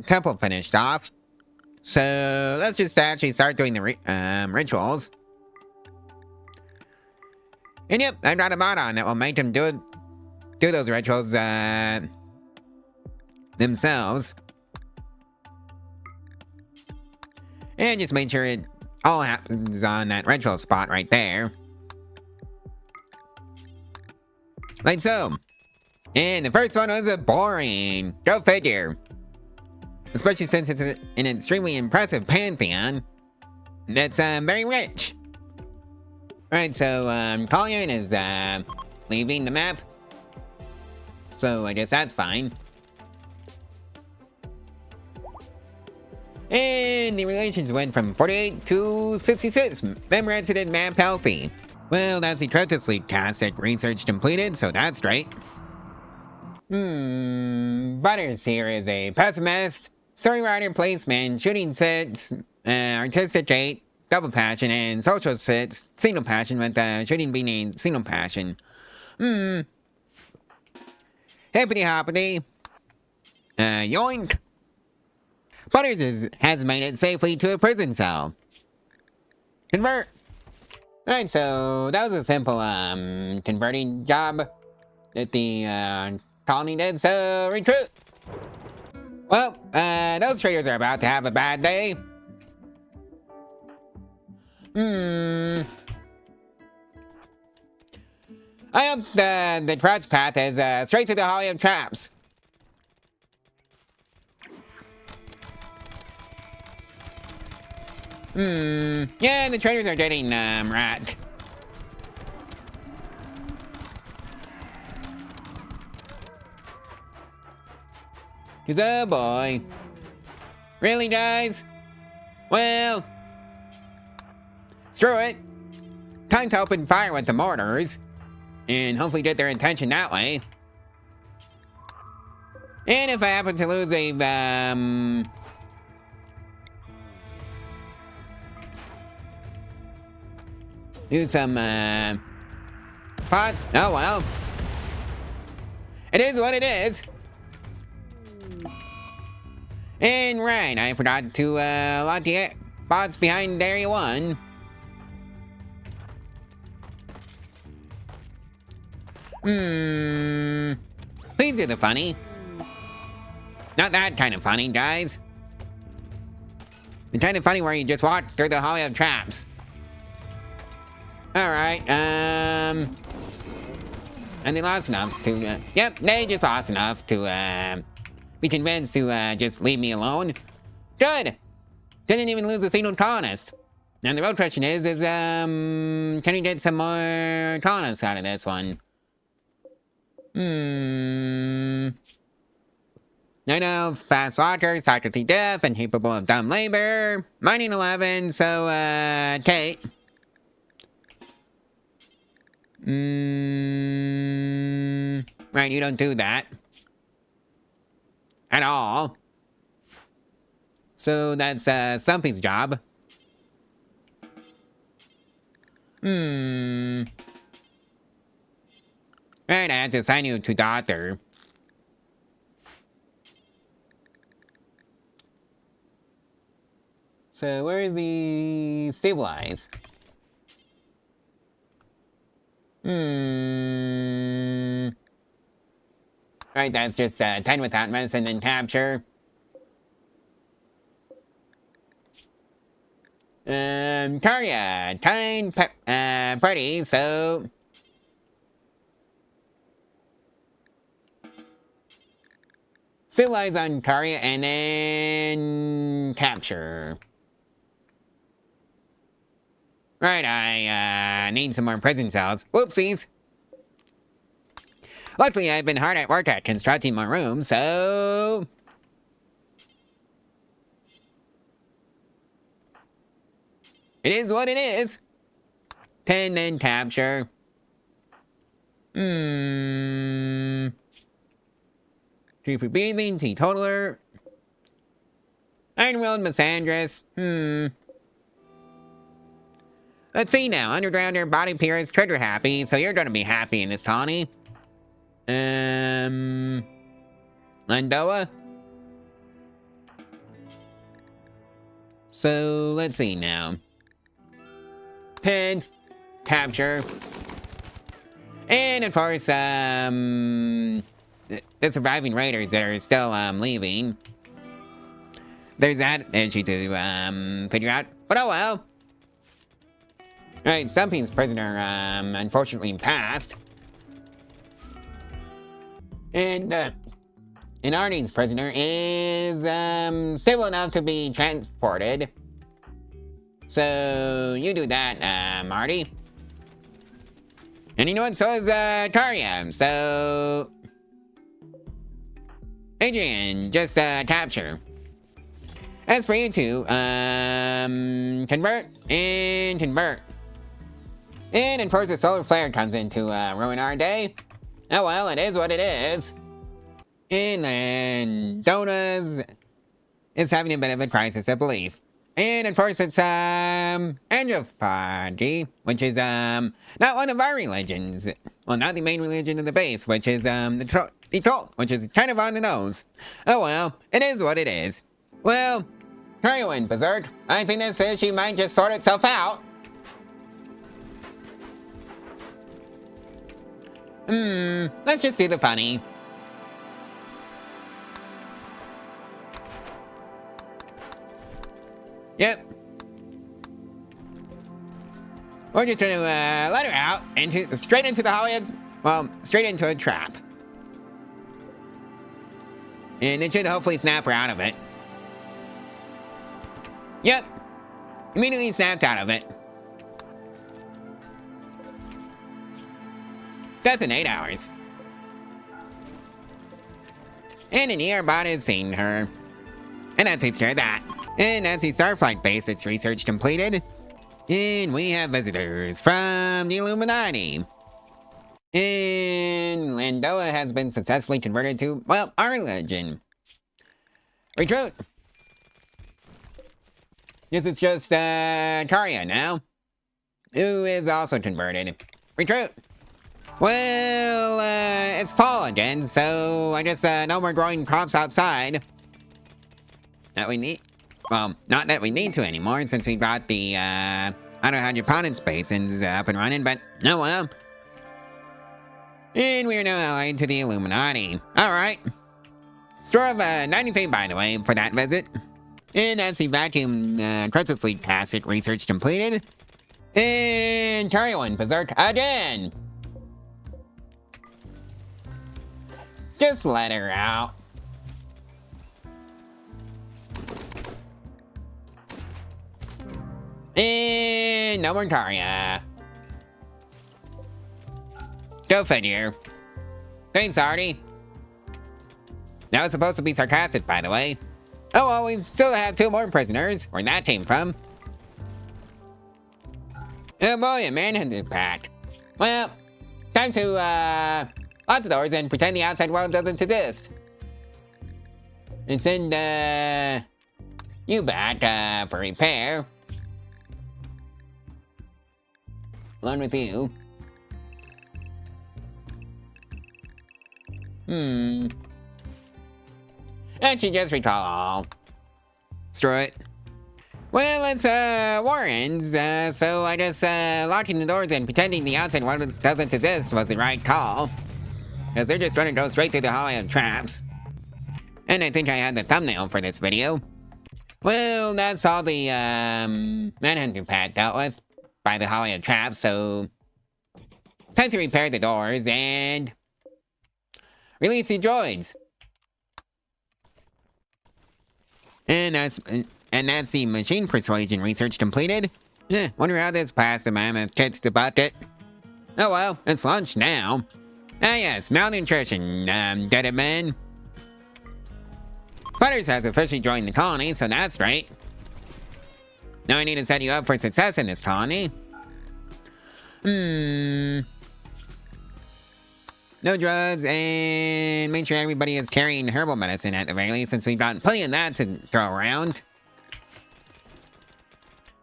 temple finished off. So, let's just actually start doing the rituals. And yep, I got a mod on that will make them do those rituals, themselves. And just make sure it all happens on that ritual spot right there. Like so. And the first one was a boring. Go figure. especially since it's an extremely impressive pantheon that's very rich. Alright, so Collian is leaving the map, so I guess that's fine. And the relations went from 48 to 66. Member incident map healthy. Well, that's the Sleep cast that research completed, so that's great. Butters here is a pessimist, story writer, placeman, shooting sits, artistic trait, double passion, and social sits, single passion, with shooting being a single passion. Hippity hoppity. Yoink. Butters has made it safely to a prison cell. Convert. Alright, so that was a simple converting job that the colony did, so recruit. Well, those traders are about to have a bad day. I hope the Trout's path is straight to the Holly of Traps. Yeah, the traders are getting rat. Cause oh boy. Really, guys? Well, screw it. Time to open fire with the mortars, and hopefully get their attention that way. And if I happen to lose a do some pots. Oh well. It is what it is. And right, I forgot to lock the pots behind Area 1. Please do the funny. Not that kind of funny, guys. The kind of funny where you just walk through the Holly of Traps. Alright, and they lost enough to, yep, they just lost enough to, be convinced to, just leave me alone. Good! Didn't even lose a single colonist. And the real question is, can we get some more colonists out of this one? I know, fast walker, socrates deaf, and capable of dumb labor. Mining 11, so, Kate. Right, you don't do that. At all. So that's, Stumpy's job. Right, I have to assign you to Doctor. So where is the stabilize? Right, that's just 10 without medicine and capture. Karya, 10 pretty, so stabilize on Karya and then capture. Right, I need some more prison cells. Whoopsies. Luckily, I've been hard at work at constructing my room, so it is what it is. 10, then capture. Tree for breathing, teetotaler. RimWorld, Misandrous. Let's see now. Undergrounder, body pierce, trigger happy, so you're gonna be happy in this colony. Landoa. So let's see now. Pinned, capture, and of course, the surviving raiders that are still leaving. There's that issue to figure out, but oh well. Alright, Stumpy's prisoner unfortunately passed. And An Arnie's prisoner is stable enough to be transported. So you do that, Marty. And you know what? So is Karia. So Adrian, just capture. As for you two, convert and convert. And of course the solar flare comes in to ruin our day. Oh well, it is what it is. And then Dona's is having a bit of a crisis of belief. And of course it's anthropology, which is not one of our religions. Well, not the main religion of the base, which is the cult, which is kind of on the nose. Oh well, it is what it is. Well, Quarry went berserk. I think that says she might just sort itself out. Let's just do the funny. Yep. We're just gonna let her out straight into the hallway. Well, straight into a trap. And it should hopefully snap her out of it. Yep. Immediately snapped out of it. Death in 8 hours. And an ER bot has seen her. And that takes care of that. And that's the Starflight base, its research completed. And we have visitors from the Illuminati. And Landoa has been successfully converted to, well, our religion. Recruit. Yes, it's just Karia now, who is also converted. Recruit. Well, it's fall again, so I guess no more growing crops outside. That we need. Well, not that we need to anymore, since we got the hydroponics basins up and running, but oh well. And we are now allied to the Illuminati. Alright. Store of 93, by the way, for that visit. And that's the vacuum crystal sleep acid research completed. And carry on berserk again. Just let her out. And no more Karia. Go figure. Thanks, Artie. That was supposed to be sarcastic, by the way. Oh well, we still have 2 more prisoners, where that came from. Oh boy, a manhunter pack. Well, time to lock the doors and pretend the outside world doesn't exist. And send you back for repair. Along with you. Actually, just recall all. Destroy it. Well, it's Warren's, so I guess locking the doors and pretending the outside world doesn't exist was the right call. Because they're just trying to go straight through the hallway of traps. And I think I had the thumbnail for this video. Well, that's all the manhunter pad dealt with by the hallway of traps, so time to repair the doors and release the droids. And that's the machine persuasion research completed. Wonder how this passed the mammoth kids to bucket. Oh well, it's lunch now. Ah yes, malnutrition, dead men. Butters has officially joined the colony, so that's great. Now I need to set you up for success in this colony. No drugs, and make sure everybody is carrying herbal medicine at the very least, since we've got plenty of that to throw around.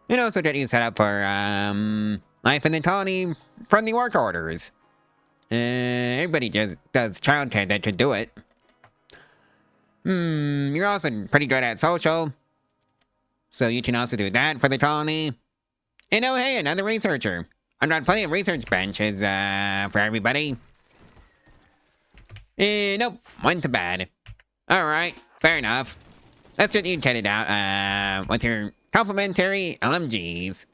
And also get you set up for life in the colony from the work orders. Everybody just does childcare that could do it. You're also pretty good at social, so you can also do that for the colony. And oh hey, another researcher. I've got plenty of research benches for everybody. Nope, went to bed. Alright, fair enough. Let's get you kitted out with your complimentary LMGs.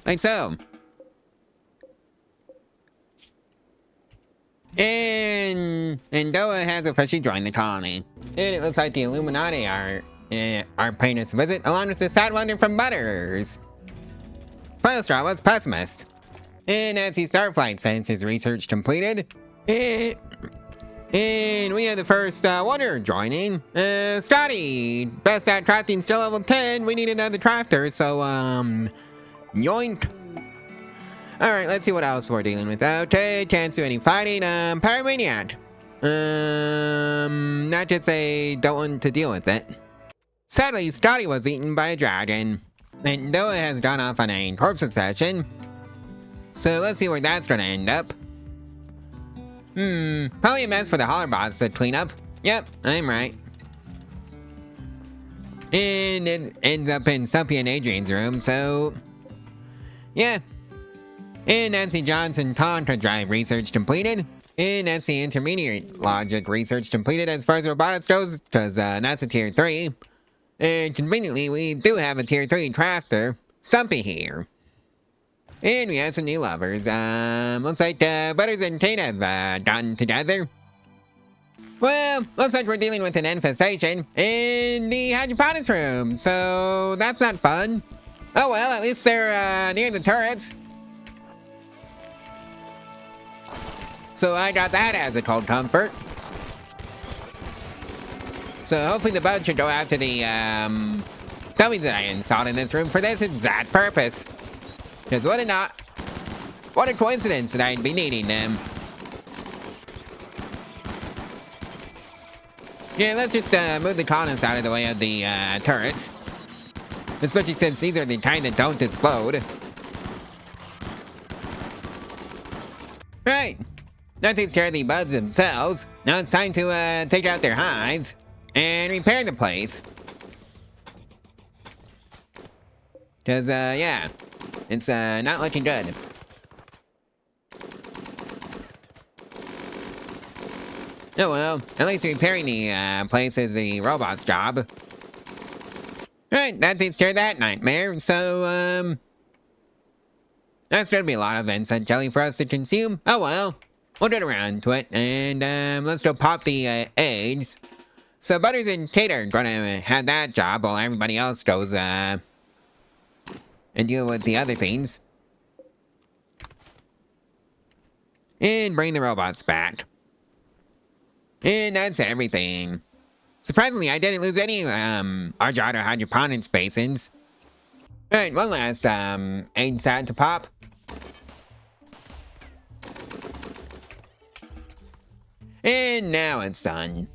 Like so. And Doa has officially joined the colony. And it looks like the Illuminati are paying us a visit, along with the sad wonder from Butters. Final straw was pessimist. And as his Starflight sends his research completed, and we have the first wanderer joining. Scotty, best at crafting, still level 10. We need another crafter, so yoink. Alright, let's see what else we're dealing with. Okay, can't do any fighting. Pyromaniac. Not to say don't want to deal with it. Sadly, Scotty was eaten by a dragon. And Noah has gone off on a corpse obsession. So let's see where that's gonna end up. Probably a mess for the holler boss to clean up. Yep, I'm right. And it ends up in Stumpy and Adrian's room, so yeah. And Nancy Johnson Contra Drive research completed. And that's the intermediate logic research completed as far as robotics goes, because that's a tier 3. And conveniently, we do have a tier 3 crafter, Stumpy here. And we have some new lovers. Looks like Butters and Kate have gotten together. Well, looks like we're dealing with an infestation in the hydroponics room, so that's not fun. Oh well, at least they're near the turrets. So I got that as a cold comfort. So hopefully the bugs should go after the dummies that I installed in this room for this exact purpose. Because what a coincidence that I'd be needing them. Yeah, let's just move the colonists out of the way of the turrets. Especially since these are the kind that don't explode. Right. That takes care of the bugs themselves. Now it's time to take out their hides and repair the place. Because, yeah, it's not looking good. Oh well, at least repairing the place is the robot's job. Right, that takes care of that nightmare, so, that's gonna be a lot of insect jelly for us to consume. Oh well, we'll get around to it, and, let's go pop the, eggs. So Butters and Kate are gonna have that job while everybody else goes, and deal with the other things. And bring the robots back. And that's everything. Surprisingly, I didn't lose any, Argata hydroponics basins. Alright, one last, egg sat to pop. And now it's done.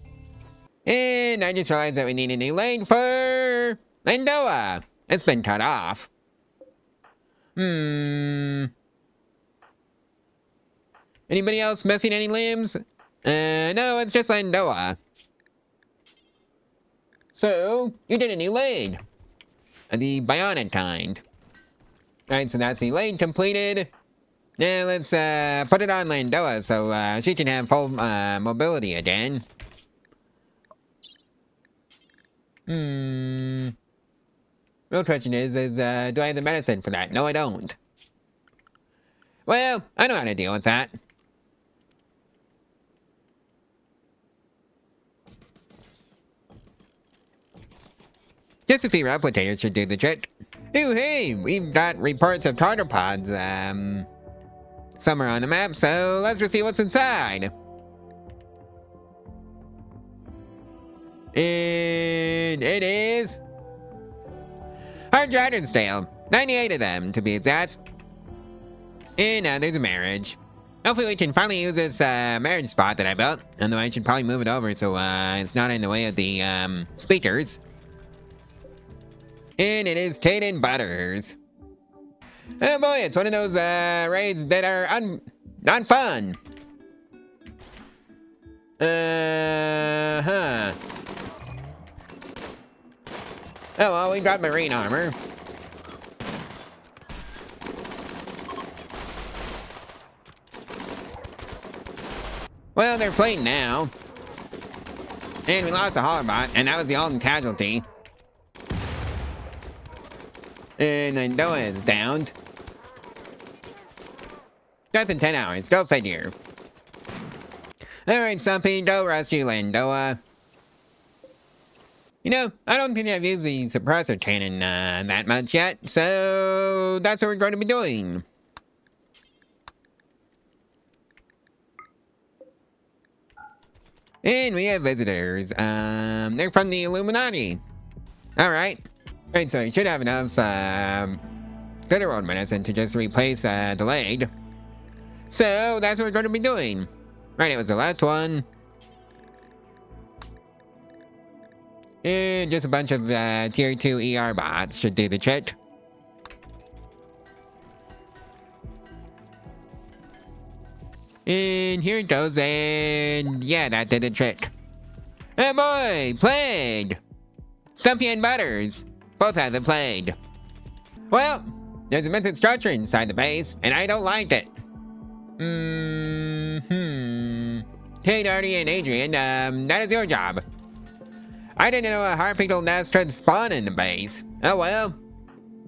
And I just realized that we need a new lane for Landoa. It's been cut off. Anybody else missing any limbs? No, it's just Landoa. So, you did a new lane. The bionic kind. Alright, so that's the lane completed. Now let's put it on Landoa so she can have full mobility again. Real question is do I have the medicine for that? No, I don't. Well, I know how to deal with that. Just a few replicators should do the trick. Ooh, hey, we've got reports of tardipods, somewhere on the map, so let's go see what's inside. And it is our Dragon's Tail. 98 of them, to be exact. And there's a marriage. Hopefully we can finally use this marriage spot that I built. Although I should probably move it over so it's not in the way of the speakers. And it is Kate and Butters. Oh boy, it's one of those raids that are not fun. Oh well, we've got marine armor. Well, they're fleeing now. And we lost a hollarbot, and that was the ultimate casualty. And Noah is downed. Death in 10 hours, go figure. Alright, Stumpy, don't rush you, Lindoa. You know, I don't think I've used the suppressor cannon that much yet, so that's what we're going to be doing. And we have visitors. They're from the Illuminati. Alright. Right, so you should have enough good old medicine to just replace delayed. So that's what we're going to be doing. Right, it was the last one. And just a bunch of tier 2 ER bots should do the trick. And here it goes, and yeah, that did the trick. Oh boy, plague! Stumpy and Butters both have the plague. Well, there's a method structure inside the base, and I don't like it. Hey, Darty and Adrian, that is your job. I didn't know a harpycal nest could spawn in the base. Oh well.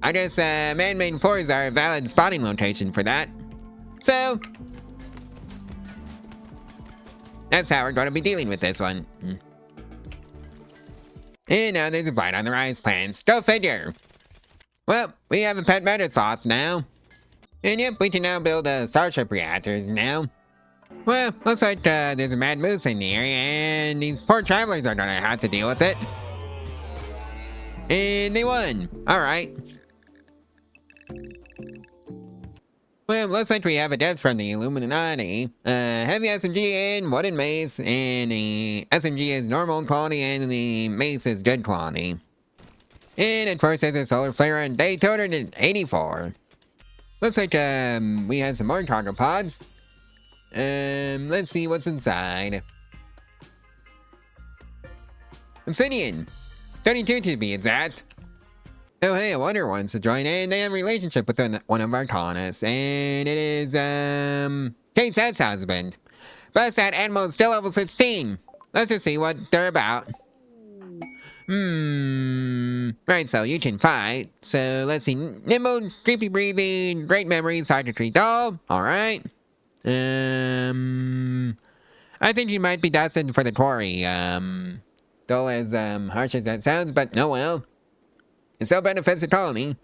I guess man-made floors are a valid spawning location for that. So, that's how we're going to be dealing with this one. And now there's a blight on the rice plants. Go figure. Well, we have a pet Metasloth now. And yep, we can now build starship reactors now. Well, looks like there's a mad moose in the area, and these poor travelers are gonna have to deal with it. And they won. Alright. Well, looks like we have a death from the Illuminati. Heavy SMG and wooden mace, and the SMG is normal quality and the mace is good quality. And of course there's a solar flare on day 284. Looks like we have some more cargo pods. Let's see what's inside. Obsidian! 32 to be exact. Oh hey, a Wonder wants to join in. They have a relationship with one of our colonists, and it is, K-Set's husband. Plus that animal's still level 16. Let's just see what they're about. Right, so you can fight. So let's see. Nimble, creepy breathing, great memories, hard to treat doll. Alright. I think you might be destined for the Quarry. Though as harsh as that sounds, but no well. It still benefits the colony.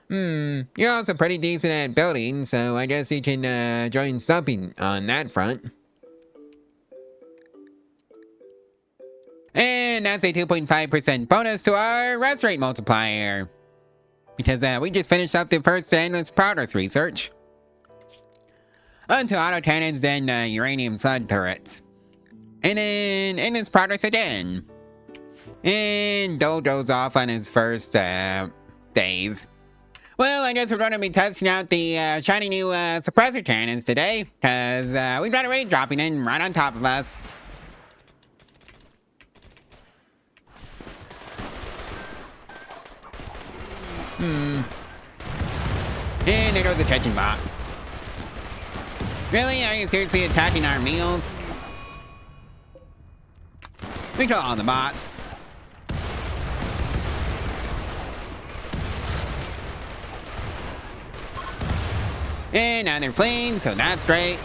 You're also pretty decent at building, so I guess you can join Stumpy on that front. And that's a 2.5% bonus to our rest rate multiplier. Because we just finished up the first endless progress research. Onto autocannons, then uranium slug turrets. And then endless progress again. And Dole goes off on his first days. Well, I guess we're going to be testing out the shiny new suppressor cannons today. Because we've got a raid dropping in right on top of us. And there goes a catching bot. Really? Are you seriously attacking our meals? We kill all the bots. And now they're fleeing, so that's great.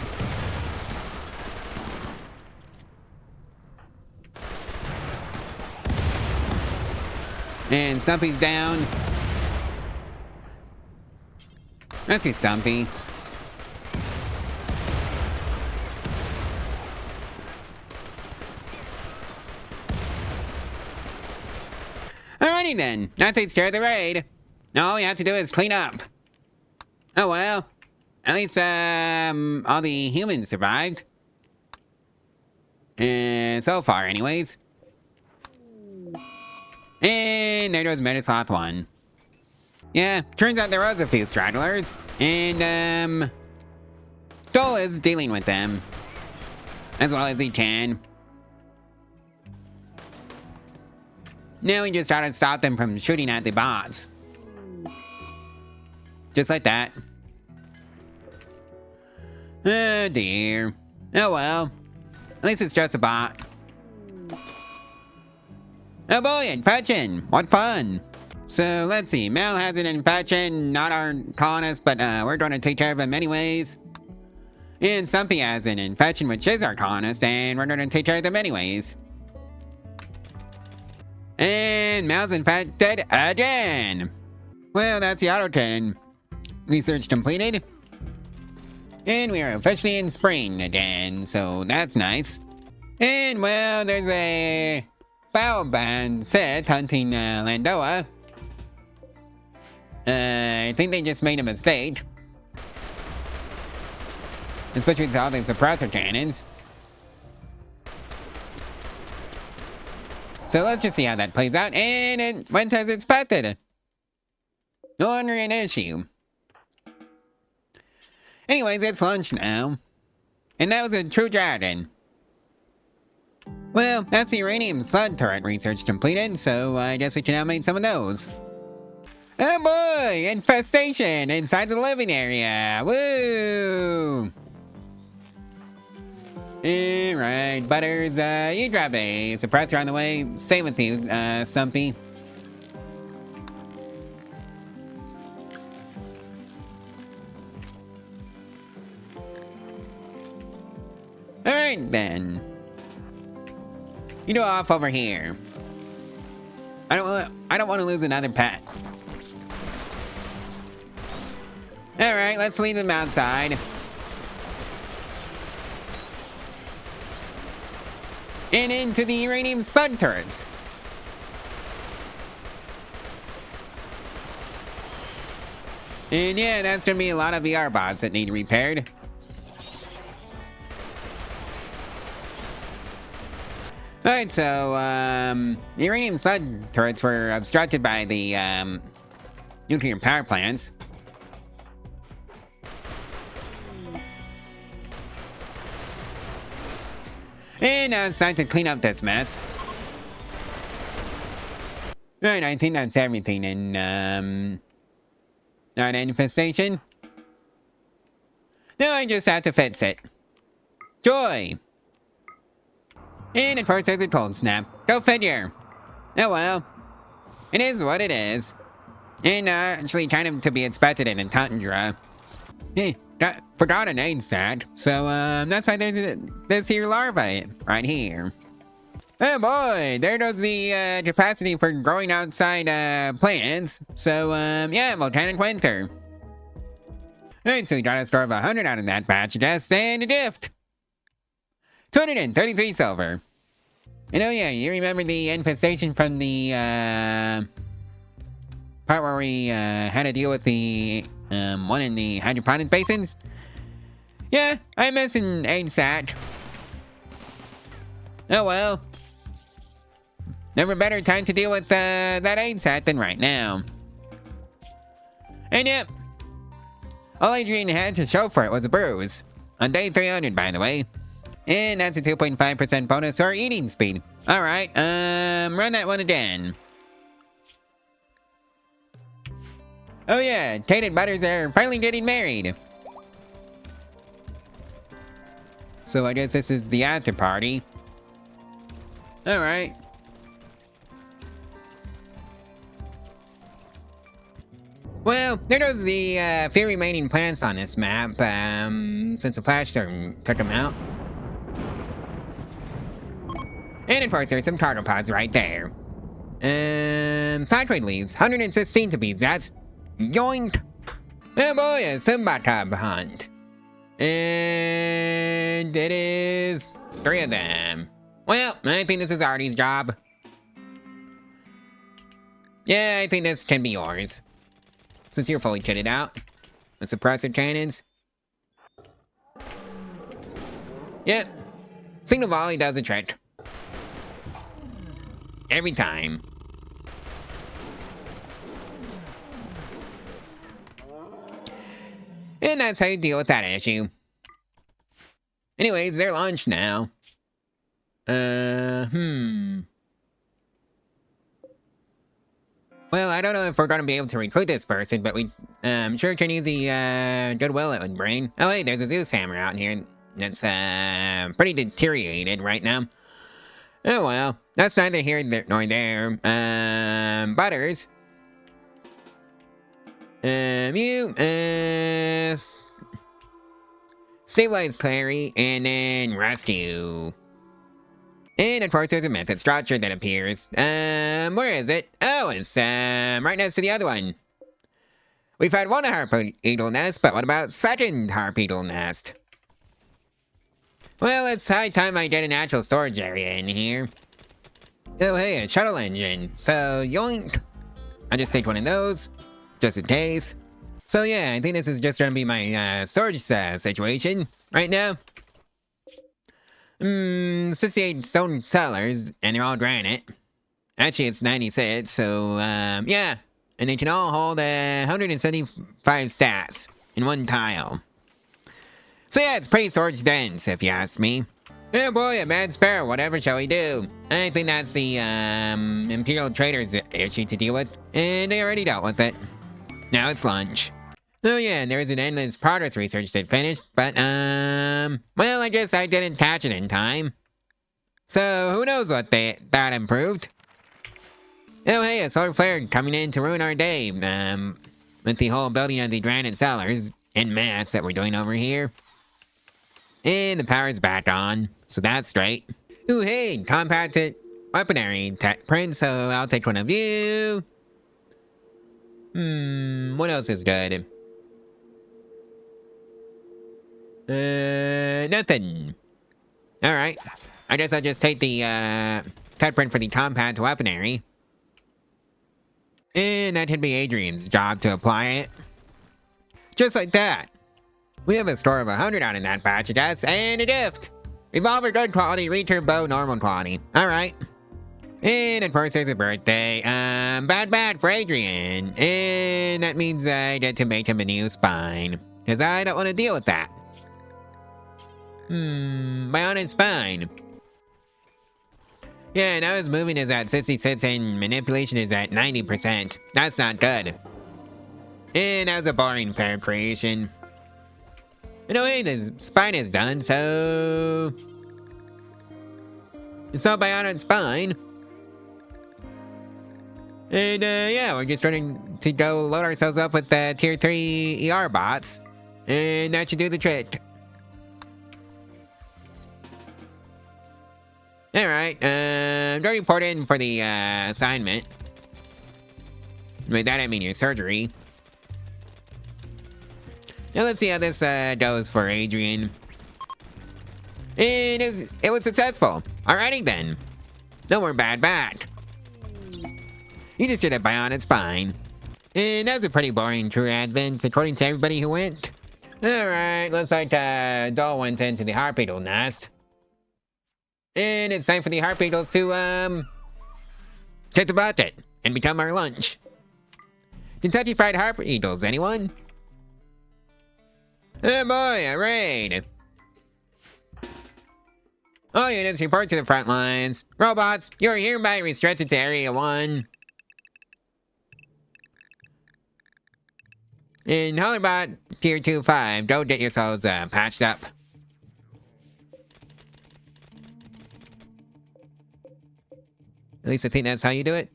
And Stumpy's down. I see Stumpy. Alrighty then, that takes care of the raid. All we have to do is clean up. Oh well. At least, all the humans survived. So far, anyways. And there goes Metasloth 1. Yeah, turns out there was a few stragglers. And, Dole is dealing with them. As well as he can. Now we just try to stop them from shooting at the bots. Just like that. Oh dear. Oh well. At least it's just a bot. Oh boy, infection! What fun! So let's see, Mel has an infection, not our colonist, but we're going to take care of him anyways. And Stumpy has an infection with our colonists, and we're gonna take care of them anyways. And Mal's infected again. Well, that's the auto cannon. Research completed. And we are officially in spring again, so that's nice. And well, there's a Biome Sith hunting Landoa. I think they just made a mistake. Especially with all the suppressor cannons. So let's just see how that plays out, and it went as expected. No longer an issue. Anyways, it's lunch now. And that was a true dragon. Well, that's the uranium slug turret research completed, so I guess we can now make some of those. Oh boy! Infestation inside the living area! Woo! Alright, Butters, you grab a suppressor on the way. Same with you, Stumpy. Alright then. You go off over here. I don't want to lose another pet. Alright, let's leave them outside. And into the uranium slug turrets. And yeah, that's gonna be a lot of VR bots that need repaired. Alright, so, the uranium slug turrets were obstructed by the, nuclear power plants. And now it's time to clean up this mess. Right, I think that's everything in, not infestation. Now I just have to fix it. Joy! And at first there's a cold snap. Go figure. Oh well. It is what it is. And actually kind of to be expected in a Tundra. Forgot an aid stat. So that's why there's this here larva right here. Oh boy, there goes the capacity for growing outside plants. So yeah, volcanic winter. Alright, so we got a store of 100 out of that batch of deaths and a gift. 233 silver. And oh yeah, you remember the infestation from the part where we had to deal with the one in the hydroponic basins? Yeah, I miss an aid sat. Oh well. Never better time to deal with that aid sat than right now. And yep, all Adrian had to show for it was a bruise. On day 300, by the way. And that's a 2.5% bonus to our eating speed. Alright, run that one again. Oh yeah, Kate and Butters are finally getting married. So I guess this is the after party. Alright. Well, there goes the few remaining plants on this map, since the flash storm took them out. And of course, there's some cargo pods right there. Sideways leaves, 116 to be exact. Yoink! Oh boy, a Simbatub hunt. And it is 3 of them. Well, I think this is Artie's job. Yeah, I think this can be yours. Since you're fully kitted out. The suppressor cannons. Yep. Signal volley does the trick. Every time. And that's how you deal with that issue. Anyways, they're launched now. Well, I don't know if we're gonna be able to recruit this person, but we sure can use the goodwill it would bring. Oh wait, there's a Zeus hammer out here that's pretty deteriorated right now. Oh well, that's neither here nor there. Butters. stabilize Quarry, and then rescue. And of course there's a method structure that appears. Where is it? Oh, it's right next to the other one. We've had one harp eagle nest, but what about second harp eagle nest? Well, it's high time I get a natural storage area in here. Oh hey, a shuttle engine. So yoink. I just take one of those, just in case. So yeah, I think this is just gonna be my storage situation right now. 68 stone cellars, and they're all granite. Actually, it's 96, so yeah. And they can all hold 175 stats in one tile. So yeah, it's pretty storage dense, if you ask me. Oh boy, a bad sparrow, whatever shall we do? I think that's the Imperial Traders issue to deal with, and they already dealt with it. Now it's lunch. Oh yeah, and there was an endless progress research that finished, but well, I guess I didn't catch it in time. So who knows what that improved? Oh hey, a solar flare coming in to ruin our day, with the whole building of the granite cellars en masse that we're doing over here. And the power's back on, so that's straight. Ooh hey, compacted weaponry print, so I'll take one of you. What else is good? Nothing. Alright. I guess I'll just take the, tech print for the compact weaponry. And that should be Adrian's job to apply it. Just like that. We have a store of 100 out in that batch, I guess, and a gift. Revolver good quality, return bow normal quality. Alright. And of course there's a birthday. Bad for Adrian. And that means I get to make him a new spine. Because I don't want to deal with that. Bionic spine. Yeah, now his movement is at 66 and manipulation is at 90%. That's not good. And that was a boring fair creation. Anyway, the spine is done, so... it's all bionic spine. And yeah, we're just starting to go load ourselves up with the tier 3 ER bots. And that should do the trick. Alright, go report in for the assignment. By that I mean your surgery. Now let's see how this goes for Adrian. And it was successful. Alrighty then. No more bad back. You just did a bionic spine. And that was a pretty boring true advent according to everybody who went. Alright, looks like Doll went into the harp eagle nest. And it's time for the harp eagles to get the bucket and become our lunch. Kentucky Fried Harp Eagles, anyone? Oh boy, a raid! All units report to the front lines. Robots, you are hereby restricted to Area 1. And Hollybot, Tier 2-5, go get yourselves patched up. At least I think that's how you do it.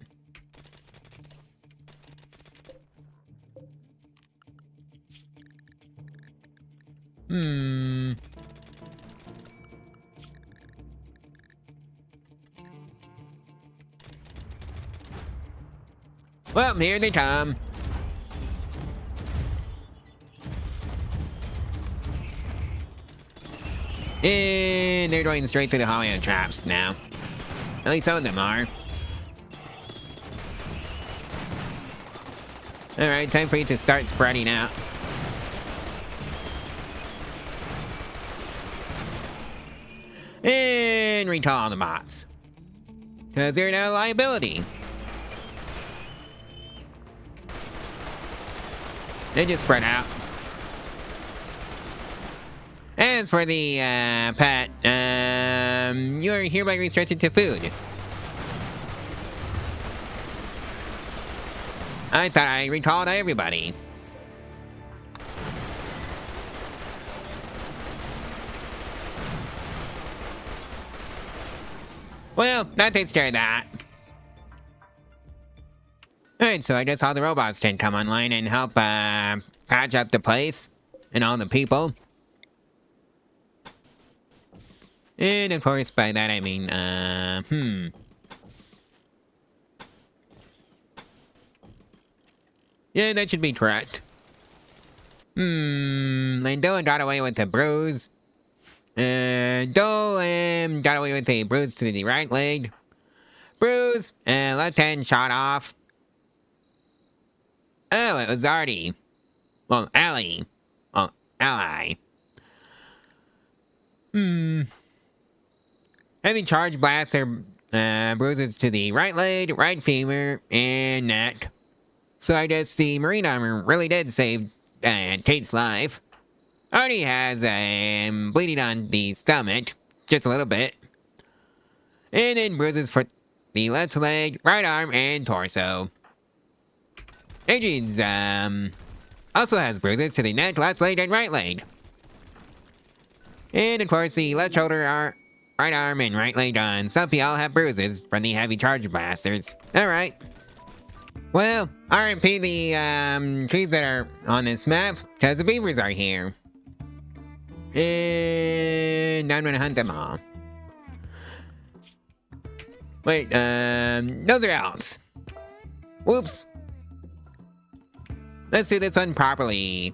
Well, here they come. And they're going straight through the Hollywood traps now. At least some of them are. Alright, time for you to start spreading out. And recall the bots. Because they're now a liability. They just spread out. As for the pet, you are hereby restricted to food. I thought I recalled everybody. Well, that takes care of that. Alright, so I guess all the robots can come online and help patch up the place and all the people. And of course, by that I mean, yeah, that should be correct. Dylan got away with the bruise. Dolan got away with a bruise to the right leg. Bruise, left hand shot off. Oh, it was Artie. Well, Allie. Well, Ally. Heavy charge blasts or bruises to the right leg, right femur, and neck. So I guess the marine armor really did save Kate's life. Artie has bleeding on the stomach, just a little bit. And then bruises for the left leg, right arm, and torso. Adrian's also has bruises to the neck, left leg, and right leg. And of course, the left shoulder, right arm, and right leg on Stumpy all have bruises from the heavy charge blasters. Alright. Well, RIP the trees that are on this map, because the beavers are here. And I'm gonna hunt them all. Wait, those are elks. Whoops. Let's do this one properly.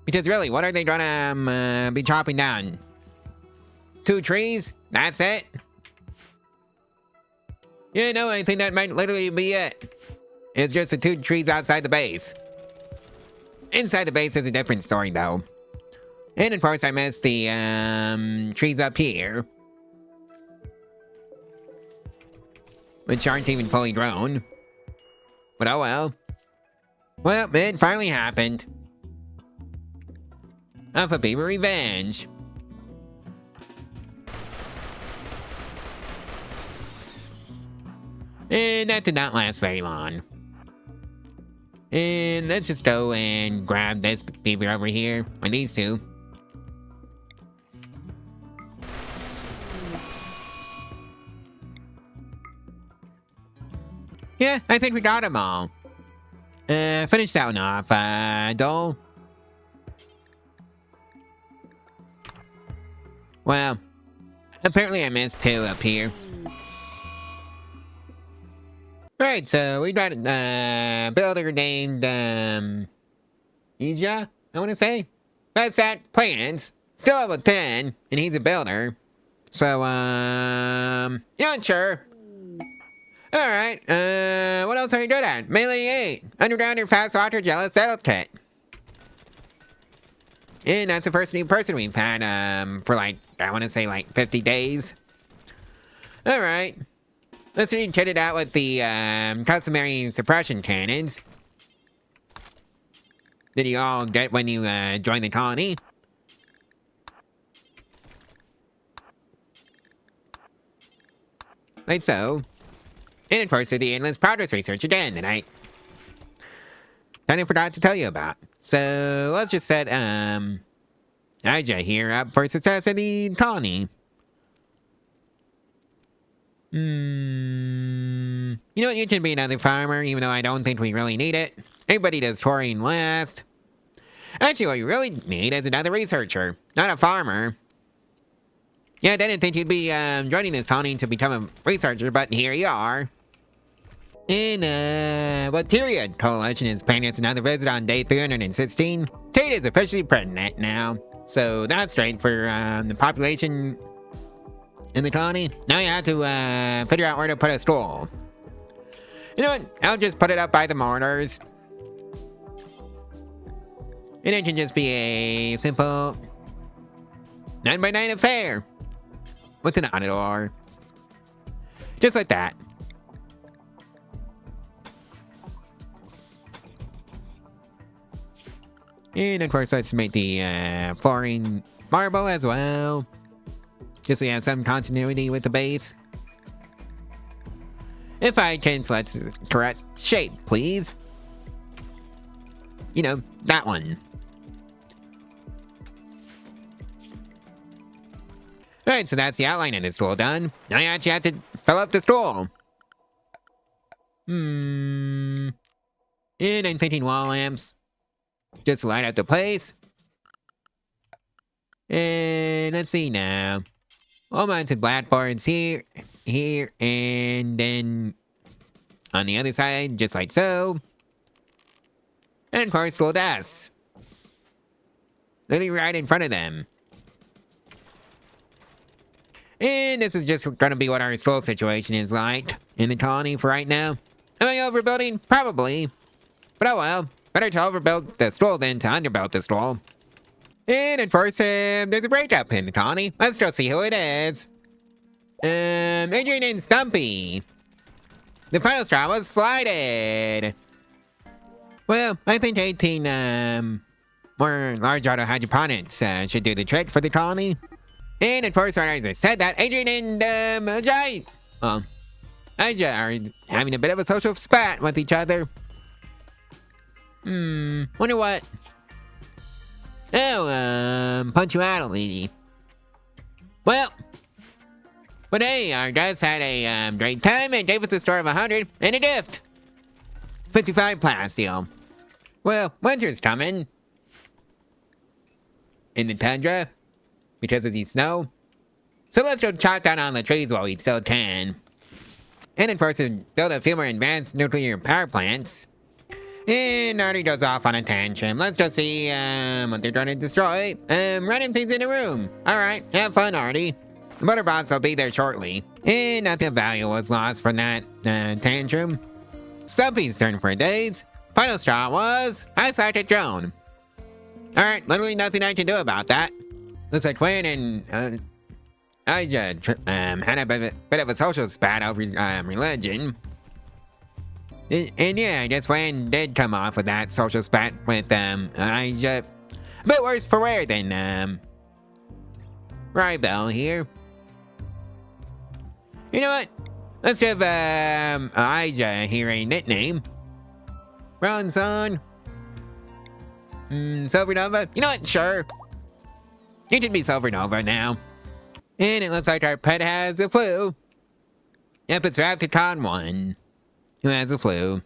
Because really, what are they gonna be chopping down? 2 trees? That's it? Yeah, no, I think that might literally be it. It's just the 2 trees outside the base. Inside the base is a different story, though. And of course, I missed the trees up here. Which aren't even fully grown. But oh well. Well, it finally happened. Alpha Beaver Revenge. And that did not last very long. And let's just go and grab this beaver over here, or these 2. Yeah, I think we got them all. Finish that one off, Dole. Well, apparently I missed 2 up here. Alright, so we got a builder named, Isha, I want to say. That's that plans. Still level 10, and he's a builder. So, you're not sure. Alright, what else are you good at? Melee 8, Undergrounder, Fast Water, Jealous, Settled Kit. And that's the first new person we've had, for like, I want to say like 50 days. Alright. Let's re-kit it out with the, customary suppression cannons that you all get when you, join the colony. Like so. And of course, the endless progress research again that I kind of forgot to tell you about. So let's just set Ija here up for success in the colony. You know what? You can be another farmer, even though I don't think we really need it. Everybody does touring last. Actually, what you really need is another researcher, not a farmer. Yeah, I didn't think you'd be joining this colony to become a researcher, but here you are. And, Bacteria Coalition is planning us another visit on day 316. Kate is officially pregnant now. So that's great for the population in the colony. Now you have to figure out where to put a school. You know what? I'll just put it up by the mortars. And it can just be a simple 9x9 affair with an auditor. Just like that. And of course, let's make the flooring marble as well. Just so we have some continuity with the base. If I can select the correct shape, please. You know, that one. Alright, so that's the outline of the school done. Now you actually have to fill up the school. And I'm thinking wall lamps. Just light up the place. And let's see now. All mounted platforms here, here, and then on the other side, just like so. And of course, full desks. Literally right in front of them. And this is just gonna be what our school situation is like in the colony for right now. Am I overbuilding? Probably. But oh well. Better to overbuild the stool than to underbuild the stool. And at first, there's a breakup in the colony. Let's go see who it is. Adrian and Stumpy. The final straw was slided. Well, I think 18, more large auto hydroponics, should do the trick for the colony. And at first, as I said that, Adrian and, Ajay, Ajay are having a bit of a social spat with each other. Wonder what? Oh, punctuality. Well, but hey, our guests had a great time and gave us a score of 100 and a gift. 55 plasteel. Well, winter's coming. In the tundra. Because of the snow. So let's go chop down on the trees while we still can. And of course, build a few more advanced nuclear power plants. And Artie goes off on a tantrum. Let's go see what they're trying to destroy. Running things in the room. Alright, have fun, Artie. The Butterbots will be there shortly. And nothing of value was lost from that tantrum. Stumpy's turn for days. Final straw was I sighted drone. Alright, literally nothing I can do about that. Looks like Quinn and Aja had a bit of a social spat over religion. And yeah, I guess Wayne did come off with that social spat with Aja. A bit worse for wear than Rybell here. You know what? Let's give Aja here a nickname. Bronson. Silvernova. You know what? Sure. You can be Silvernova now. And it looks like our pet has the flu. Yep, it's Rapticon 1 who has the flu.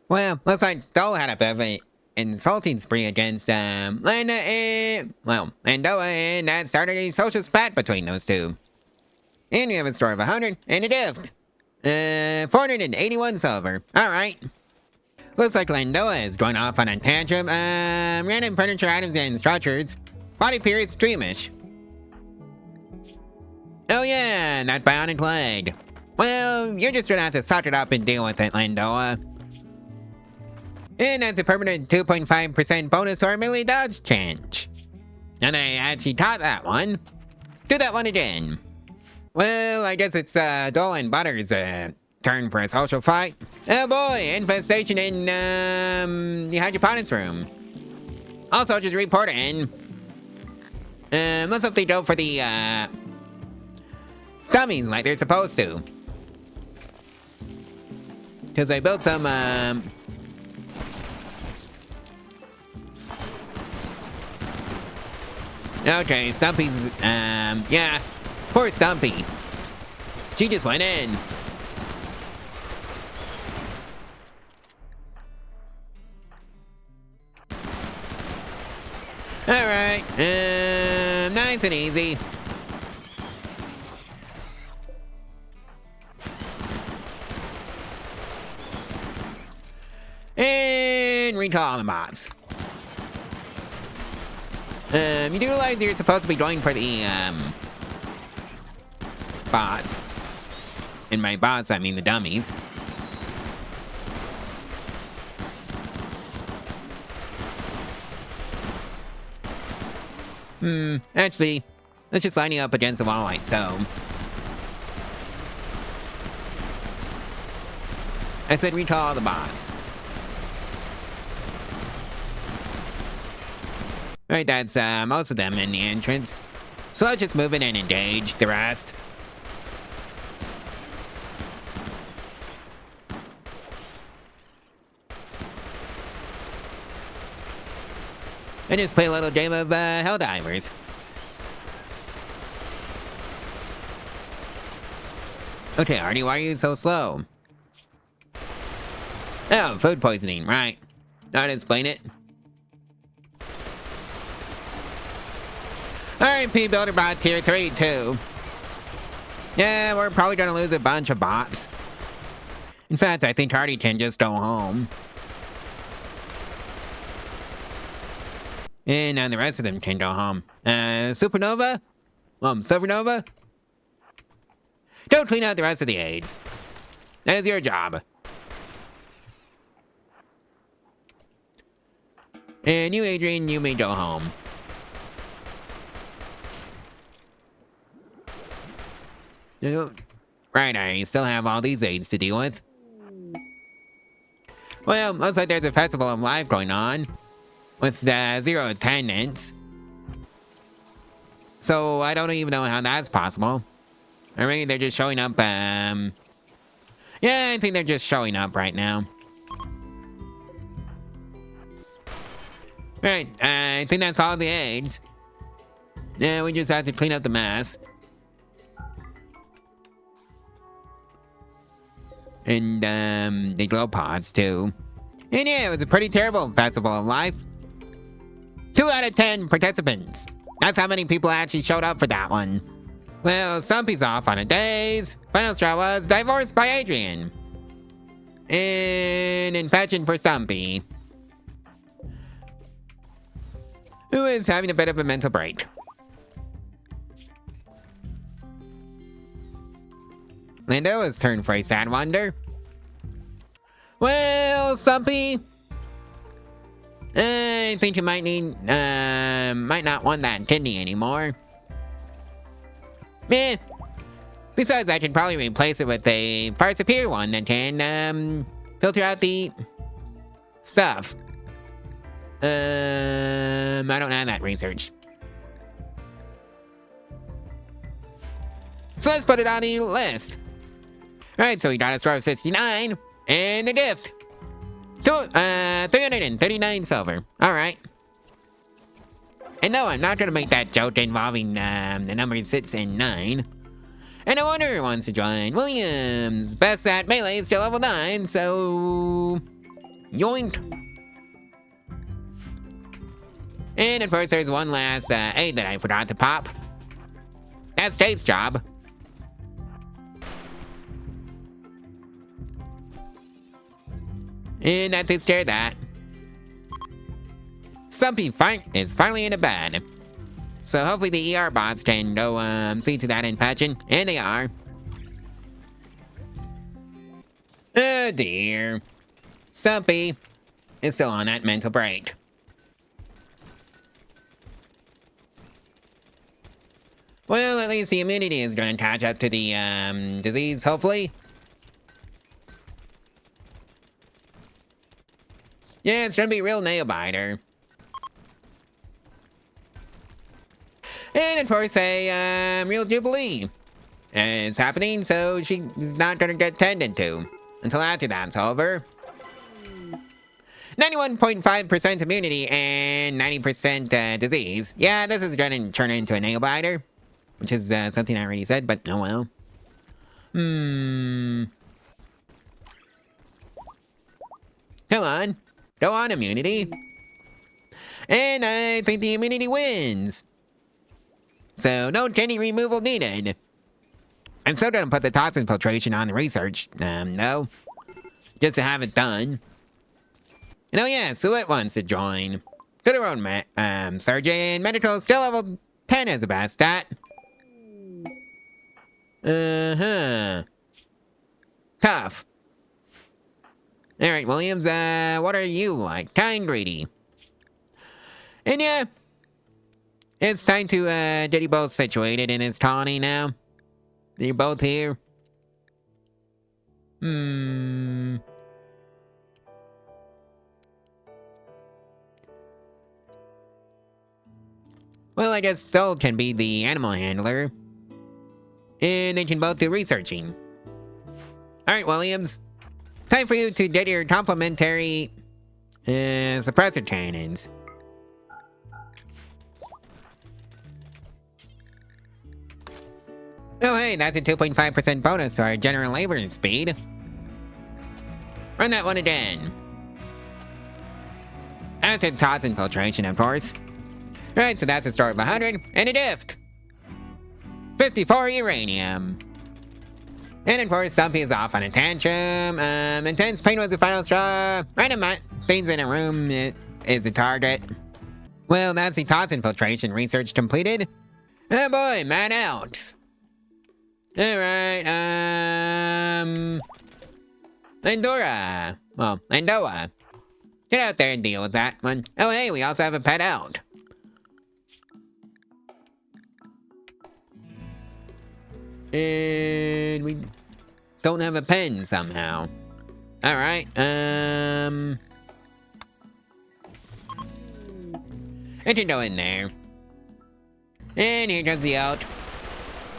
Well, looks like Dole had a bit of an insulting spree against Landa and, well, Landoa, and that started a social spat between those two. And we have a store of 100 and a gift. 481 silver. Alright. Looks like Landoa is going off on a tantrum. Random furniture items and structures. Body period streamish. Oh yeah, that bionic leg. Well, you're just gonna have to suck it up and deal with it, Landoa. And that's a permanent 2.5% bonus to our melee dodge change. And I actually caught that one. Do that one again. Well, I guess it's Dole and Butter's turn for a social fight. Oh boy, infestation in the hydroponics room. All soldiers report in. Let's hope they go for the dummies like they're supposed to. Because I built some okay, Stumpy's yeah, poor Stumpy. She just went in. Alright, nice and easy. And recall the bots. You do realize you're supposed to be going for the, bots. And by bots, I mean the dummies. Actually, let's just line you up against the wall like so. I said recall the bots. Right, that's most of them in the entrance. So let's just move in and engage the rest. And just play a little game of Helldivers. Okay, Artie, why are you so slow? Oh, food poisoning, right. I'll explain it. RIP Builder Bot Tier 3 too. Yeah, we're probably gonna lose a bunch of bots. In fact, I think Hardy can just go home. And now the rest of them can go home. Supernova? Supernova? Don't clean out the rest of the aids. That is your job. And you, Adrian, you may go home. Right, I still have all these aids to deal with. Well, looks like there's a festival of life going on with 0 attendance. So I don't even know how that's possible. I mean, they're just showing up, yeah, I think they're just showing up right now. Right, I think that's all the aids. Yeah, we just have to clean up the mess. And, the glow pods, too. And yeah, it was a pretty terrible festival of life. 2 out of 10 participants. That's how many people actually showed up for that one. Well, Stumpy's off on a days. Final straw was divorced by Adrian. And infection for Stumpy, who is having a bit of a mental break. Lindo has turned for a sad wonder. Well, Stumpy, I think you might not want that kidney anymore. Meh. Besides, I can probably replace it with a far superior one that can, filter out the stuff. I don't have that research. So let's put it on the list. Alright, so we got a score of 69 and a gift. 339 silver. Alright. And no, I'm not gonna make that joke involving the numbers 6 and 9. And no wonder who wants to join. Williams, best at melee, is still level 9, so yoink. And of course, there's one last aid that I forgot to pop. That's Tate's job. And that takes care of that. Stumpy is finally in a bed. So hopefully the ER bots can go see to that infection. And they are. Oh dear. Stumpy is still on that mental break. Well, at least the immunity is going to catch up to the disease, hopefully. Yeah, it's going to be a real nail biter. And of course, a real jubilee is happening, so she's not going to get tended to until after that's over. 91.5% immunity and 90% disease. Yeah, this is going to turn into a nail biter, which is something I already said, but oh well. Come on. Go on, immunity. And I think the immunity wins. So no kidney removal needed. I'm still gonna put the toxin filtration on the research. No. Just to have it done. And oh yeah, Suet wants to join. Good old surgeon. Medical still level 10 is the best stat. Tough. Alright, Williams, what are you like? Kind greedy. And yeah, it's time to get you both situated in his colony now. You're both here. Well, I guess Stoll can be the animal handler. And they can both do researching. Alright, Williams. Time for you to get your complimentary suppressor cannons. Oh hey, that's a 2.5% bonus to our general labor speed. Run that one again. After toxin filtration, of course. Alright, so that's a store of 100 and a gift. 54 uranium. And of course, Stumpy is off on a tantrum. Intense pain was the final straw. Random things in a room is the target. Well, that's the TOTS infiltration research completed. Oh boy, man out. Alright, Landora. Well, Landoa. Get out there and deal with that one. Oh hey, we also have a pet out. And we don't have a pen somehow. Alright, it can go in there. And here goes the out.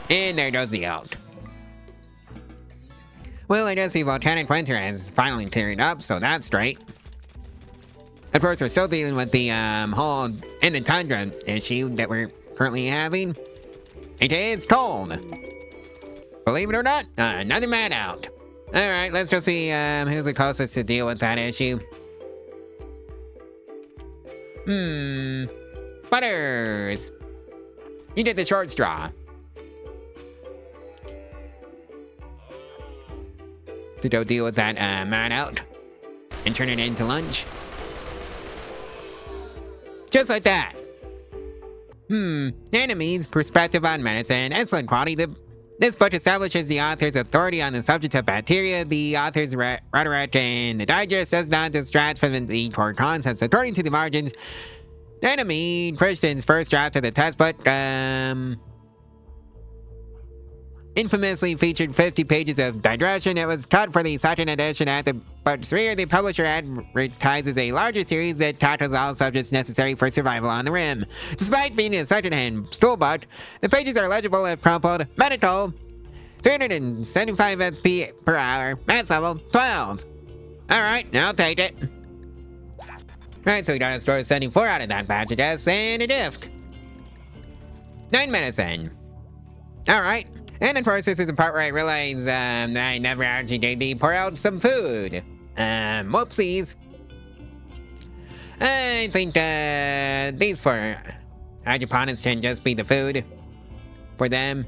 And there goes the out. Well, I guess the volcanic winter has finally cleared up, so that's great. Of course, we're still dealing with the whole in the Tundra issue that we're currently having. It's cold. Believe it or not, another man out. Alright, let's just see who's the closest to deal with that issue. Butters. You did the short straw. To go deal with that man out and turn it into lunch. Just like that. Enemies, perspective on medicine, excellent quality. This book establishes the author's authority on the subject of bacteria. The author's rhetoric in the digest does not distract from the core concepts. According to the margins, enemy Christian's first draft of the test book, infamously featured 50 pages of digression. It was cut for the second edition at the book's rear. The publisher advertises a larger series that tackles all subjects necessary for survival on the Rim. Despite being a second-hand stool book, the pages are legible if crumpled. Medical, 375 SP per hour. Math level, 12. Alright, I'll take it. Alright, so we got a store 74 out of that batch, I guess, and a gift. 9 medicine. Alright. And of course, this is the part where I realize that I never actually gave the poor out some food. Whoopsies. I think these four hydroponics can just be the food for them.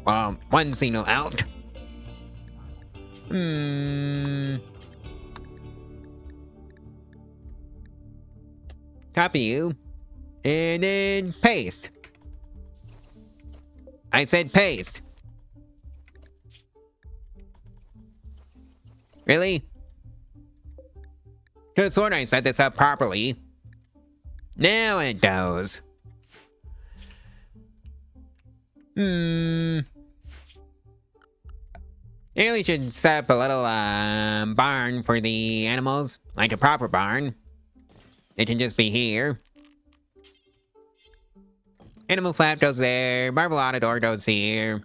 Well, one signal out. Copy you. And then paste. I said paste. Really? Could've sworn I set this up properly. Now it goes. Really should set up a little barn for the animals, like a proper barn. It can just be here. Animal flap goes there. Marblada door goes here.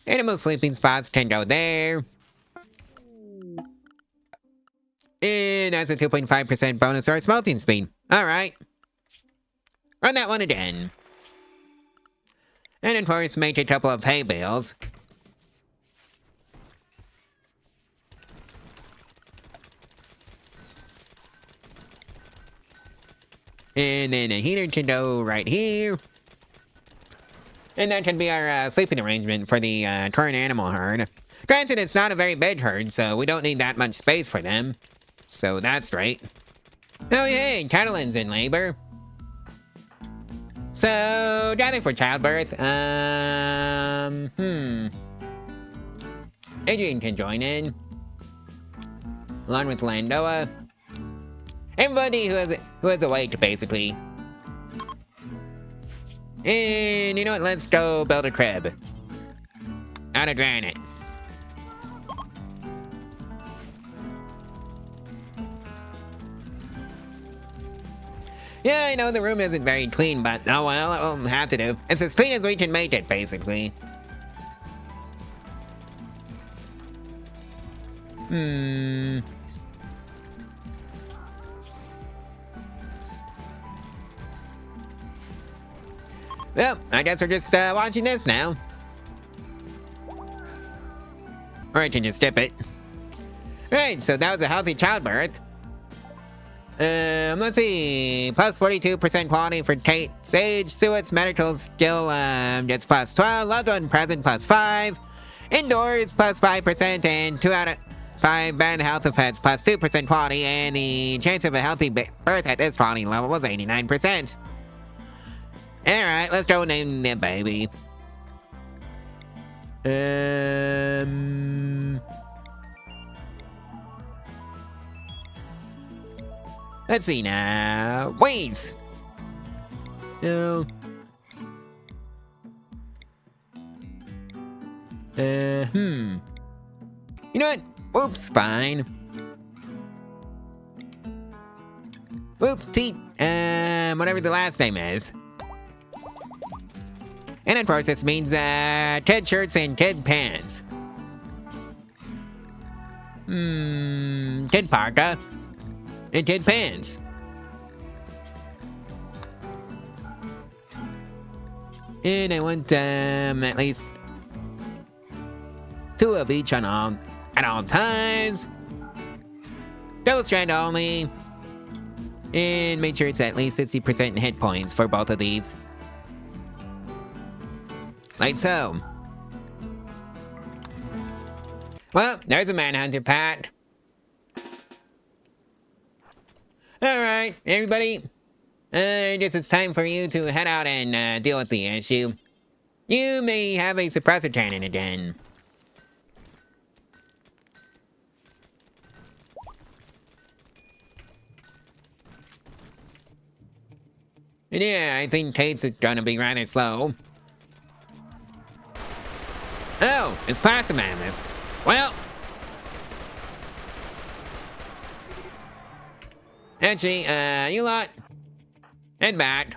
Animal sleeping spots can go there. And that's a 2.5% bonus or smelting speed. Alright. Run that one again. And of course, make a couple of hay bales. And then a heater can go right here. And that can be our sleeping arrangement for the current animal herd. Granted, it's not a very big herd, so we don't need that much space for them. So that's great. Oh yay, Catalan's in labor. So, gathering for childbirth, Adrian can join in. Along with Landoa. Everybody who has a weight, basically. And you know what? Let's go build a crib. Out of granite. Yeah, I know the room isn't very clean, but oh well, it will have to do. It's as clean as we can make it, basically. Well, I guess we're just watching this now. Or I can just skip it. Right, so that was a healthy childbirth. Let's see. Plus 42% quality for Kate. Sage, Suet's medical skill, gets plus 12. Loved one present plus 5. Indoors plus 5%, and 2 out of 5 bad health effects plus 2% quality, and the chance of a healthy birth at this quality level was 89%. Alright, let's go name the baby. Let's see now. Wheeze! No. You know what? Oops, fine. Whoop, teat. Whatever the last name is. And of course, this means, kid shirts and kid pants. Kid parka. And kid pants. And I want, at least 2 of each at all times. Double strand only. And make sure it's at least 60% hit points for both of these. Like so. Well, there's a manhunter pat. Alright, everybody. I guess it's time for you to head out and deal with the issue. You may have a suppressor cannon again. And yeah, I think Kate's is gonna be rather slow. Oh, it's plasma mammoths. Well, actually, you lot, head back.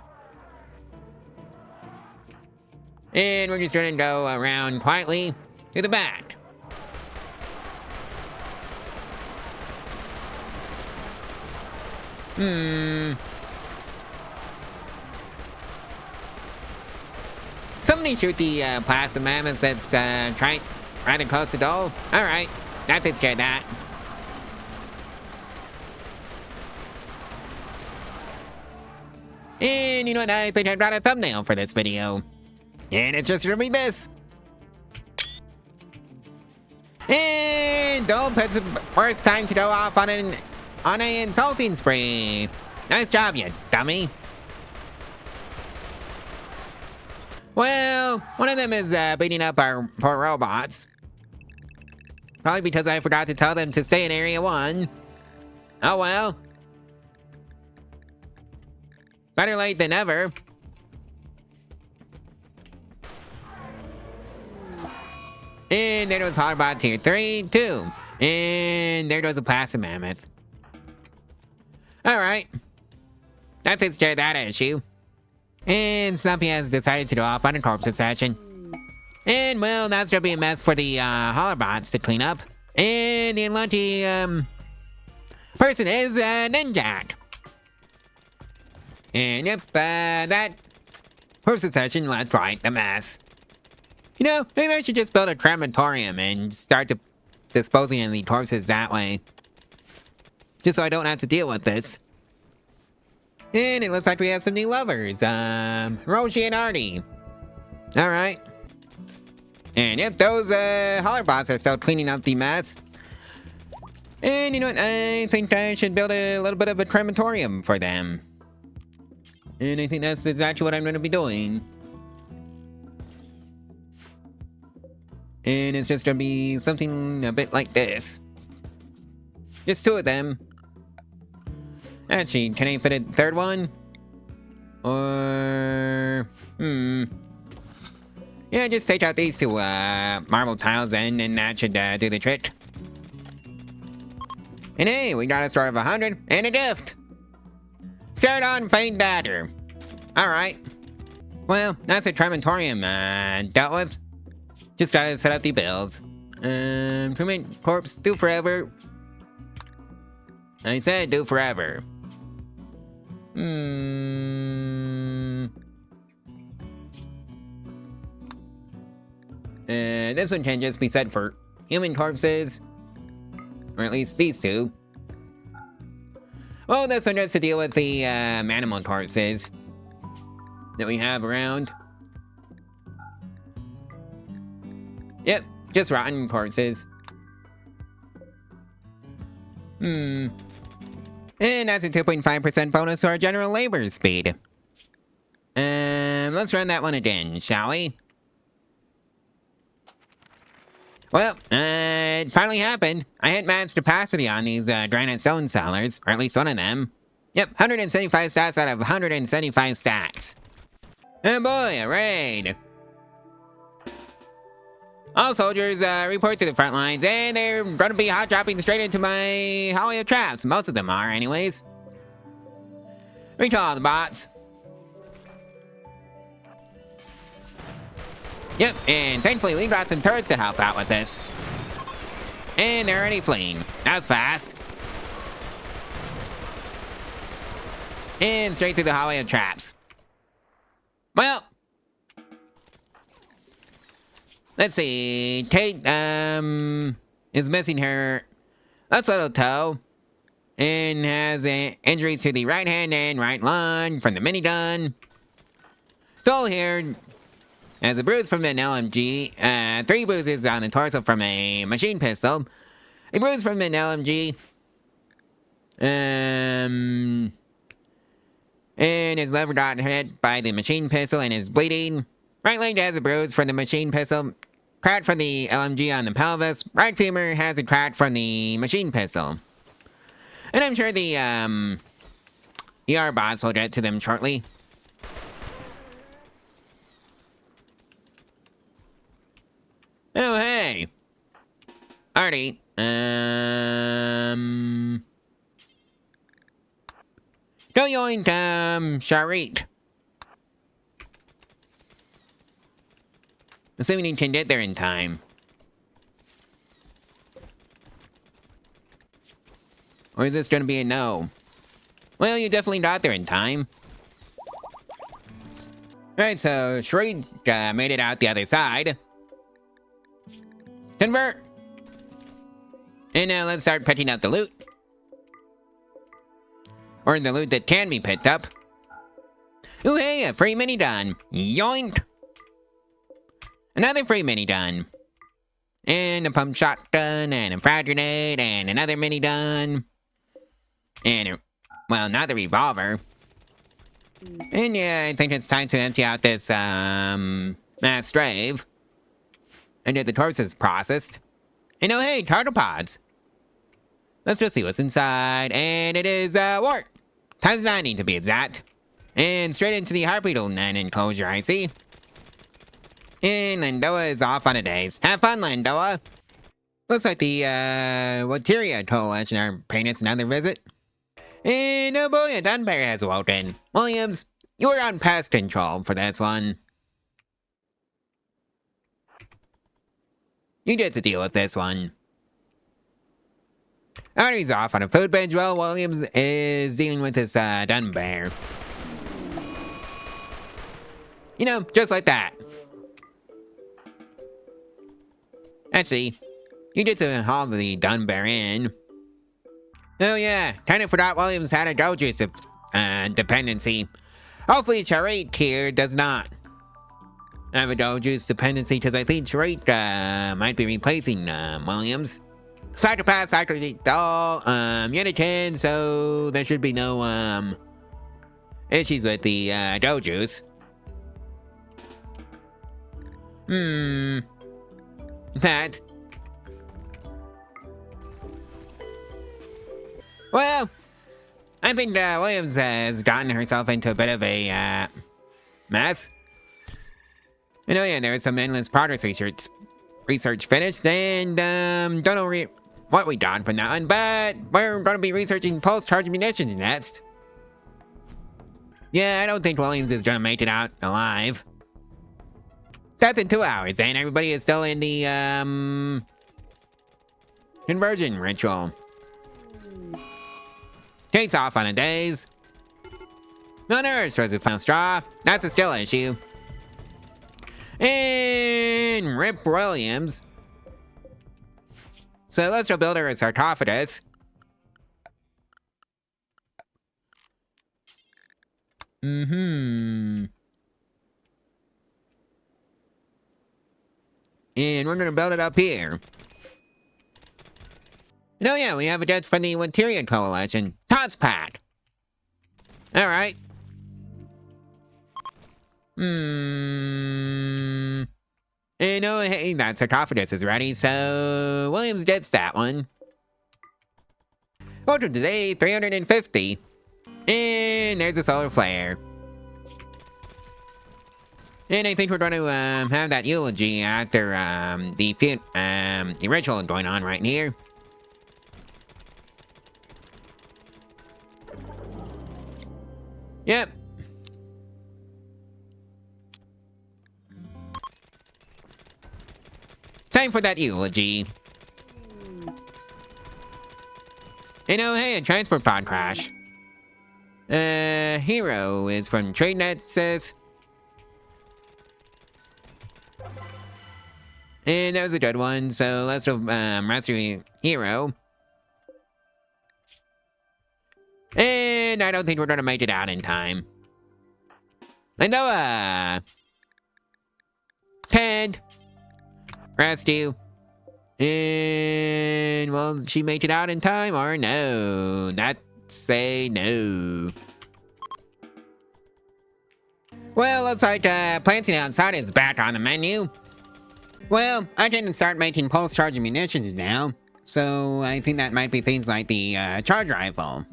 And we're just gonna go around quietly to the back. Somebody shoot the plasma mammoth that's trying rather close to Dole. Alright, that takes care of that. And you know what, I think I got a thumbnail for this video. And it's just gonna be this. And Dole puts the worst time to go off on an insulting spree. Nice job, you dummy. Well, one of them is beating up our poor robots. Probably because I forgot to tell them to stay in Area 1. Oh well. Better late than never. And there goes Hardbot Tier 3, too. And there goes a plasma mammoth. Alright. That takes care of that issue. And Stumpy has decided to go off on a corpse session. And, well, that's gonna be a mess for the Hollerbots to clean up. And the unlucky person is Ninjak. And yep, that corpse session left right the mess. You know, maybe I should just build a crematorium and start disposing of the corpses that way. Just so I don't have to deal with this. And it looks like we have some new lovers. Roshi and Artie. Alright. And yep, those Hollerbots are still cleaning up the mess. And you know what? I think I should build a little bit of a crematorium for them. And I think that's exactly what I'm going to be doing. And it's just going to be something a bit like this. Just 2 of them. Actually, can I fit a 3rd one? Or... Yeah, just take out these 2 marble tiles then, and that should do the trick. And hey, we got a star of 100 and a gift! Ceradon Fade Dagger. Alright. Well, that's a crematorium dealt with. Just gotta set up the builds. Cremate corpse, do forever. I said do forever. This one can just be set for human corpses. Or at least these two. Well, this one has to deal with the animal corpses that we have around. Yep, just rotten corpses. And that's a 2.5% bonus to our general labor speed. Let's run that one again, shall we? Well, it finally happened. I hit max capacity on these granite stone sellers, or at least one of them. Yep, 175 stats out of 175 stats. Oh boy, a raid. All soldiers report to the front lines, and they're gonna be hot dropping straight into my hallway of traps. Most of them are, anyways. Recall the bots. Yep, and thankfully we got some turrets to help out with this. And they're already fleeing. That was fast. And straight through the hallway of traps. Well, let's see. Kate, is missing her left little toe. And has injuries to the right hand and right lung from the minigun. Stoll here has a bruise from an LMG, 3 bruises on the torso from a machine pistol, a bruise from an LMG, and his liver got hit by the machine pistol and is bleeding. Right leg has a bruise from the machine pistol, cracked from the LMG on the pelvis. Right femur has a crack from the machine pistol. And I'm sure the ER boss will get to them shortly. Oh, hey. Artie. Go yoink, Sharit. Assuming you can get there in time. Or is this gonna be a no? Well, you definitely got there in time. Alright, so Sharit made it out the other side. Convert! And now let's start picking up the loot. Or the loot that can be picked up. Ooh, hey, a free minigun. Yoink! Another free minigun. And a pump shotgun, and a frag grenade, and another minigun. And, well, not the revolver. And yeah, I think it's time to empty out this, mass grave. And get the corpses processed. And oh hey, turtle pods. Let's just see what's inside. And it is, wart. Times 90 to be exact. And straight into the Harpytal enclosure, I see. And Lindoa is off on a days. Have fun, Lindoa. Looks like the, Wateria Coalition are paying us another visit. And oh boy, a Dunbar has awoken. Williams, you were on pest control for this one. You get to deal with this one. Artie's off on a food binge while Williams is dealing with this, Dunbar. You know, just like that. Actually, you get to haul the Dunbar in. Oh yeah, kinda forgot Williams had a Dojuice dependency. Hopefully Sharit here does not have a Dojuice dependency, because I think Sharit might be replacing Williams. Psychopath, Psychopath doll, Unitin, so there should be no issues with the Dojuice. That. Well, I think Williams has gotten herself into a bit of a mess. You know, yeah, there was some endless progress research finished, and don't know what we got from that one, but we're gonna be researching pulse-charged munitions next. Yeah, I don't think Williams is gonna make it out alive. Death in 2 hours, and everybody is still in the conversion ritual. Takes off on a days. No nurse throws a final straw. That's a still issue. And Rip Williams. So let's go build her a sarcophagus. And we're gonna build it up here. And oh yeah, we have a death from the Winterian Coalition. Tots Pack. Alright. And oh hey, that sarcophagus is ready, so Williams gets that one. Welcome to day 350. And there's a solar flare. And I think we're going to have that eulogy after the ritual going on right here. Yep. Time for that eulogy. And oh hey, a transport pod crash. Hero is from TradeNet, says. And that was a good one, so let's rescue Hero. And I don't think we're gonna make it out in time. Lindoa! Ted! Rescue. And, well, she made it out in time, or no? That's say no. Well, looks like planting outside is back on the menu. Well, I didn't start making pulse charge munitions now, so I think that might be things like the charge rifle.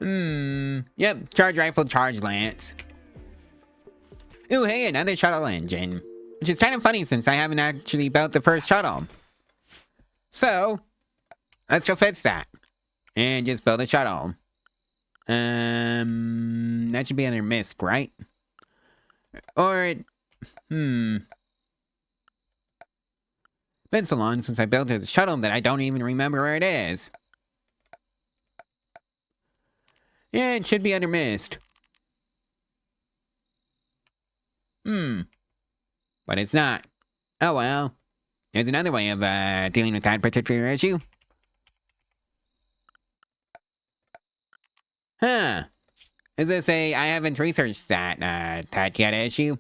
Yep, charge rifle, charge lance. Ooh, hey, another shuttle engine. Which is kind of funny since I haven't actually built the first shuttle. So, let's go fix that. And just build a shuttle. That should be under MISC, right? Or, Been so long since I built a shuttle that I don't even remember where it is. Yeah, it should be under MISC. But it's not. Oh well. There's another way of dealing with that particular issue. Huh. Is this a I haven't researched that yet issue?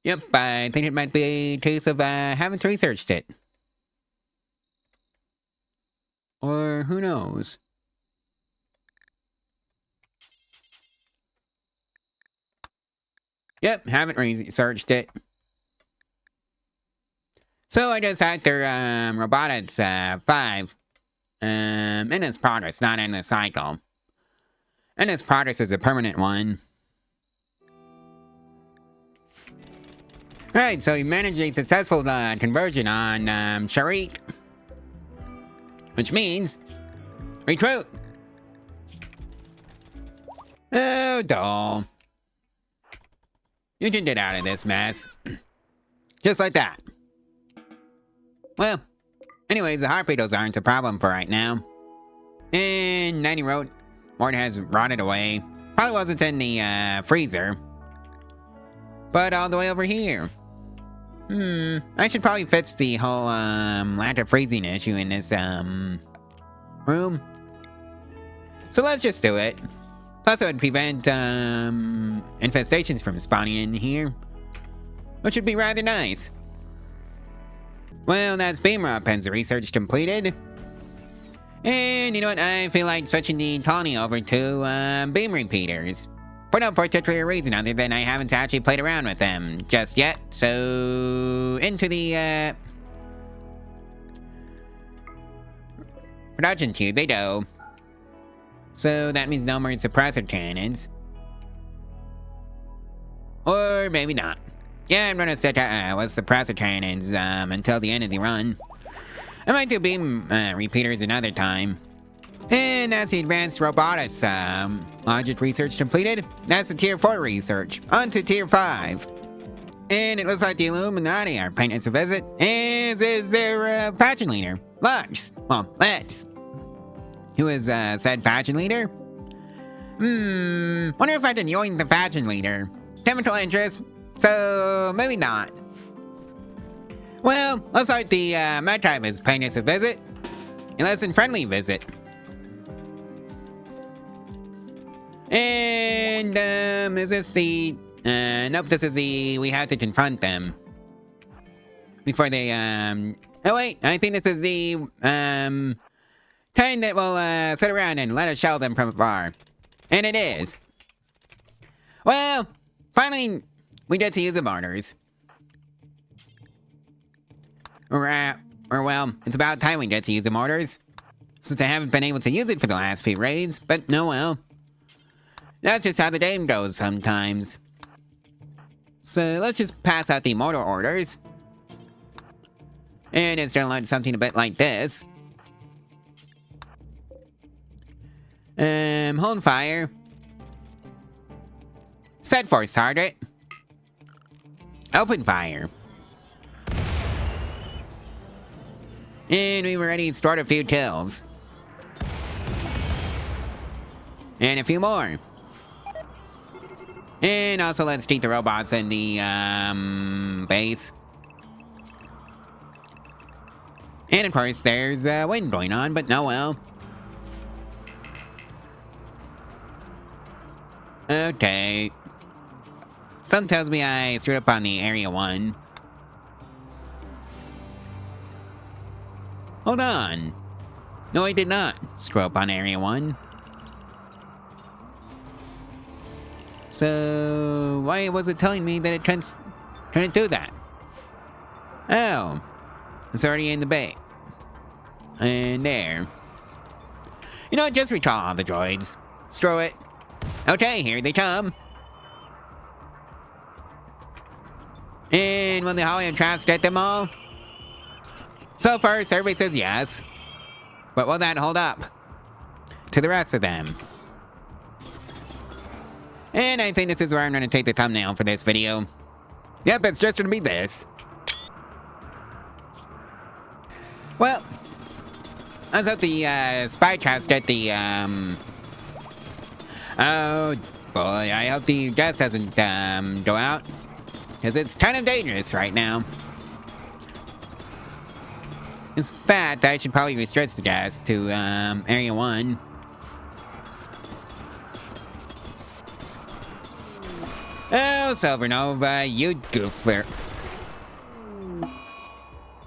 Yep, I think it might be a case of haven't researched it. Or who knows? Yep, haven't researched it. So I just had their robotics 5. In its progress, not in the cycle. And its progress is a permanent one. Alright, so you managed a successful conversion on Sharit. Which means recruit. Oh, doll. You can get out of this mess. Just like that. Well, anyways, the harpedos aren't a problem for right now. And 90 wrote, Mort has rotted away. Probably wasn't in the freezer. But all the way over here. I should probably fix the whole lack of freezing issue in this room. So let's just do it. Plus it would prevent infestations from spawning in here, which would be rather nice. Well, that's Beamer up and the research completed. And you know what, I feel like switching the colony over to beam repeaters. For no particular reason other than I haven't actually played around with them just yet. So, into the production queue they go. So that means no more suppressor cannons. Or maybe not. Yeah, I'm gonna set with suppressor cannons until the end of the run. I might do beam repeaters another time. And that's the advanced robotics logic research completed. That's the tier 4 research. On to tier 5. And it looks like the Illuminati are paying us a visit, as is their faction leader, Lux. Well, Lex. Who is said faction leader? Wonder if I can join the faction leader. Chemical interest, so maybe not. Well, looks like the Mud Tribe is paying us a visit. A less than friendly visit. And, is this the... nope, this is the... We have to confront them. Before they, Oh wait, I think this is the, kind that will, sit around and let us shell them from afar. And it is. Well, finally, we get to use the mortars. Or well, it's about time we get to use the mortars. Since I haven't been able to use it for the last few raids, but no well. That's just how the game goes sometimes. So let's just pass out the mortar orders. And it's gonna look something a bit like this. Hold fire. Set force target. Open fire. And we were ready to start a few kills. And a few more. And also let's take the robots in the, base. And of course there's, wind going on, but no well. Okay. Something tells me I screwed up on the area 1. Hold on. No, I did not screw up on area 1. So, why was it telling me that it couldn't do that? Oh. It's already in the bay. And there. You know what, just recall all the droids. Screw it. Okay, here they come. And will the Hologram traps get them all? So far, survey says yes. But will that hold up to the rest of them? And I think this is where I'm going to take the thumbnail for this video. Yep, it's just going to be this. Well, let's hope the spy traps get the, oh boy, I hope the gas doesn't, go out. Because it's kind of dangerous right now. In fact, I should probably restrict the gas to, area 1. Oh, Silvernova, you goofer.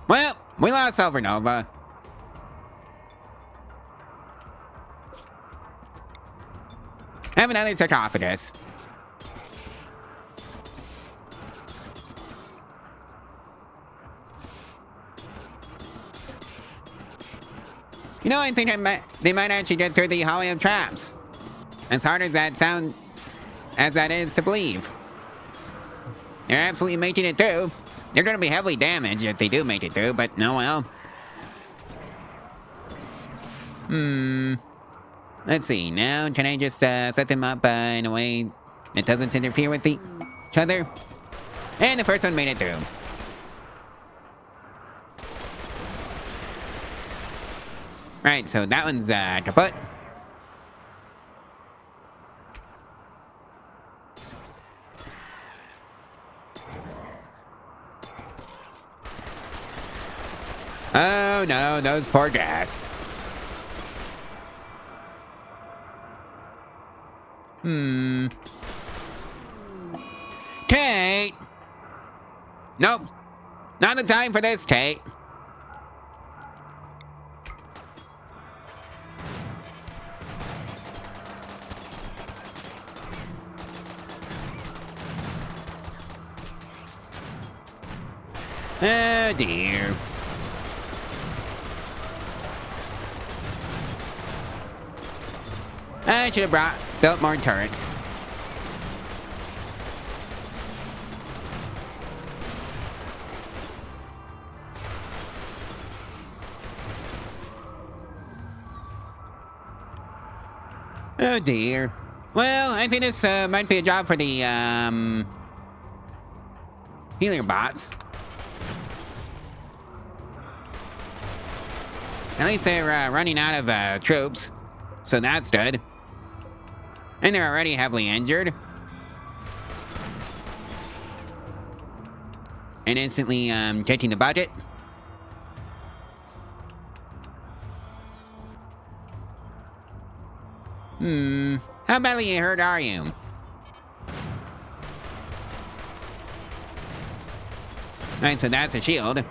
Well, we lost Silvernova. Have another sarcophagus. You know, I think they might actually get through the hologram traps. As hard as that is to believe. They're absolutely making it through. They're gonna be heavily damaged if they do make it through, but no well. Let's see, now can I just set them up in a way that doesn't interfere with each other? And the first one made it through. Right, so that one's kaput. Oh no, those poor gas. Kate! Nope. Not the time for this, Kate. Oh dear. I should have built more turrets. Oh dear. Well, I think this might be a job for the healer bots. At least they're running out of troops, so that's good. And they're already heavily injured. And and instantly taking the budget. How badly hurt are you? Alright, so that's a shield.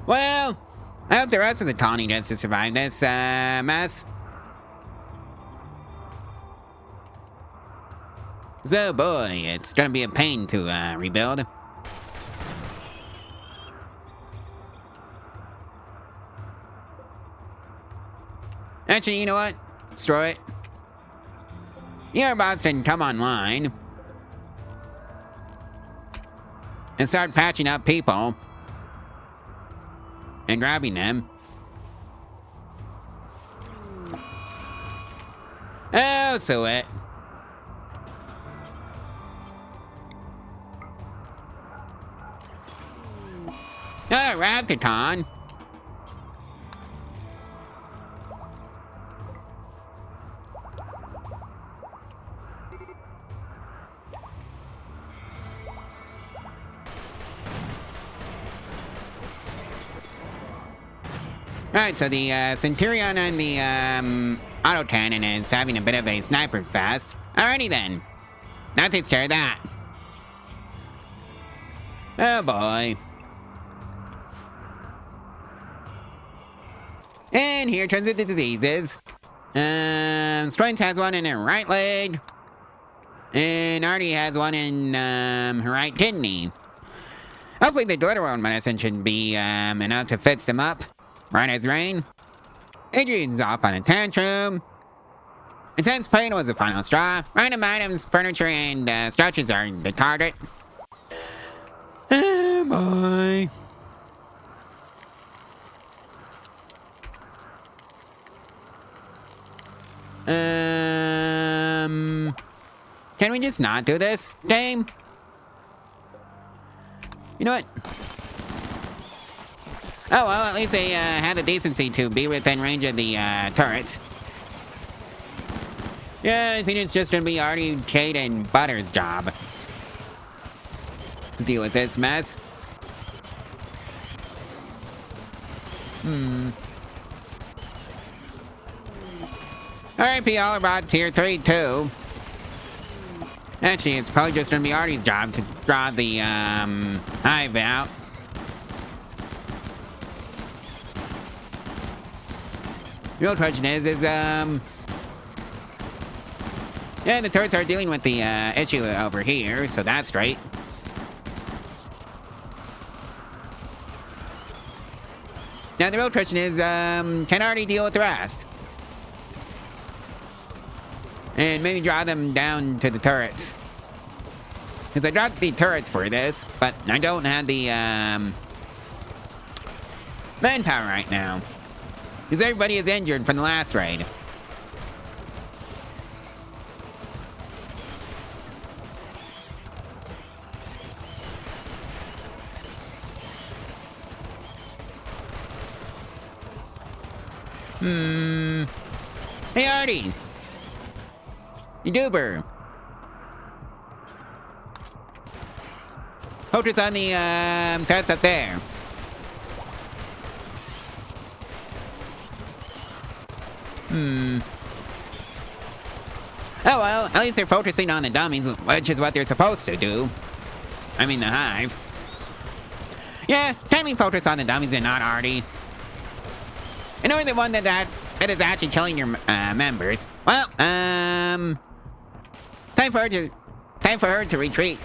Well, I hope the rest of the colony gets to survive this mess. So boy, it's gonna be a pain to rebuild. Actually, you know what? Destroy it. Your bots can come online and start patching up people and grabbing them. Oh, so it. Not a Rapticon. Alright, so the Centurion and the autocannon is having a bit of a sniper fest. Alrighty then. That takes care of that. Oh boy. And here turns into diseases. Strength has one in her right leg. And Artie has one in her right kidney. Hopefully the Glitterworld medicine should be enough to fix them up. Right as rain. Adrian's off on a tantrum. Intense pain was the final straw. Random items, furniture, and structures are the target. Oh boy. Can we just not do this game? You know what? Oh, well, at least they had the decency to be within range of the turrets. Yeah, I think it's just gonna be Artie, Kate, and Butter's job to deal with this mess. R.I.P. all about tier 3 too. Actually, it's probably just gonna be Artie's job to draw the hive out. The real question is yeah, the turrets are dealing with the issue over here, so that's right. Now the real question is, can Artie deal with the rest? And maybe draw them down to the turrets. Because I dropped the turrets for this, but I don't have the manpower right now. Because everybody is injured from the last raid. Hey, Artie. You goober. Focus on the turrets up there. Oh well, at least they're focusing on the dummies, which is what they're supposed to do. I mean the hive. Yeah, can we focus on the dummies and not Artie? And only the one that is actually killing your members. Well, time for her to retreat.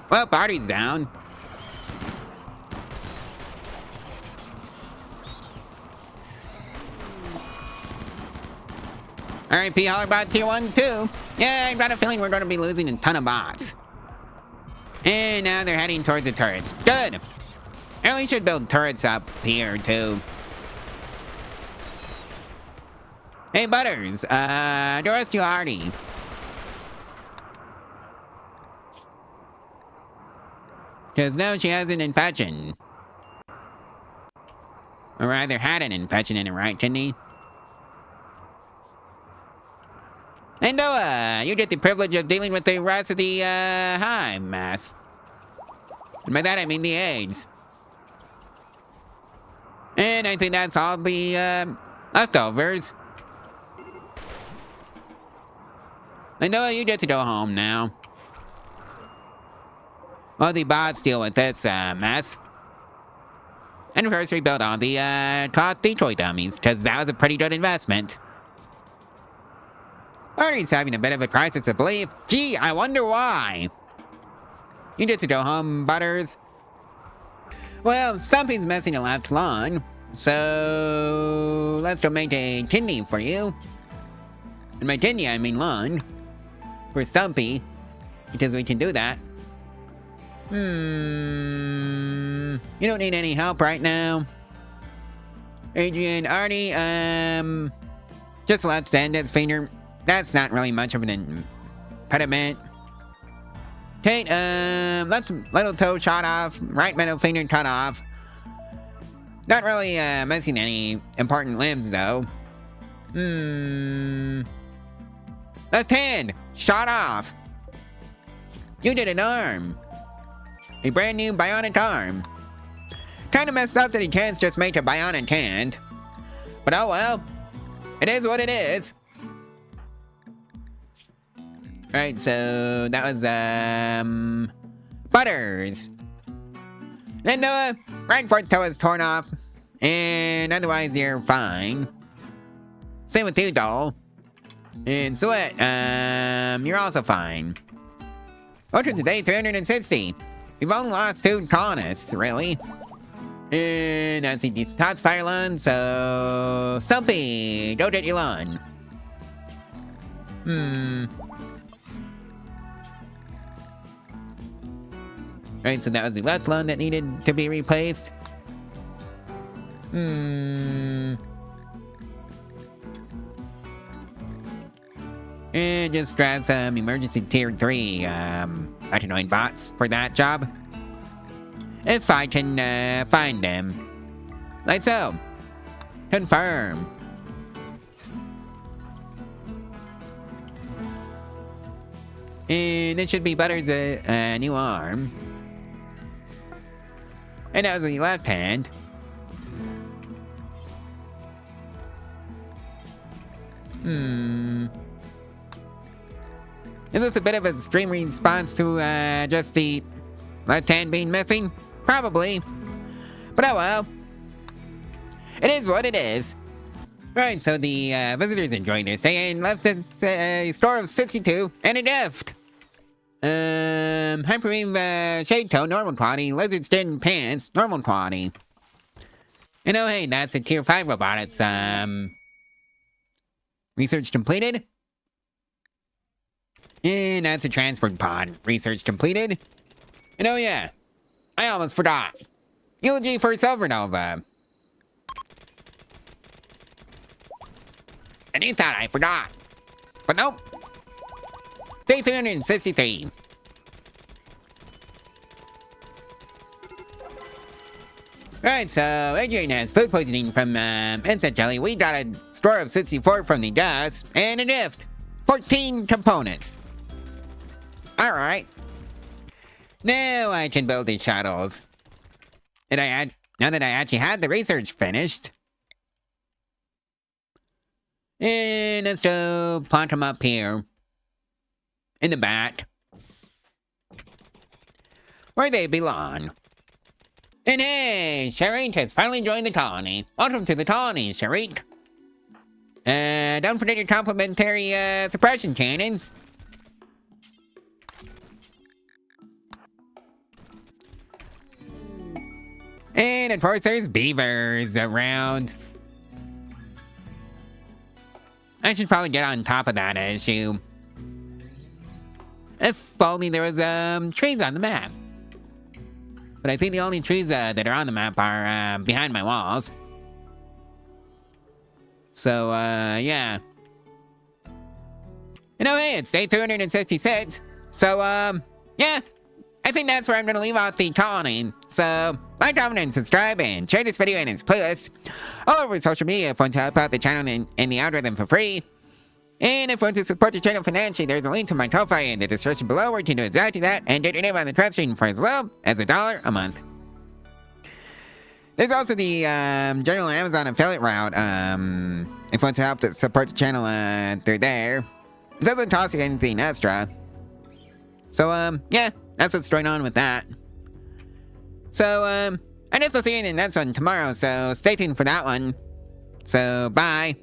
Well, Artie's down. R.I.P. Hollerbot Tier 1 too. Yeah, I've got a feeling we're going to be losing a ton of bots. And now they're heading towards the turrets. Good. I really should build turrets up here too. Hey, Butters. Doris to Artie. Because now she has an infection. Or rather had an infection in her right kidney. And Noah, you get the privilege of dealing with the rest of the, hive mass. And by that I mean the eggs. And I think that's all the, leftovers. And Noah, you get to go home now. While the bots deal with this, mess. And first rebuild all the, cost Detroit dummies, because that was a pretty good investment. Artie's having a bit of a crisis of belief. Gee, I wonder why. You get to go home, Butters. Well, Stumpy's messing a left lawn, so let's go make a kidney for you. And by kidney, I mean lawn. For Stumpy, because we can do that. You don't need any help right now. Adrian, Artie, just let's end this finger. That's not really much of an impediment. Kate, let's little toe shot off, right middle finger cut off. Not really, missing any important limbs, though. Left hand, shot off. You did an arm. A brand new bionic arm. Kinda messed up that he can't just make a bionic hand. But oh well. It is what it is. Alright, so that was, Butters. Then Noah, right fourth toe is torn off. And otherwise you're fine. Same with you, Doll. And Sweat, you're also fine. Welcome to day 360. We've only lost 2 colonists, really. And that's the Todd's fire lawn, so... Stumpy, go get your lawn. Right, so that was the left lawn that needed to be replaced. And just grab some emergency tier 3, Arachnoid bots for that job. If I can, find them. Like so. Confirm. And it should be Butters' new arm. And that was the left hand. Is this a bit of a extreme response to, just the left hand being missing? Probably. But oh well. It is what it is. Right, so the visitors enjoyed their stay and left a store of 62 and a gift. Hyperwave shade toe, normal quality, lizard skin pants, normal quality. And oh hey, that's a tier 5 robot. It's research completed. And that's a transport pod. Research completed. And oh yeah, I almost forgot. Eulogy for Silvernova. And you thought I forgot. But nope. Day 363. Right, so Adrian has food poisoning from insect jelly. We got a store of 64 from the dust and a gift. 14 components. Alright. Now I can build these shuttles. Now that I actually had the research finished. And let's go plant them up here. In the back. Where they belong. And hey, Sharit has finally joined the colony. Welcome to the colony, Sharit. Don't forget your complimentary, suppression cannons. And of course there's beavers around. I should probably get on top of that issue. If only there was, trees on the map. But I think the only trees, that are on the map are, behind my walls. So, yeah. You know, hey, it's day 266. So, yeah. I think that's where I'm gonna leave out the colony. So, like, comment, and subscribe, and share this video and its playlist all over social media if you want to help out the channel and the algorithm for free. And if you want to support the channel financially, there's a link to my Ko-Fi in the description below where you can do exactly that and get your name on the transcription for as low as $1 a month. There's also the general Amazon affiliate route. If you want to help to support the channel through there, it doesn't cost you anything extra. So yeah, that's what's going on with that. So I guess I'll see you in the next one tomorrow. So stay tuned for that one. So bye.